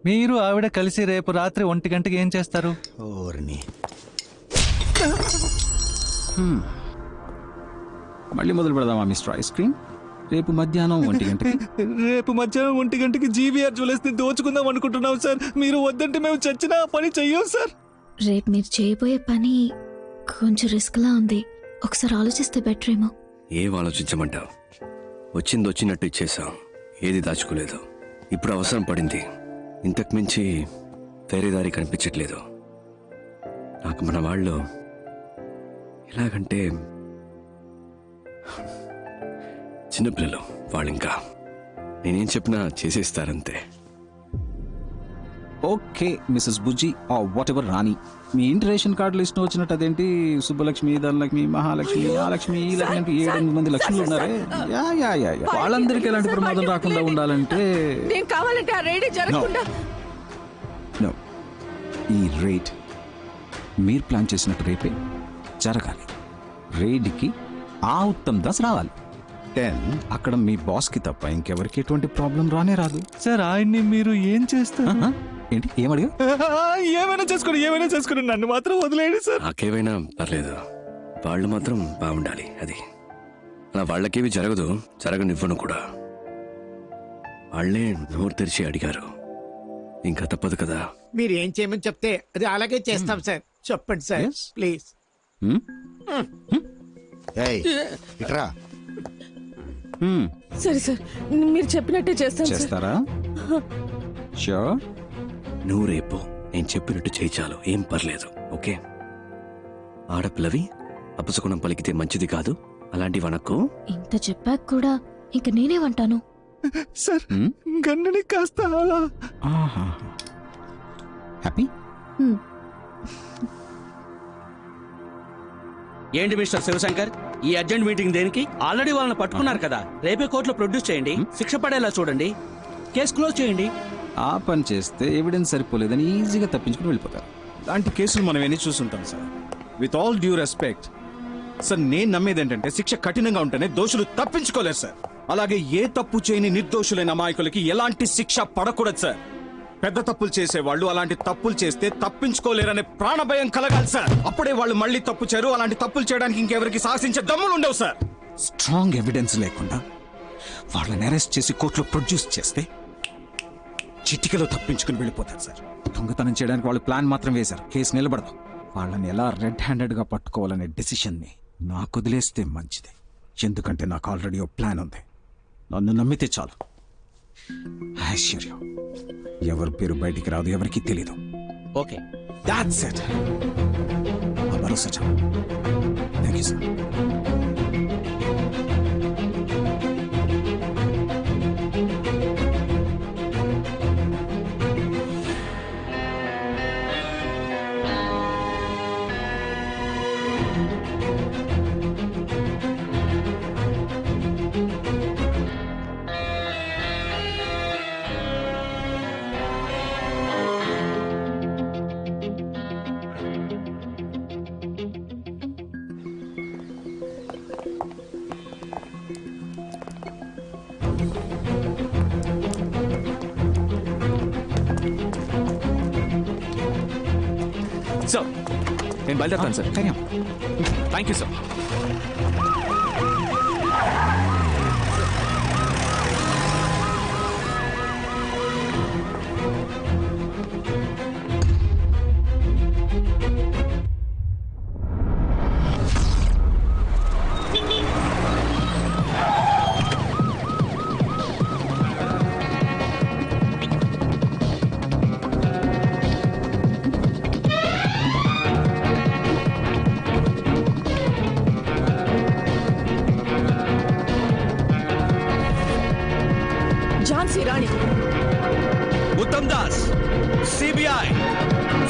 మీరు ఆవిడ కలిసి రేపు రాత్రి 1 గంటకి ఏం చేస్తారు? ఓర్ని మళ్ళీ మొదలు పెడదామా మిస్టర్ ఐస్ క్రీమ్? రేపు మధ్యాహ్నం 1 గంటకి రేపు మధ్యాహ్నం 1 గంటకి జీవీఆర్ జ్యువెలర్స్ ని దోచుకుందాం అనుకుంటున్నాం సార్. మీరు వద్దంటే మేము చచ్చినా పని చెయ్యం సార్. రేపు మీరు చేయబోయే పని కొంచెం రిస్క్ లా ఉంది. ఒకసారి ఆలోచిస్తే బెటర్ ఏమో. ఏం ఆలోచించమంటావు? వచ్చింది వచ్చినట్టు ఇచ్చేసాం, ఏది దాచుకోలేదు. ఇప్పుడు అవసరం పడింది. ఇంతకు మించి వేరే దారి కనిపించట్లేదు నాకు. మన వాళ్ళు ఎలాగంటే చిన్నపిల్లలు, వాళ్ళు ఇంకా నేనేం చెప్పినా చేసేస్తారంతే. Okay Mrs Bujji whatever Rani, మీ ఇంటి రేషన్ కార్డు లిస్ట్ వచ్చినట్టు అదేంటి? సుబ్బలక్ష్మి, ధనలక్ష్మి, మహాలక్ష్మి, ఆ లక్ష్మి, ఈ లక్ష్మి, 7-8 మంది లక్ష్మిలు ఉన్నారే. వాళ్ళందరికీ ఎలాంటి ప్రమాదం రాకుండా ఉండాలంటే నేను కావాలంటే ఆ రైడ్ జరగకుండా No. ఈ రైడ్ మీరు ప్లాన్ చేసినట్టు రేపే జరగాలి. రైడ్కి ఆ ఉత్తమ్ దాస్ రావాలి. 10 అక్కడ మీ బాస్కి తప్ప ఇంకెవరికి ఎటువంటి ప్రాబ్లం రానే రాదు. సార్ ఆయన్ని మీరు ఏం చేస్తారు? ఏంటి ఏమడిగా? ఏమైనా చేసుకుని నన్ను మాత్రం వదిలేయండి సార్. నాకేమైనా పర్లేదు, వాళ్ళు మాత్రం బాగుండాలి. అది అలా వాళ్ళకేవి జరగదు, జరగనివ్వను కూడా. వాళ్ళే నోరు తెరిచి అడిగారు, ఇంకా తప్పదు కదా. మీరు ఏం చేయమని చెప్తే అది అలాగే చేస్తాం సార్. చెప్పండి సార్ ప్లీజ్. ఇట్రా. సరే సార్, మీరు చెప్పినట్టే చేస్తాను సార్. చేస్తారా? షూర్. నువ్వు రేపు నేను చెప్పినట్టు చేయి చాలు, ఏం పర్లేదు. ఓకే? ఆడపిల్లవి అపశకునం పలికితే మంచిది కాదు, అలాంటి వనకు. ఇంత చెప్పాక కూడా ఇంక నేనేమంటాను సార్? గన్నని కాస్త హ్యాపీ. ఏంటి మిస్టర్ శివశంకర్, ఈ అర్జెంట్ మీటింగ్ దేనికి? ఆల్రెడీ వాళ్ళని పట్టుకున్నారు కదా, రేపే కోర్టులో ప్రొడ్యూస్ చేయండి, శిక్ష పడేలా చూడండి, కేసు క్లోజ్ చేయండి. ఆ పని చేస్తే ఎవిడెన్స్ సరిపోలేదని ఈజీగా తప్పించుకుని వెళ్ళిపోతారు. ఇలాంటి కేసులు మనం ఎన్ని చూస్తుంటాం sir. With all due respect sir, నేను నమ్మేది ఏంటంటే శిక్ష కఠినంగా ఉంటేనే దోషులు తప్పించుకోలేరు సార్. అలాగే ఏ తప్పు చేయని నిర్దోషులైన అమాయకులకి ఎలాంటి శిక్ష పడకూడదు సార్. పెద్ద తప్పులు చేసేవాళ్ళు అలాంటి తప్పులు చేస్తే తప్పించుకోలేరనే ప్రాణభయం కలగాలి సార్. అప్పుడే వాళ్ళు మళ్ళీ తప్పు చేయరు. అలాంటి తప్పులు చేయడానికి ఇంకెవరికి సాహసించే దమ్ములు ఉండవు సార్. స్ట్రాంగ్ ఎవిడెన్స్ లేకుండా వాళ్ళని అరెస్ట్ చేసి కోర్టులో ప్రొడ్యూస్ చేస్తే చిటికలో తప్పించుకుని వెళ్ళిపోతారు సార్. దొంగతనం చేయడానికి వాళ్ళు ప్లాన్ మాత్రం వేశారు, కేసు నిలబడదు. వాళ్ళని ఎలా రెడ్ హ్యాండెడ్ గా పట్టుకోవాలనే డెసిషన్ ని నాకు వదిలేస్తే మంచిది. ఎందుకంటే నాకు ఆల్రెడీ ఓ ప్లాన్ ఉంది. నన్ను నమ్మితే చాలు. ఐశ్వర్యం ఎవరి పేరు బయటికి రాదు, ఎవరికి తెలీదు. Okay, that's it. ఆ భరోసా చాలు. Thank you sir. సార్ నేను బయలుదేరుతాను sir. Thank you sir.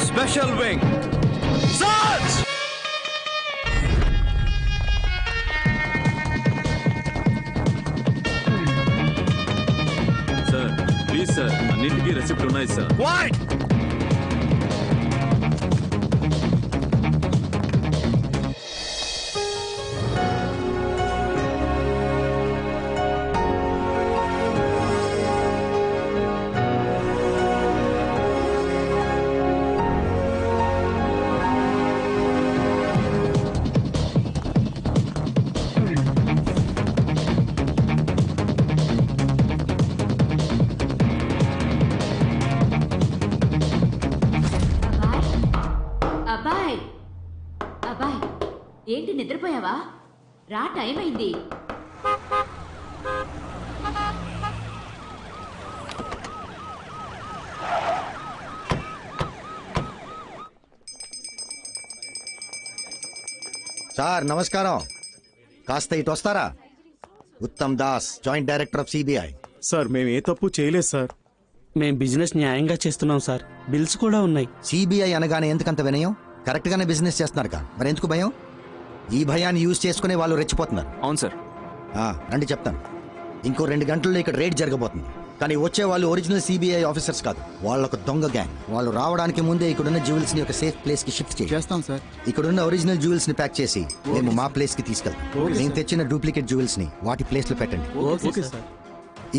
Special wing search. Sir please sir, అన్నింటికీ రెసిప్ట్ ఉన్నాయి సార్. అబ్బాయ్ అబ్బాయ్ ఏంటి నిద్రపోయావా? రా, టైం అయింది. సార్ నమస్కారం, కాస్త ఇటు వస్తారా? Uttam Das, joint director of CBI. Sir మేము ఏ తప్పు చేయలేదు సార్. మేం బిజినెస్ న్యాయంగా చేస్తున్నాం సార్. బిల్స్ కూడా ఉన్నాయి. సిబిఐ అనగానే ఎందుకంత వినయం? కరెక్ట్ గానే బిజినెస్ చేస్తున్నారుగా, మరి ఎందుకు భయం? ఈ భయాన్ని యూజ్ చేసుకునే వాళ్ళు రెచ్చిపోతున్నారు. అవును సార్. రండి చెప్తాను. ఇంకో 2 గంటల్లో ఇక్కడ రేడ్ జరగబోతుంది. కానీ వచ్చే వాళ్ళు ఒరిజినల్ సిబిఐ ఆఫీసర్స్ కాదు, వాళ్ళొక దొంగ గ్యాంగ్. వాళ్ళు రావడానికి ముందే ఇక్కడున్న జ్యువెల్స్ ని ఒక సేఫ్ ప్లేస్ కి షిఫ్ట్ చేస్తాం సార్. ఇక్కడున్న ఒరిజినల్ జ్యువెల్స్ ని ప్యాక్ చేసి మేము మా ప్లేస్ కి తీసుకెళ్తాం. నేను తెచ్చిన డూప్లికేట్ జ్యువెల్స్ ని వాటి ప్లేస్ లో పెట్టండి.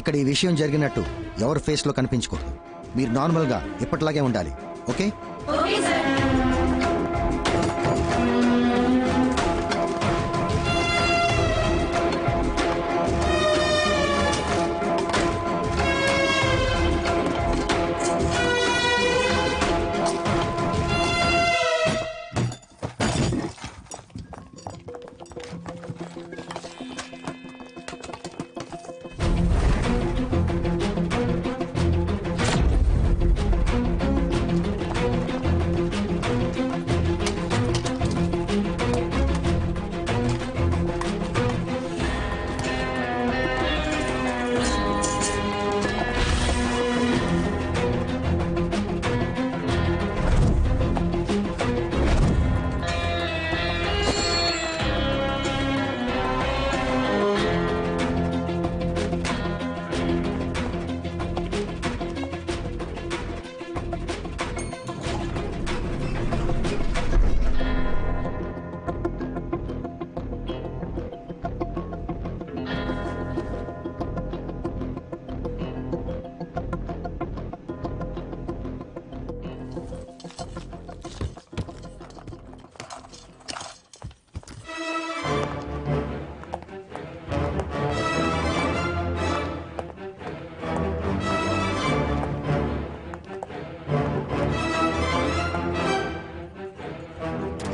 ఇక్కడ ఈ విషయం జరిగినట్టు ఎవరి ఫేస్ లో కనిపించకూడదు. మీరు నార్మల్ గా ఎప్పటిలాగే ఉండాలి. ఓకే?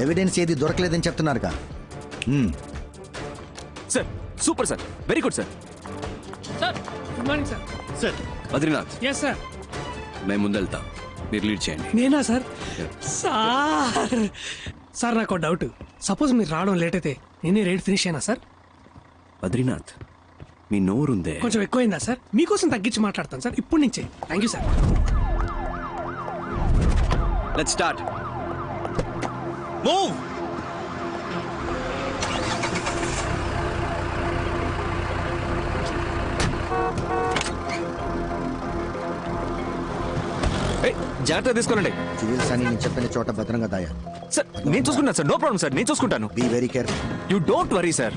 ఎవిడెన్స్ ఏది దొరకలేదని చెప్తున్నారుగా. Sir super sir, very good sir. Sir good morning sir. Sir Badrinath. Yes sir. మేము ముందెళ్తాం, మీరు లీడ్ చేయండి. నేనా సార్? సార్ సార్ నాకు డౌట్. సపోజ్ మీరు రావడం లేట్ అయితే నేనే రైడ్ ఫినిష్ అయినా సార్? బద్రీనాథ్ మీ నోరుందే కొంచెం ఎక్కువైందా సార్? మీకోసం తగ్గించి మాట్లాడతాను సార్ ఇప్పటి నుంచే. Thank you sir. Let's start. Move. జాగ్రత్త తీసుకోనండి. జ్యువెల్స్ అని నేను చెప్పిన చోట భద్రంగా దాయా. సార్ నేను చూసుకుంటాను సార్, నో ప్రాబ్లం సార్, నేను చూసుకుంటాను. Be very careful. You don't worry sir.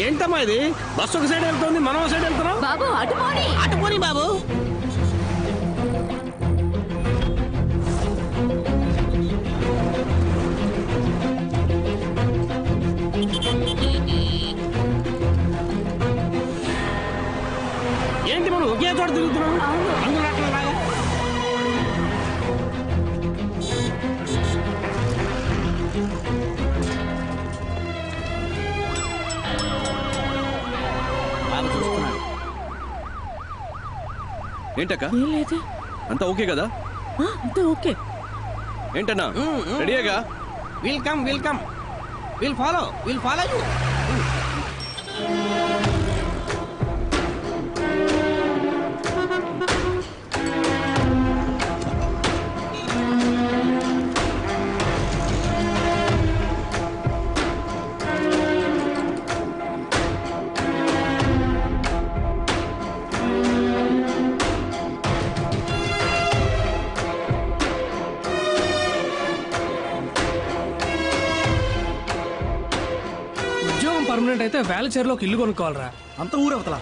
ఏంటమ్మా ఇది? బస్సు ఒక సైడ్ వెళ్తుంది, మనం ఒక సైడ్ వెళ్తున్నాం. బాబు అటుపోని అటుపోని బాబు. ఏంటి మనం ఒకే చోట తిరుగుతున్నాం? అందులో అట్లా లాగా. ఏంటక్క? ఏం లేదు. అంతా ఓకే కదా? అంతా ఓకే. ఏంటన్నా రెడీగా? Welcome welcome. We'll follow you. ఉద్యోగం పర్మనెంట్ అయితే వేలచేరులో ఒక ఇల్లు కొనుక్కోవాలరా. అంత ఊరవతల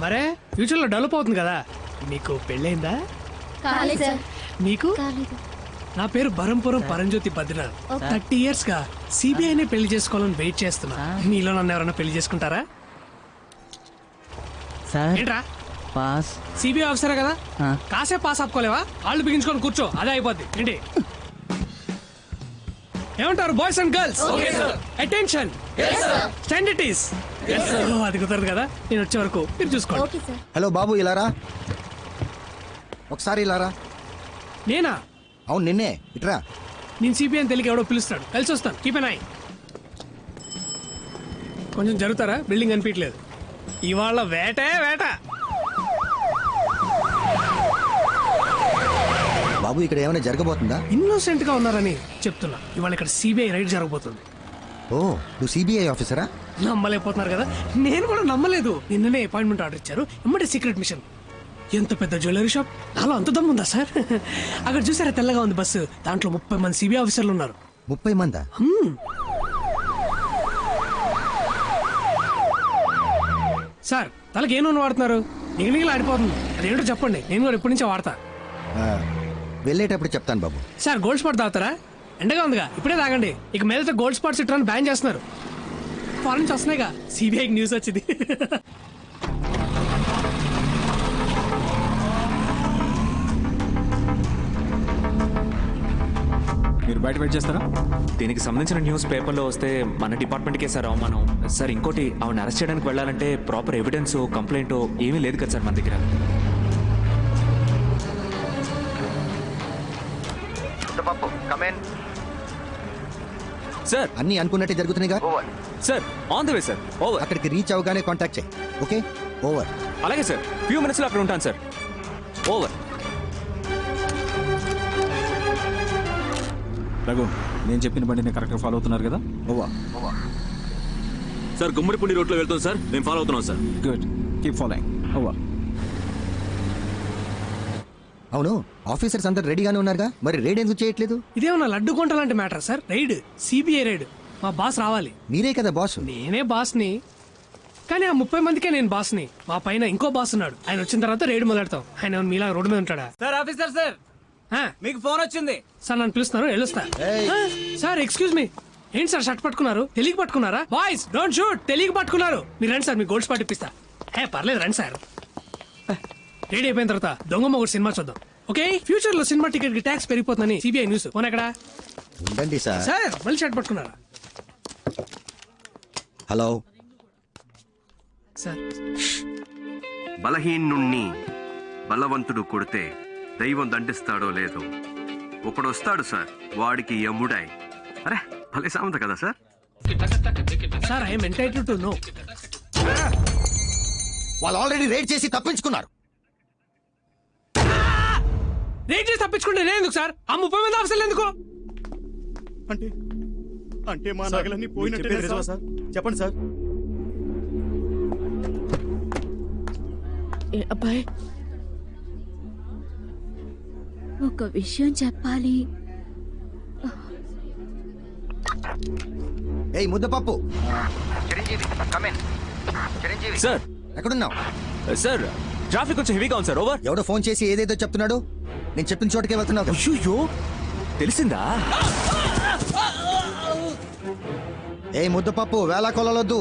మరే ఫ్యూచర్ లో డెవలప్ అవుతుంది కదా. మీకు పెళ్ళైందా? కాలేదు సార్. మీకు? నా పేరు బరంపురం పరంజ్యోతి బద్రీనాథ్. 30 years గా సిబిఐనే పెళ్లి చేసుకోవాలని వెయిట్ చేస్తున్నా. మీలో నన్ను ఎవరైనా పెళ్లి చేసుకుంటారా? ఏంట్రా పాస్ సిబిఐ ఆఫీసరే కదా, కాసేపు పాస్ ఆపుకోలేవా? వాళ్ళు బిగించుకొని కూర్చో, అదే అయిపోద్ది. ఏంటి ఏమంటారు boys and girls? Attention, stand it is. అది కుదరదు కదా, నేను వచ్చే వరకు మీరు చూసుకోండి. హలో బాబు, ఇలారా ఒకసారి. ఇలారా. నేనా? అవును నిన్నే. ఇట్రా. నేను సిబిఐ అని తెలియక ఎవడో పిలుస్తాడు, కలిసి వస్తాను. Keep N I. కొంచెం జరుగుతారా, బిల్డింగ్ అనిపించలేదు. ఇవాళ వేటే వేట. బాబు ఇక్కడ ఏమైనా జరగబోతుందా? ఇన్నోసెంట్ గా ఉన్నారని చెప్తున్నా. ఇవాళ ఇక్కడ సిబిఐ రైడ్ జరగబోతుంది. ఓ, నువ్వు సిబిఐ ఆఫీసరా? నమ్మలేకపోతున్నారు కదా, నేను కూడా నమ్మలేదు. నిన్ననే అపాయింట్మెంట్ ఆర్డర్ ఇచ్చారు, ఎమ్మటే సీక్రెట్ మిషన్. ఎంత పెద్ద జ్యువెలరీ షాప్, నాలో అంత దమ్ముందా సార్? అక్కడ చూసారా తెల్లగా ఉంది బస్సు, దాంట్లో 30 మంది సిబిఐ ఆఫీసర్లు ఉన్నారు. 30 మందా? సార్ తలకి ఏ నూనె వాడుతున్నారు? నిగనిగలు ఆడిపోతుంది, అదేంటో చెప్పండి, నేను కూడా ఎప్పటి నుంచో వాడతా. వెళ్ళేటప్పుడు చెప్తాను బాబు. సార్ గోల్డ్ స్పాట్ తాగుతారా? ఎండగా ఉందిగా, ఇప్పుడే తాగండి. ఇక మీదట గోల్డ్ స్పాట్స్ ఇట్లా బ్యాన్ చేస్తున్నారు. ఫారెన్ నుంచి వస్తున్నాయిగా, సిబిఐకి న్యూస్ వచ్చింది. మీరు బయట వెయిట్ చేస్తారా? దీనికి సంబంధించిన న్యూస్ పేపర్లో వస్తే మన డిపార్ట్మెంట్కే సార్ అవమానం. సార్ ఇంకోటి, ఆవిడ అరెస్ట్ చేయడానికి వెళ్ళాలంటే ప్రాపర్ ఎవిడెన్స్ కంప్లైంట్ ఏమీ లేదు కదా సార్ మన దగ్గర. సార్ అన్ని అనుకున్నట్టే జరుగుతున్నాయిగా. Sir on the way sir. Over. అక్కడికి రీచ్ అవగానే కాంటాక్ట్ చేయి. Okay, over. అలాగే సార్, ఫ్యూ మినిట్స్లో అక్కడ ఉంటాను సార్. ఓవర్. రఘు, నేను చెప్పిన బండిని కరెక్ట్గా ఫాలో అవుతున్నారు కదా? ఓవర్. సార్ గుమ్మడిపూడి రోడ్లో వెళ్తాం సార్, మేము ఫాలో అవుతున్నాం sir. Good, keep following. Over. అవును, ఆఫీసర్స్ అందరు రెడీగానే ఉన్నారుగా, మరి రైడ్ ఎందుకు చేయట్లేదు? ఇదేమన్నా లడ్డు కొంట లాంటి matter sir. Raid, CBI raid. మా బాస్ రావాలి. మీరే కదా బాస్. నేనే బాస్ని, కానీ ఆ 30 మందికే నేను బాస్ని. మా పైన ఇంకో బాస్ ఉన్నాడు, ఆయన వచ్చిన తర్వాత రైడ్ మొదలెడతాం. ఆయన మీలా రోడ్డు మీద ఉంటాడా? సార్ ఆఫీసర్ సార్, మీకు ఫోన్ వచ్చింది సార్. నన్ను పిలుస్తున్నారు, వెళ్ళొస్తా. సార్ ఎక్స్క్యూజ్ మీ, ఏంటి సార్ షర్ట్ పట్టుకున్నారు? తెలియక పట్టుకున్నారా? బాయ్స్ డోంట్ షూట్, తెలియక పట్టుకున్నారు. మీరు రండి సార్, మీకు గోల్డ్ స్పాట్ ఇప్పిస్తా. పర్లేదు రండి సార్. రెడీ అయిపోయిన తర్వాత దొంగమ్మ ఒకటి సినిమా చూద్దాం. ఓకే, ఫ్యూచర్ లో సినిమా టికెట్ కి ట్యాక్స్ పెరిగిపోతుందని సిబిఐ న్యూస్. ఫోన్ ఎక్కడ? ఉండండి సార్. సార్ మళ్ళీ షర్ట్ పట్టుకున్నారా? Hello sir. బలహీనుణ్ణి బలవంతుడు కొడితే దైవం దండిస్తాడో లేదో ఒకడొస్తాడు సార్, వాడికి యముడై. అరే భలే సామంత కదా sir. Sir I'm entitled to know. వాళ్ళు ఆల్రెడీ రైడ్ చేసి తప్పించుకున్నారు. రైడ్ చేసి తప్పించుకుంటే నేను ఎందుకు సార్? ఆ 30 మంది ఆఫీసర్లు ఎందుకు? అంటే మా నగలన్నీ పోయినట్టే సార్. చెప్పండి సార్. అబ్బాయి, ఒక విషయం చెప్పాలి. ఏయ్ ముద్దపప్పు. సార్ ఎక్కడున్నావు? సార్ ట్రాఫిక్ కొంచెం హెవీగా ఉంది సార్. ఓవర్. ఎవడో ఫోన్ చేసి ఏదేదో చెప్తున్నాడు, నేను చెప్పిన చోటకే వెళ్తున్నావు. అయ్యో, తెలిసిందా? ఏ ముద్దపప్పు, వేళ కొలవద్దు.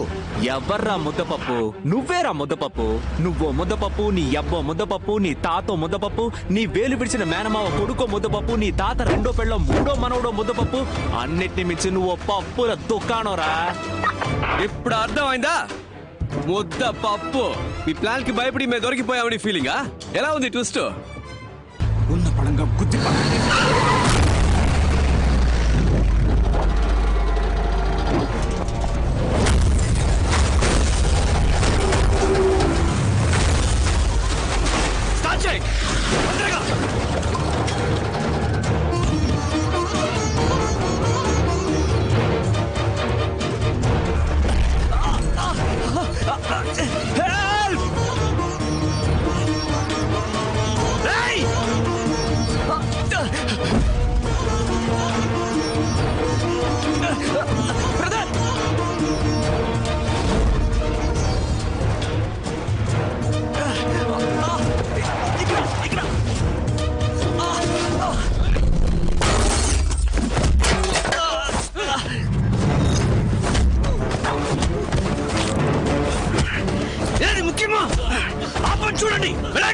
ఎవర్రా ముద్దపప్పు? నువ్వేరా ముద్దపప్పు. నువ్వో ముద్దపప్పు, నీ అబ్బో ముద్దపప్పు, నీ తాతో ముద్దపప్పు, నీ వేలు విడిచిన మేనమావ కొడుకో ముద్దపప్పు, నీ తాత రెండో పెళ్ళో మూడో మనవడో ముద్దపప్పు. అన్నిటిని మించి నువ్వు పప్పుల దుకాణంరా. ఇప్పుడు అర్థమైందా? ముద్దపప్పు. మీ ప్లాన్ కి భయపడి మేము దొరికిపోయామని ఫీలింగా? ఎలా ఉంది ట్విస్ట్? ఉన్న పడంగా గుద్ది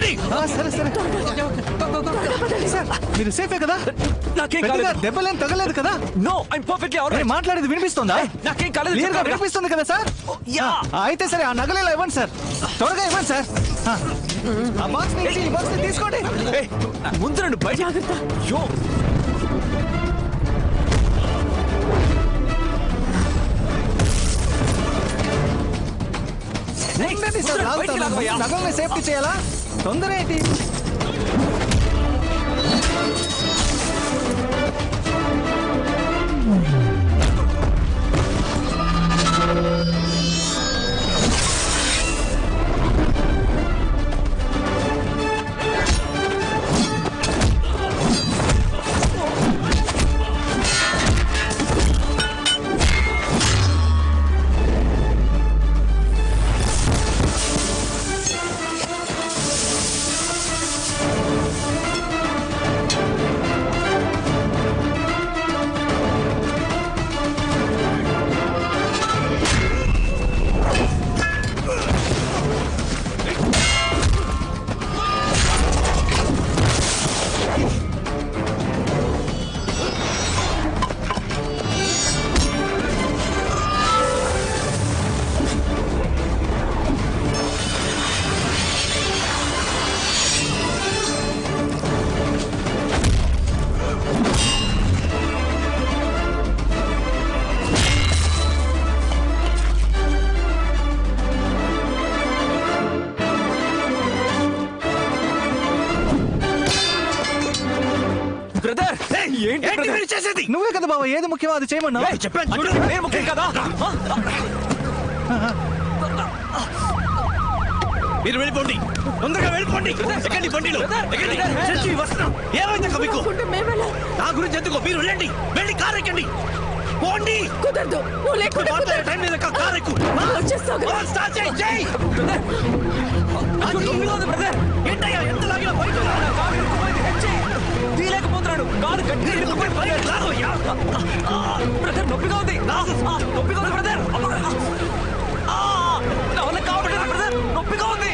రండి. సరే సరే సార్, మీరు సేఫే కదా? నాకేం పెద్దగా కాలేదు. దెబ్బలేం తగలేదు కదా? No I'm perfectly alright. నేను మాట్లాడేది వినిపిస్తుందా? నాకేం కాలేదు. క్లియర్ గా వినిపిస్తుంది కదా సార్? అయితే సరే, ఆ నగలేలా ఇవ్వండి సార్, త్వరగా ఇవ్వండి సార్. ఆ బాక్స్ నుంచి ఈ బాక్స్ తీసుకోండి. ముందు రండి బయట. యో ఉండండి సార్, నగల్ని సేఫ్టీ చేయాలా? తొందర ఏంటి? నువ్వే కదా బాబా ఏది ముఖ్యమో అది చేయమన్నా. చెప్పాను ముఖ్యం కదా. మీరు వెళ్ళిపోండి, తొందరగా వెళ్ళిపోండి. ఎక్కండి బండిలో, ఎక్కండి. వస్తున్నాం. ఏమైంది మీకు? నా గురించి ఎందుకు? మీరు వెళ్ళండి, వెళ్ళి కారు ఎక్కండి. పోండి. కుదరదు, నువ్వు లేకుండా మాట్లాడే టైం లేదు. కారు ఎక్కు. స్టార్ట్ చేయి. జై ఏంటయ్యా, ఎంత లాగినా బయట తీయలేకపోతున్నాడు. కారు గట్టిగా బ్రదర్, నొప్పిగా ఉంది. నొప్పిగా ఉంది బ్రదర్. నా వల్ల కావట్లేదు బ్రదర్, నొప్పిగా ఉంది.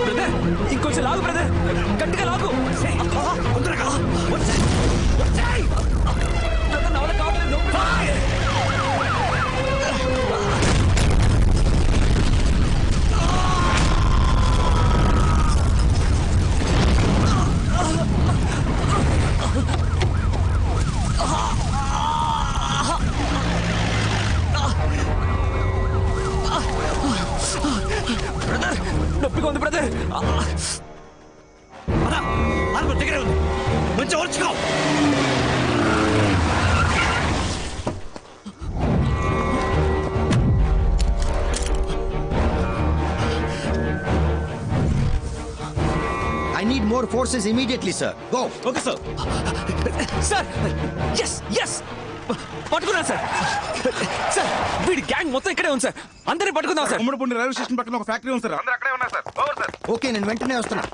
బ్రదర్ ఇంకొంచెం లాగు బ్రదర్, గట్టిగా లాగు. బ్రదర్ నా వల్ల కావట్లేదు, నొప్పి. నొప్పిగా ఉంది బ్రదర్. దగ్గరే ఉంది, కొంచెం ఓర్చుకో. I need more forces immediately, sir. Go. Okay, sir. Sir, yes. పట్టుకున్నా సార్. సార్ వీడి గ్యాంగ్ మొత్తం ఇక్కడే ఉంది సార్. అందరినీ పట్టుకుందాం సార్. ఉమ్మడిపూడి రైల్వే స్టేషన్ పక్కన ఒక ఫ్యాక్టరీ ఉంది సార్, అందరూ అక్కడే ఉన్నారు సార్. Over sir. ఓకే, నేను వెంటనే వస్తున్నా.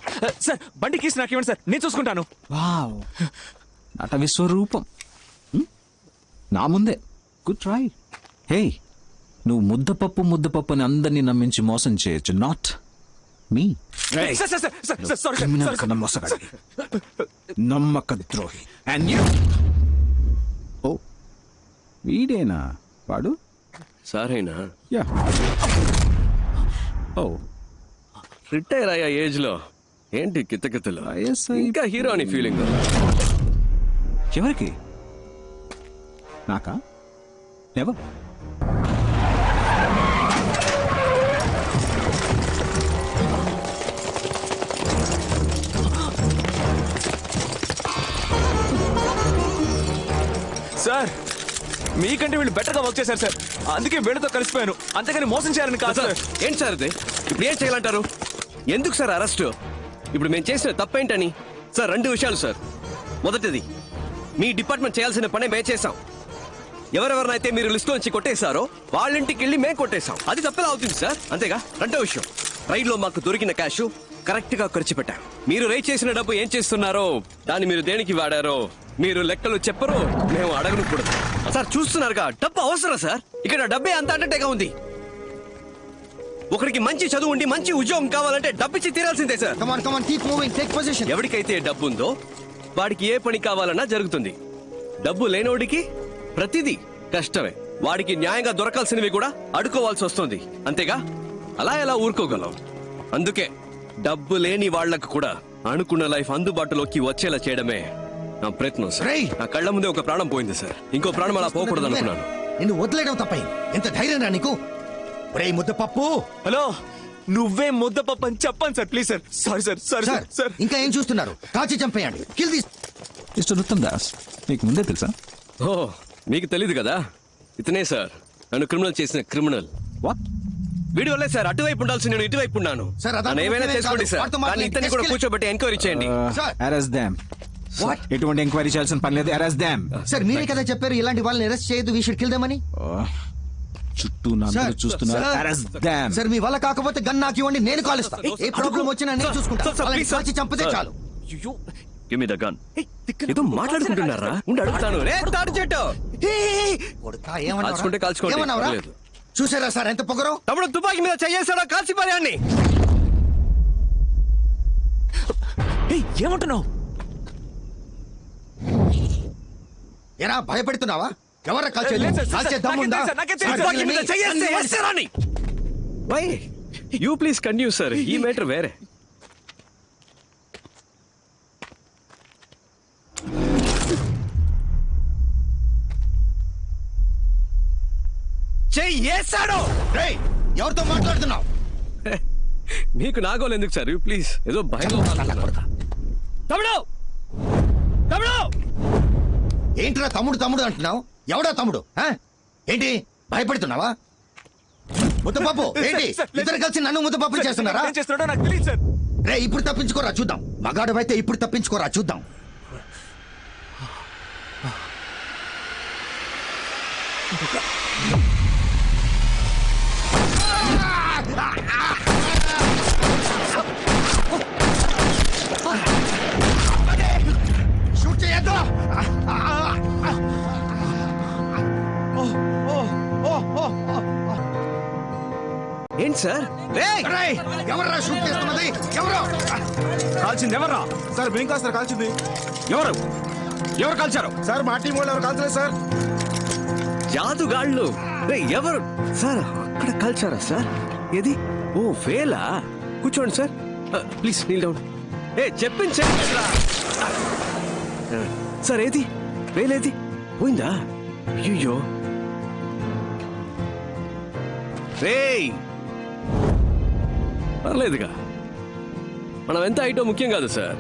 సార్ బండి కీస్ నాకు ఇవ్వండి సార్, నేను చూసుకుంటాను. వావ్, నట విశ్వరూపం నా ముందే. Good try. హే, నువ్వు ముద్దపప్పు అని అందరినీ నమ్మించి మోసం చేయొచ్చు, నాట్ మీ. క్రిమినల్ కన్నా మోసగాడి, నమ్మక ద్రోహి. And you. ఓ, వీడేనా వాడు? సారేనా? యా. ఓ, రిటైర్ అయ్యా ఏజ్ లో ఏంటి కితకితలు? ఇంకా హీరో అని ఫీలింగ్. ఎవరికి? నాకా? నెవర్. సార్ మీకంటే వీళ్ళు బెటర్ గా వర్క్ చేశారు సార్, అందుకే వీళ్ళతో కలిసిపోయాను, అంతేగాని మోసం చేయాలని కాదు సార్. ఏంటి సార్ ఇది? ఇప్పుడు ఏం చేయాలంటారు? ఎందుకు సార్ అరెస్ట్? ఇప్పుడు మేము చేసిన తప్పేంటని? సార్ 2 విషయాలు సార్. మొదటిది, మీ డిపార్ట్మెంట్ చేయాల్సిన పనే మేము చేశాం. ఎవరెవరినైతే మీరు లిస్ట్ నుంచి కొట్టేశారో వాళ్ళ ఇంటికి వెళ్ళి మేము కొట్టేశాం. అది తప్పేలా అవుతుంది సార్, అంతేగా? 2వ విషయం, రైడ్ లో మాకు దొరికిన క్యాష్ కరెక్ట్ గా ఖర్చు పెట్టాం. మీరు రైడ్ చేసిన డబ్బు ఏం చేస్తున్నారో, దాన్ని మీరు దేనికి వాడారో మీరు లెక్కలు చెప్పరు, మేము అడగను కూడా. సార్ చూస్తున్నారుగా, డబ్బు అవసరం సార్. ఇక్కడ డబ్బే అంత అడ్డంగా ఉంది. ఒకరికి మంచి చదువు ఉండి మంచి ఉద్యోగం కావాలంటే డబ్బిచ్చి తీరాల్సిందే సార్. ఎవరికైతే డబ్బు ఉందో వాడికి ఏ పని కావాలన్నా జరుగుతుంది. డబ్బు లేనోడికి ప్రతిదీ కష్టమే. వాడికి న్యాయంగా దొరకాల్సినవి కూడా అడుకోవాల్సి వస్తుంది. అంతేగా, అలా ఎలా ఊరుకోగలం? అందుకే డబ్బు లేని వాళ్లకు కూడా అనుకున్న లైఫ్ అందుబాటులోకి వచ్చేలా చేయడమే నా ప్రయత్నం సార్. నా కళ్ళ ముందే ఒక ప్రాణం పోయింది సార్. ఇంకో ప్రాణం అలా పోకూడదు అనుకున్నాను. నిన్ను వదిలేయడం తప్పైంది. ఎంత ధైర్యం రా నీకు? ఒరేయ్ ముద్దపప్పు. హలో, నువ్వే ముద్దపప్పు అని చెప్పండి sir, please sir. Sorry sir, sorry sir. Sir ఇంకా ఏం చూస్తున్నారు? కాల్చి చంపేయండి. Kill this. Mister Uttam Das, మీకు ముందే తెలుసా? ఓ, మీకు తెలీదు కదా? ఇతనే సార్ నన్ను క్రిమినల్ చేసిన క్రిమినల్. వీడి వల్లే సార్ అటువైపు ఉండాల్సి నేను ఇటువైపు ఉన్నాను. నన్ను ఏమైనా చేసుకోండి సార్, కానీ ఇతన్ని కూడా కూర్చోబెట్టి ఎంక్వైరీ చేయండి. Arrest them. ఎటువంటి ఎంక్వైరీ చేయాల్సిన పని లేదు. Arrest them. సార్ మీరే కదా చెప్పారు ఇలాంటి వాళ్ళని అరెస్ట్ చేయొద్దు, వీ షుడ్ కిల్ దెమ్ అని. చుట్టూ చూస్తున్నారు. Arrest them. సార్ మీ వల్ల కాకపోతే గన్ నాకు ఇవ్వండి, నేను కాలుస్తా. ఏ ప్రాబ్లం వచ్చినా నేను చూసుకుంటా. వాళ్ళని కాల్చి చంపితే చాలు. Give me the gun. ఏదో మాట్లాడుకుంటున్నారా? ఉండి అడుగుతాను. రే తాడు చెట్టు. కాల్చుకుంటే కాల్చుకోండి, పర్లేదు. చూసారా సార్ ఎంత పొగరో? తమ్ముడు తుపాకీ మీద చేయేసాడా కాల్చిపార్యాన్ని. ఏమంటున్నావు? ఎరా భయపెడుతున్నావా? ఎవరా కాల్చేది? కాల్చే దమ్ముందా? తుపాకీ మీద చేయేస్తే వేస్తారాని. By you please continue sir, ఈ మ్యాటర్ వేరే. చేయేసాడు. రేయ్ ఎవరితో మాట్లాడుతున్నావు? మీకు నాగోలు ఎందుకు సార్? You please. ఏదో భయం. తమ్ముడు తమ్ముడు ఏంట్రా తమ్ముడు తమ్ముడు అంటున్నావు? ఎవడా తమ్ముడు? ఏంటి భయపడుతున్నావా? ముద్దపప్పు ఏంటి? ఇద్దరు కలిసి నన్ను ముద్దపప్పు చేస్తున్నారా? రే ఇప్పుడు తప్పించుకోరా చూద్దాం. మగాడు అయితే ఇప్పుడు తప్పించుకోరా చూద్దాం. షూట్ చేయొద్దు. ఏంటి సార్? ఎవర్రా షూట్ చేస్తున్నది? ఎవరు కాల్చింది? ఎవర్రా? సార్ మేము కాదు సార్ కాల్చింది. ఎవరు కాల్చారు సార్? మా టీం వాళ్ళు ఎవరు కాల్చలేదు సార్. జాదుగాళ్ళు. ఎవరు సార్? అక్కడ కాల్చారా సార్? ఏది? ఓ వేలా. కూర్చోండి సార్, ప్లీజ్ నీల్ డౌన్. చెప్పింది సార్. ఏది వేలేది? పోయిందా? అయ్యో రేయ్, పర్లేదుగా. మనం ఎంత హైటో ముఖ్యం కాదు సార్,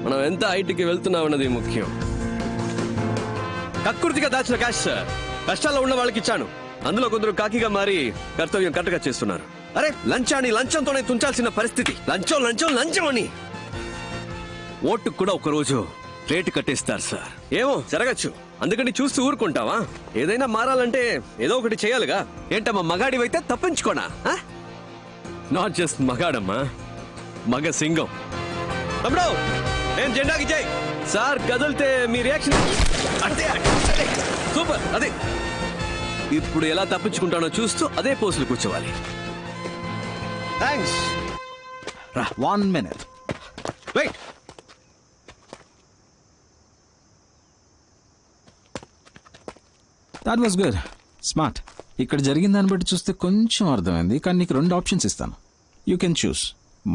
మనం ఎంత హైట్కి వెళ్తున్నామన్నది ముఖ్యం. కక్కుర్తిగా దాచిన క్యాష్ సార్. కష్టాల్లో ఉన్న వాళ్ళకి ఇచ్చాను. అందులో కొందరు కాకిగా మారి కర్తవ్యం కరెక్ట్గా చేస్తున్నారు. అరే లంచాన్ని లంచంతోనే తుంచాల్సిన పరిస్థితి. లంచం లంచం లంచం అని ఓటుకు కూడా ఒకరోజు రేటు కట్టేస్తారు సార్. ఏమో జరగచ్చు, అందుకని చూస్తూ ఊరుకుంటావా? ఏదైనా మారాలంటే ఏదో ఒకటి చేయాలిగా. ఏంటమ్మా మగాడివైతే తప్పించుకోనా? నాట్ జస్ట్ మగాడమ్మా, మగ సింగం. తమ్ముడు నేను జెండాకి జై సార్. కదిలితే మీ రియాక్షన్ అంటే సూపర్. అదే ఇప్పుడు ఎలా తప్పించుకుంటానో చూస్తూ అదే పోస్టులు కూర్చోవాలి. Thanks. 1 minute. Wait. That was good, smart. ఇక్కడ జరిగిన దాన్ని బట్టి చూస్తే కొంచెం అర్థమైంది, కానీ నీకు 2 ఆప్షన్స్ ఇస్తాను. You can choose.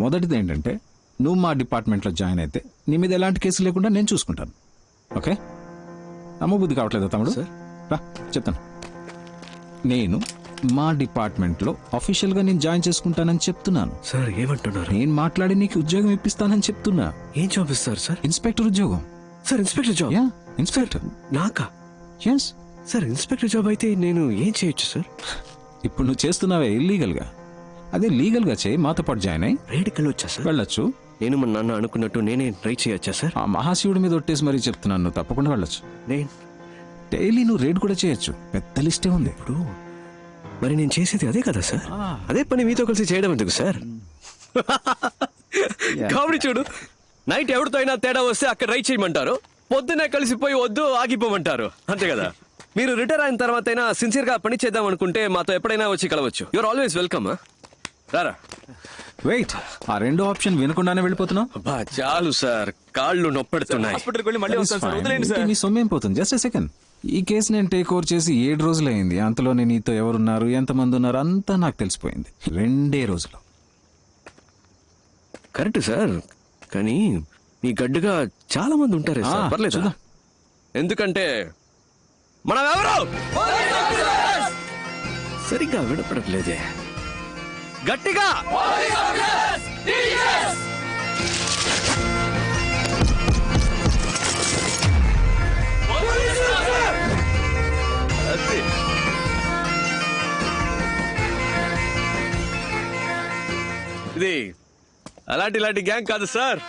మొదటిది ఏంటంటే నువ్వు మా డిపార్ట్మెంట్లో జాయిన్ అయితే నీ మీద ఎలాంటి కేసు లేకుండా నేను చూసుకుంటాను. ఓకే? నమ్మబుద్ధి కావట్లేదా తమ్ముడు? రా చెప్తాను. నేను మా డిపార్ట్మెంట్లో అఫీషియల్గా నేను జాయిన్ చేసుకుంటానని చెప్తున్నాను. సార్ ఏమంటున్నారు? నేను మాట్లాడి నీకు ఉద్యోగం ఇప్పిస్తానని చెప్తున్నా. ఏం జాబ్ ఇస్తారు సార్? ఇన్స్పెక్టర్ ఉద్యోగం. Sir inspector job? Yeah, inspector. నాకా? Yes sir. ఇన్స్పెక్టర్ జాబ్ అయితే నేను ఏం చేయొచ్చు సార్? ఇప్పుడు నువ్వు చేస్తున్నావే ఇల్లీగల్గా, అదే లీగల్గా చేయి. మాతో పాటు జాయిన్ అయ్యి రైడ్కి వెళ్ళొచ్చా సార్? వెళ్ళొచ్చు. నేను మా నాన్న అనుకున్నట్టు నేనే ట్రై చేయొచ్చా సార్? ఆ మహాశివుడి మీద ఒట్టేసి మరీ చెప్తున్నాను, నువ్వు తప్పకుండా వెళ్ళొచ్చు. నేను డైలీ నువ్వు రేడ్ కూడా చేయొచ్చు, పెద్ద లిస్టే ఉంది. ఇప్పుడు మరి నేను చేసేది అదే కదా సార్? అదే పని మీతో కలిసి చేయడం ఎందుకు సార్? కామెడీ చూడు. నైట్ ఎవరితో అయినా తేడా వస్తే అక్కడ రైడ్ చేయమంటారు, పొద్దునే కలిసిపోయి వద్దు ఆగిపోమంటారు, అంతే కదా? మీరు రిటైర్ అయిన తర్వాత అయినా సిన్సియర్ గా పని చేద్దాం అనుకుంటే మాతో ఎప్పుడైనా వచ్చి కలవచ్చు. Your always welcome. రారా. వెయిట్, ఆ రెండో ఆప్షన్ వినకుండానే వెళ్ళిపోతున్నావు? అబ్బా చాలు సార్, కాళ్ళు నొప్పెడుతున్నాయి. హాస్పిటల్కి వెళ్ళి మళ్ళీ వస్తాను సార్, వదిలేండి ఏంటి, సార్. మీ సొమ్మేం పోతుంది? Just a second. ఈ కేసు నేను టేక్ ఓవర్ చేసి 7 రోజులు అయింది. అంతలోనే నీతో ఎవరున్నారు, ఎంతమంది ఉన్నారు అంతా నాకు తెలిసిపోయింది 2 రోజులు. కరెక్ట్ సార్, కానీ మీ గడ్డుగా చాలా మంది ఉంటారే సార్. పర్లేదు, ఎందుకంటే మనం ఎవరు సరిగ్గా వినపడట్లేదే. గట్టిగా ఇది అలాంటి గ్యాంగ్ కాదు సార్.